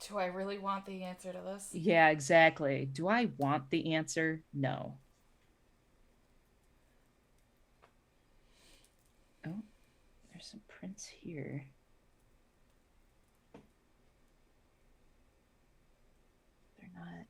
Do I really want the answer to this? Yeah, exactly. Do I want the answer? No. Oh, there's some prints here. They're not.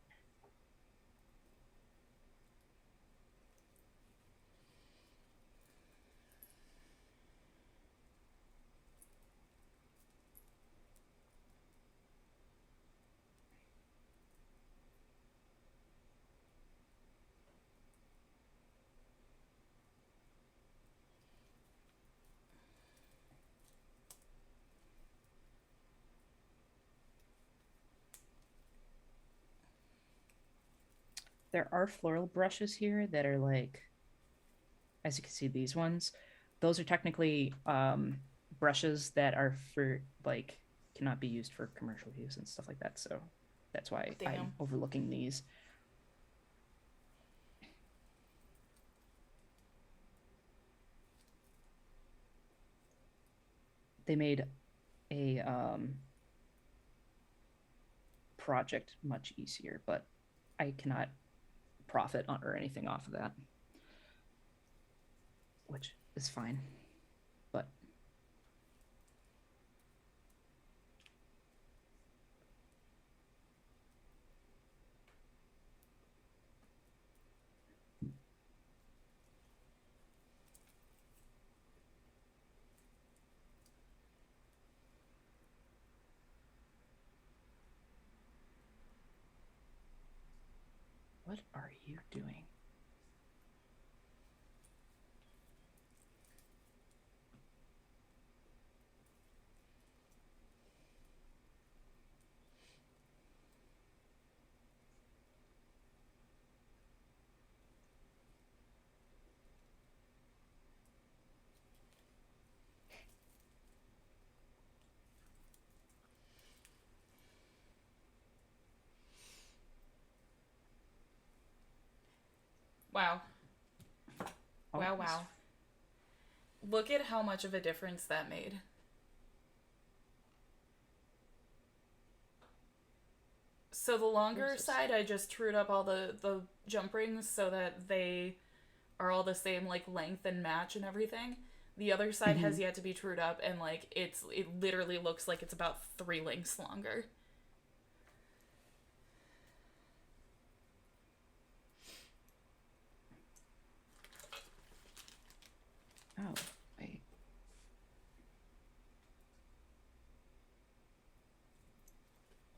There are floral brushes here that are like, as you can see, these ones, those are technically brushes that are for like cannot be used for commercial use and stuff like that. So that's why I'm Damn. overlooking these. They made a project much easier, but I cannot profit on or anything off of that, which is fine. But what are you doing? Wow. Wow, Almost. wow. Look at how much of a difference that made. So the longer Where's this? side, I just trued up all the jump rings so that they are all the same like length and match and everything. The other side has yet to be trued up, and like it literally looks like it's about 3 lengths longer. Oh, wait.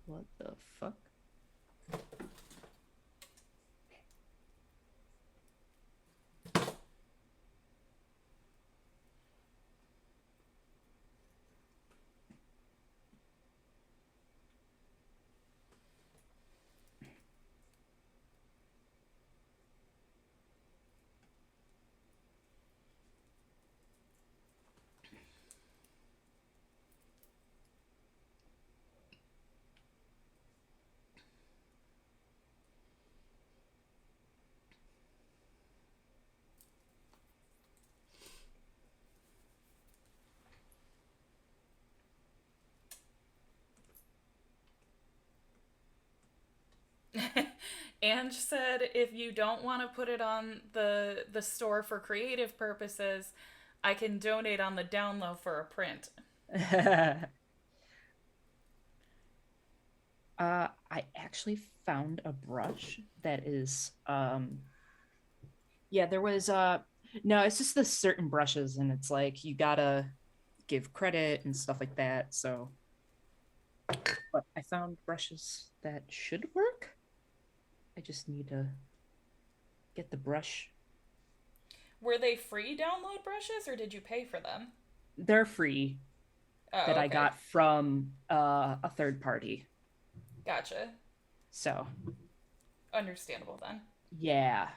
What the fuck? Ange said if you don't want to put it on the store for creative purposes, I can donate on the down low for a print. I actually found a brush that is yeah, there was no, it's just the certain brushes and it's like you gotta give credit and stuff like that. So but I found brushes that should work. I just need to get the brush. Were they free download brushes or did you pay for them? They're free Oh, that I okay. got from a third party. Gotcha. So Understandable then. yeah.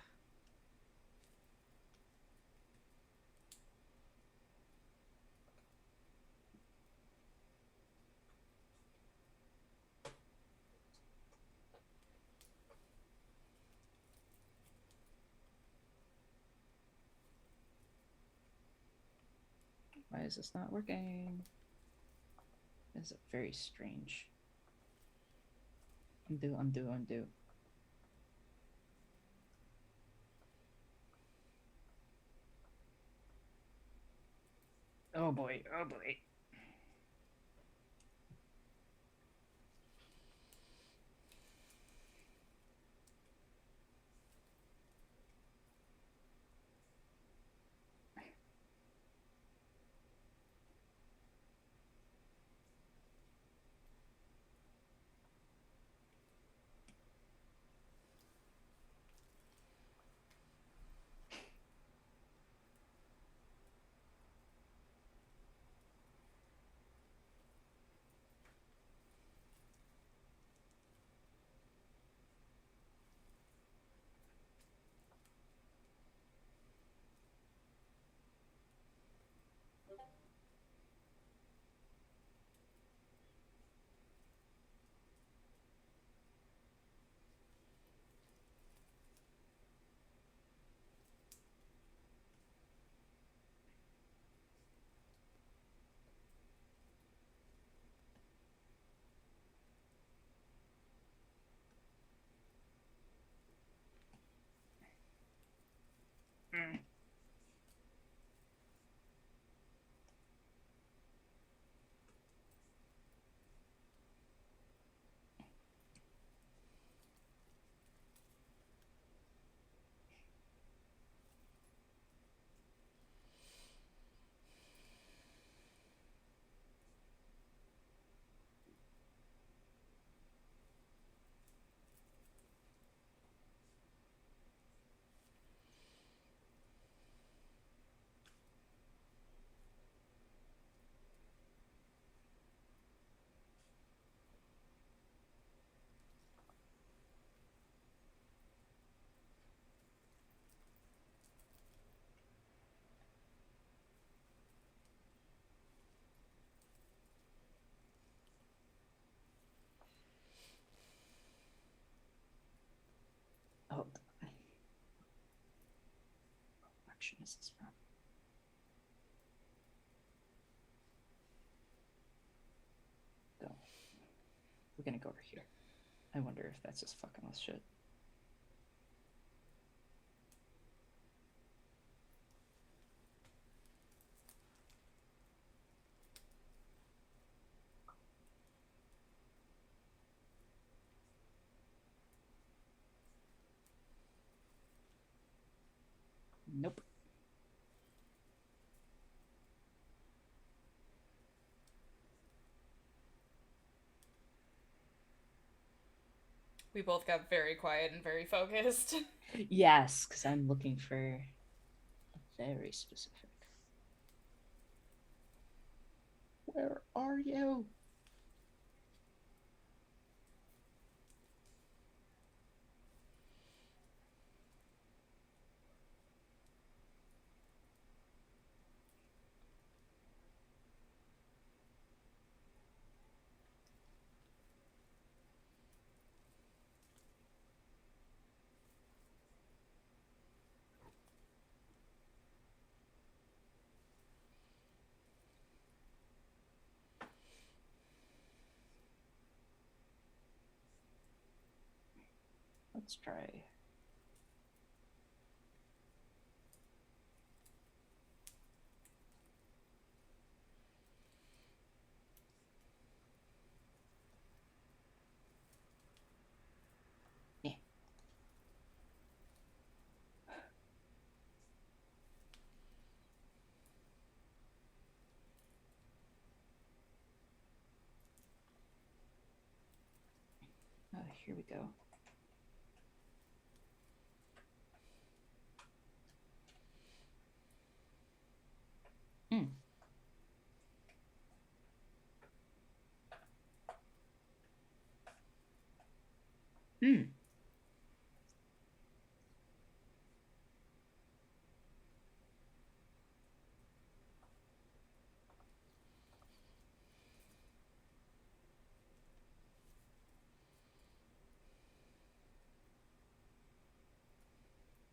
Why is this not working? This is very strange. Undo, undo, undo. Oh boy, oh boy. direction is this from? Go. We're gonna go over here. I wonder if that's just fucking with shit. Nope. We both got very quiet and very focused. Yes, because I'm looking for a very specific. Where are you? Let's try. Yeah. Here we go. Mm. Hmm.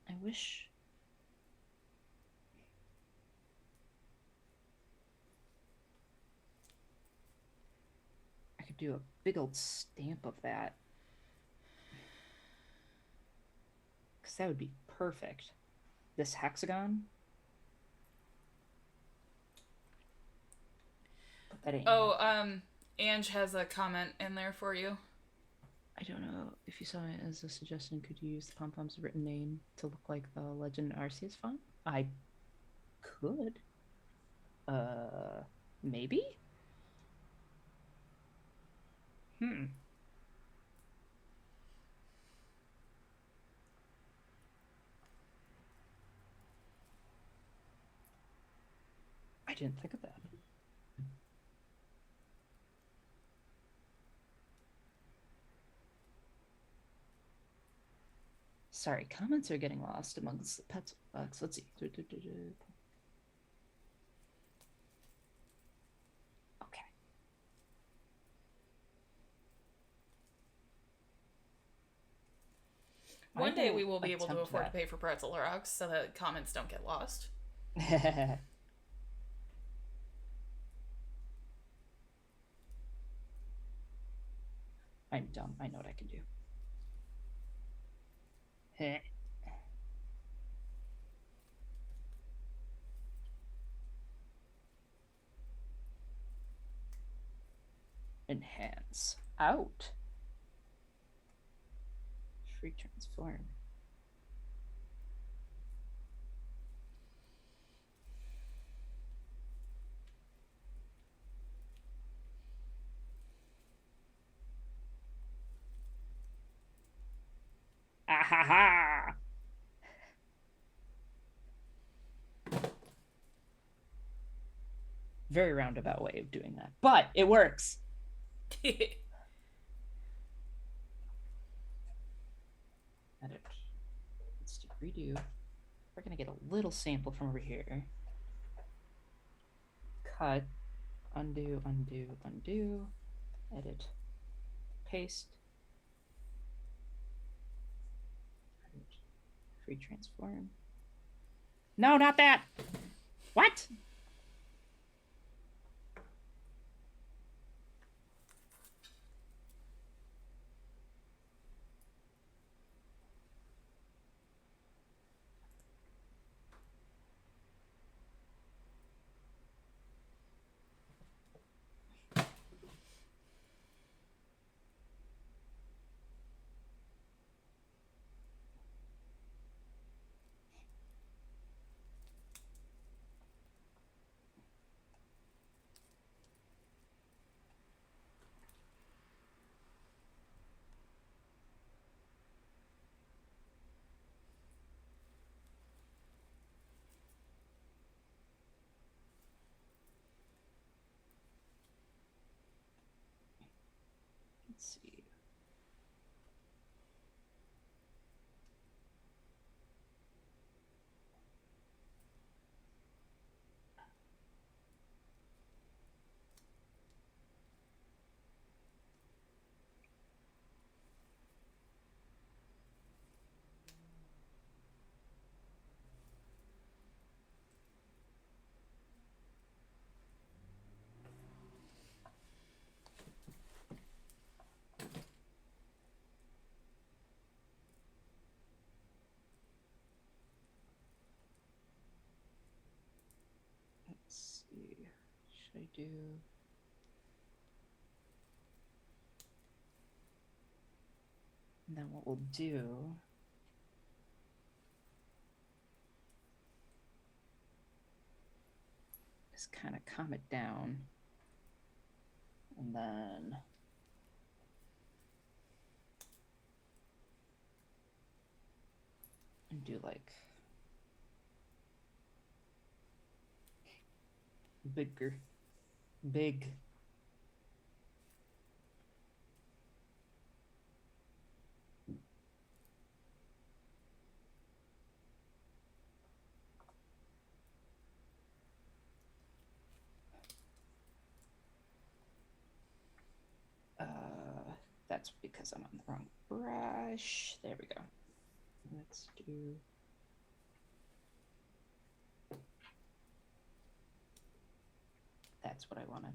I wish. I could do a big old stamp of that. Because that would be perfect. This hexagon. But that ain't Oh, happening. Ange has a comment in there for you. I don't know if you saw it as a suggestion. Could you use the pom pom's written name to look like the Legend Arceus font? I could. Maybe? I didn't think of that. Sorry, comments are getting lost amongst the pets box. Let's see. Okay. One day we will be able to afford to pay for pretzel rocks so that comments don't get lost. I'm dumb. I know what I can do. Enhance. Out. Free transform. Ahaha! Very roundabout way of doing that, but it works. Edit. Let's do redo. We're gonna get a little sample from over here. Cut. Undo, undo, undo. Edit. Paste. Free transform. No, not that. What? Let's see. Let's see. Should I do? And then what we'll do is kind of calm it down. And then and do like big. That's because I'm on the wrong brush. There we go. Let's do. That's what I wanted.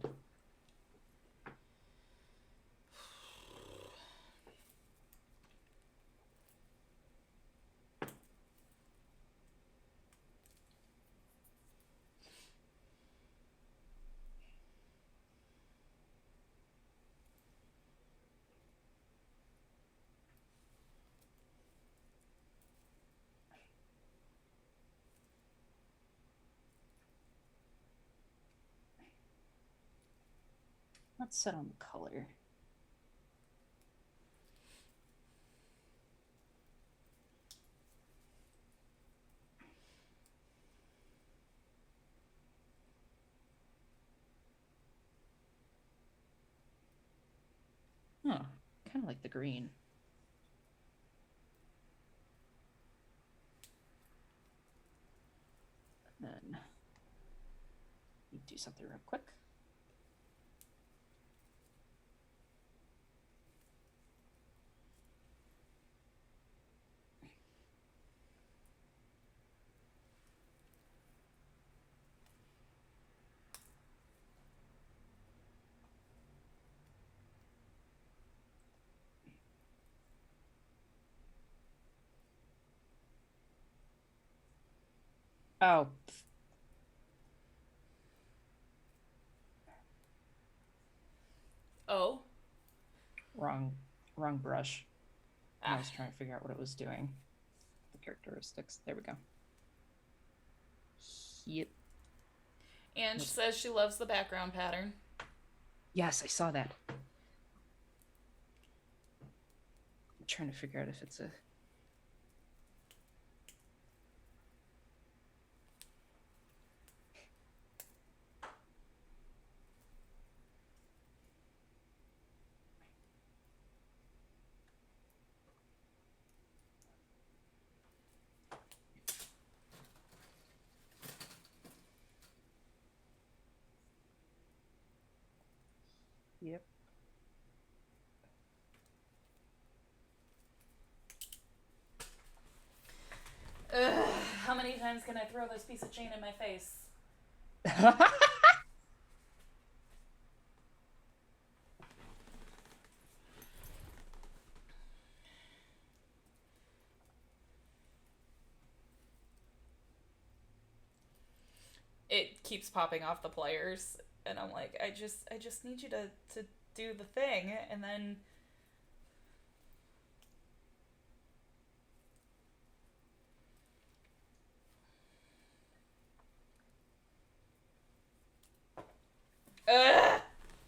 Let's set on the color. Oh, kind of like the green. And then do something real quick. Oh. Oh. Wrong brush. I was trying to figure out what it was doing. The characteristics. There we go. Yep. And she says she loves the background pattern. Yes, I saw that. I'm trying to figure out if it's a... Yep. How many times can I throw this piece of chain in my face? It keeps popping off the players, and I'm like, I just need you to do the thing, and then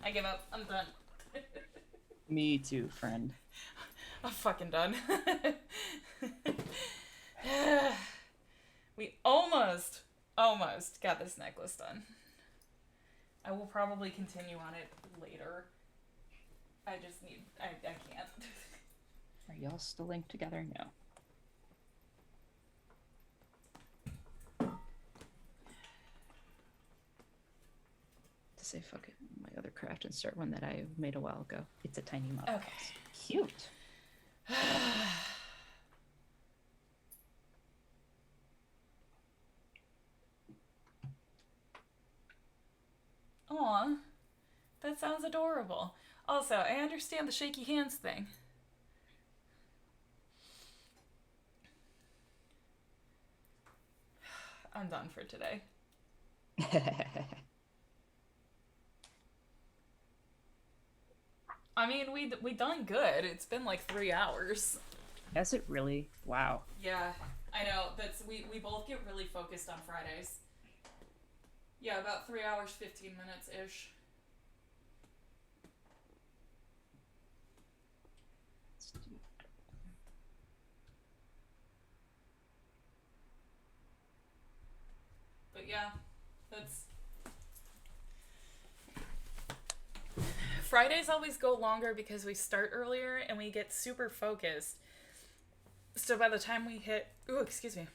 I give up. I'm done. Me too, friend. I'm fucking done. We almost got this necklace done. I will probably continue on it later. I just need... I can't. Are y'all still linked together? No. To say fuck it, my other craft and start one that I made a while ago. It's a tiny mug. Okay. Cute. Aw, that sounds adorable. Also, I understand the shaky hands thing. I'm done for today. I mean, we done good. It's been like 3 hours. Has it really? Wow. Yeah, I know. We both get really focused on Fridays. Yeah, about 3 hours, 15 minutes ish. But yeah, that's... Fridays always go longer because we start earlier and we get super focused. So by the time we hit... Ooh, excuse me.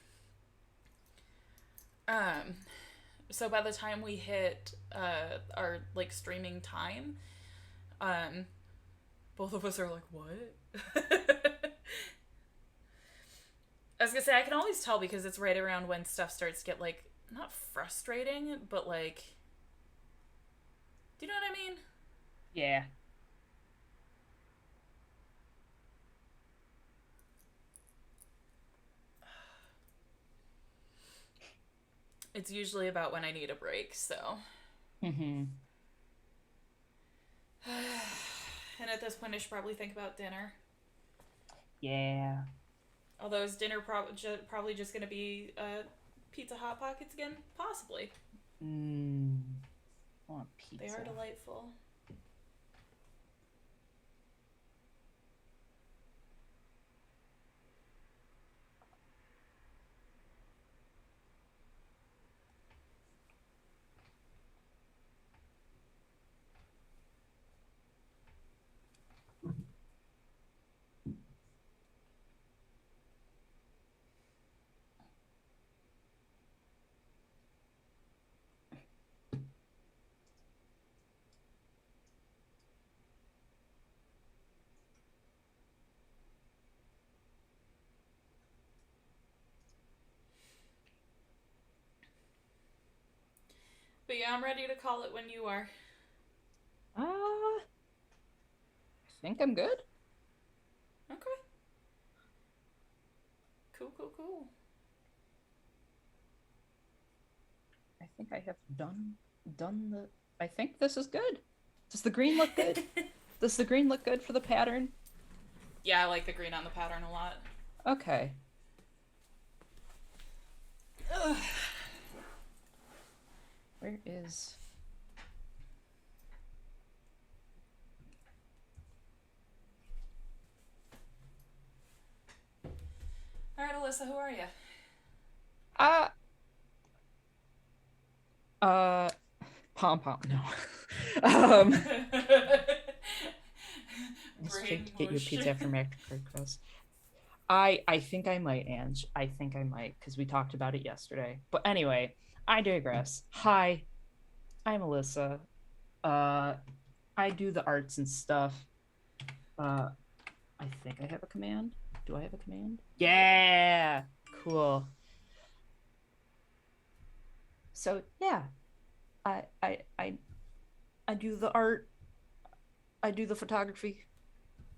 So by the time we hit our like streaming time, both of us are like, what? I was gonna say, I can always tell because it's right around when stuff starts to get like, not frustrating, but like, do you know what I mean? Yeah. It's usually about when I need a break, so. Mm-hmm. And at this point, I should probably think about dinner. Yeah. Although is dinner probably just gonna be Pizza Hot Pockets again? Possibly. I want pizza. They are delightful. But yeah, I'm ready to call it when you are. I think I'm good. Okay. Cool, cool, cool. I think I have done the... I think this is good. Does the green look good? Does the green look good for the pattern? Yeah, I like the green on the pattern a lot. Okay. Ugh. Where is... Alright, Alyssa, who are you? Pom Pom, no. Let's Brain get your mush. pizza from Request. I think I might, Ange. I think I might, because we talked about it yesterday. But anyway, I digress. Hi, I'm Alyssa. I do the arts and stuff. I think I have a command. Do I have a command? Yeah! Cool. So yeah, I I I I do the art, I do the photography.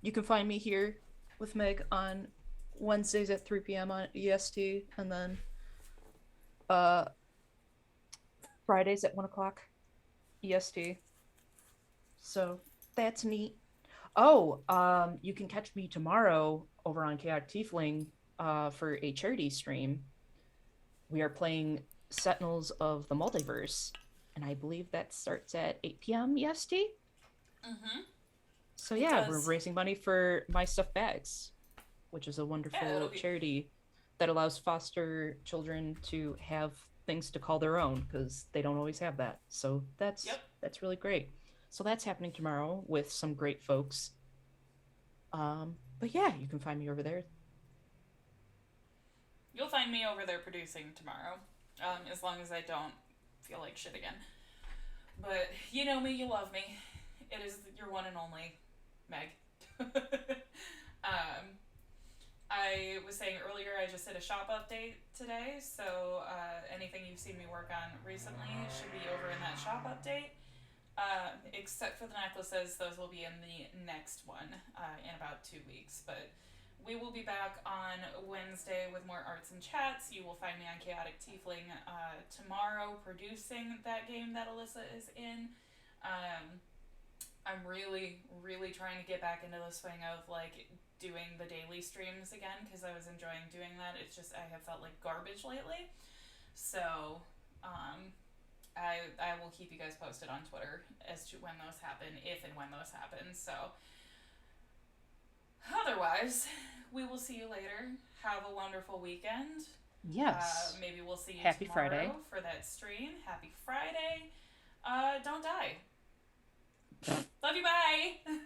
You can find me here with Meg on Wednesdays at 3 p.m. on EST, and then uh Fridays at 1 o'clock EST. So that's neat. Oh, you can catch me tomorrow over on Chaotic Tiefling for a charity stream. We are playing Sentinels of the Multiverse, and I believe that starts at 8 p.m. EST. Mm-hmm. So It yeah, we're does. raising money for My Stuffed Bags, which is a Yeah, wonderful it'll be. charity that allows foster children to have things to call their own because they don't always have that. So Yep. that's really great. So that's happening tomorrow with some great folks. But yeah, you can find me over there. You'll find me over there producing tomorrow, as long as I don't feel like shit again. But you know me, you love me. It is your one and only Meg. I was saying earlier, I just did a shop update today, so anything you've seen me work on recently should be over in that shop update. Except for the necklaces, those will be in the next one in about 2 weeks. But we will be back on Wednesday with more arts and chats. You will find me on Chaotic Tiefling tomorrow producing that game that Alyssa is in. I'm really, really trying to get back into the swing of like doing the daily streams again because I was enjoying doing that. It's just I have felt like garbage lately. So I will keep you guys posted on Twitter as to when those happen, if and when those happen. So otherwise, we will see you later. Have a wonderful weekend. Yes. Maybe we'll see you Happy tomorrow Friday. for that stream. Happy Friday. Don't die. Love you, bye!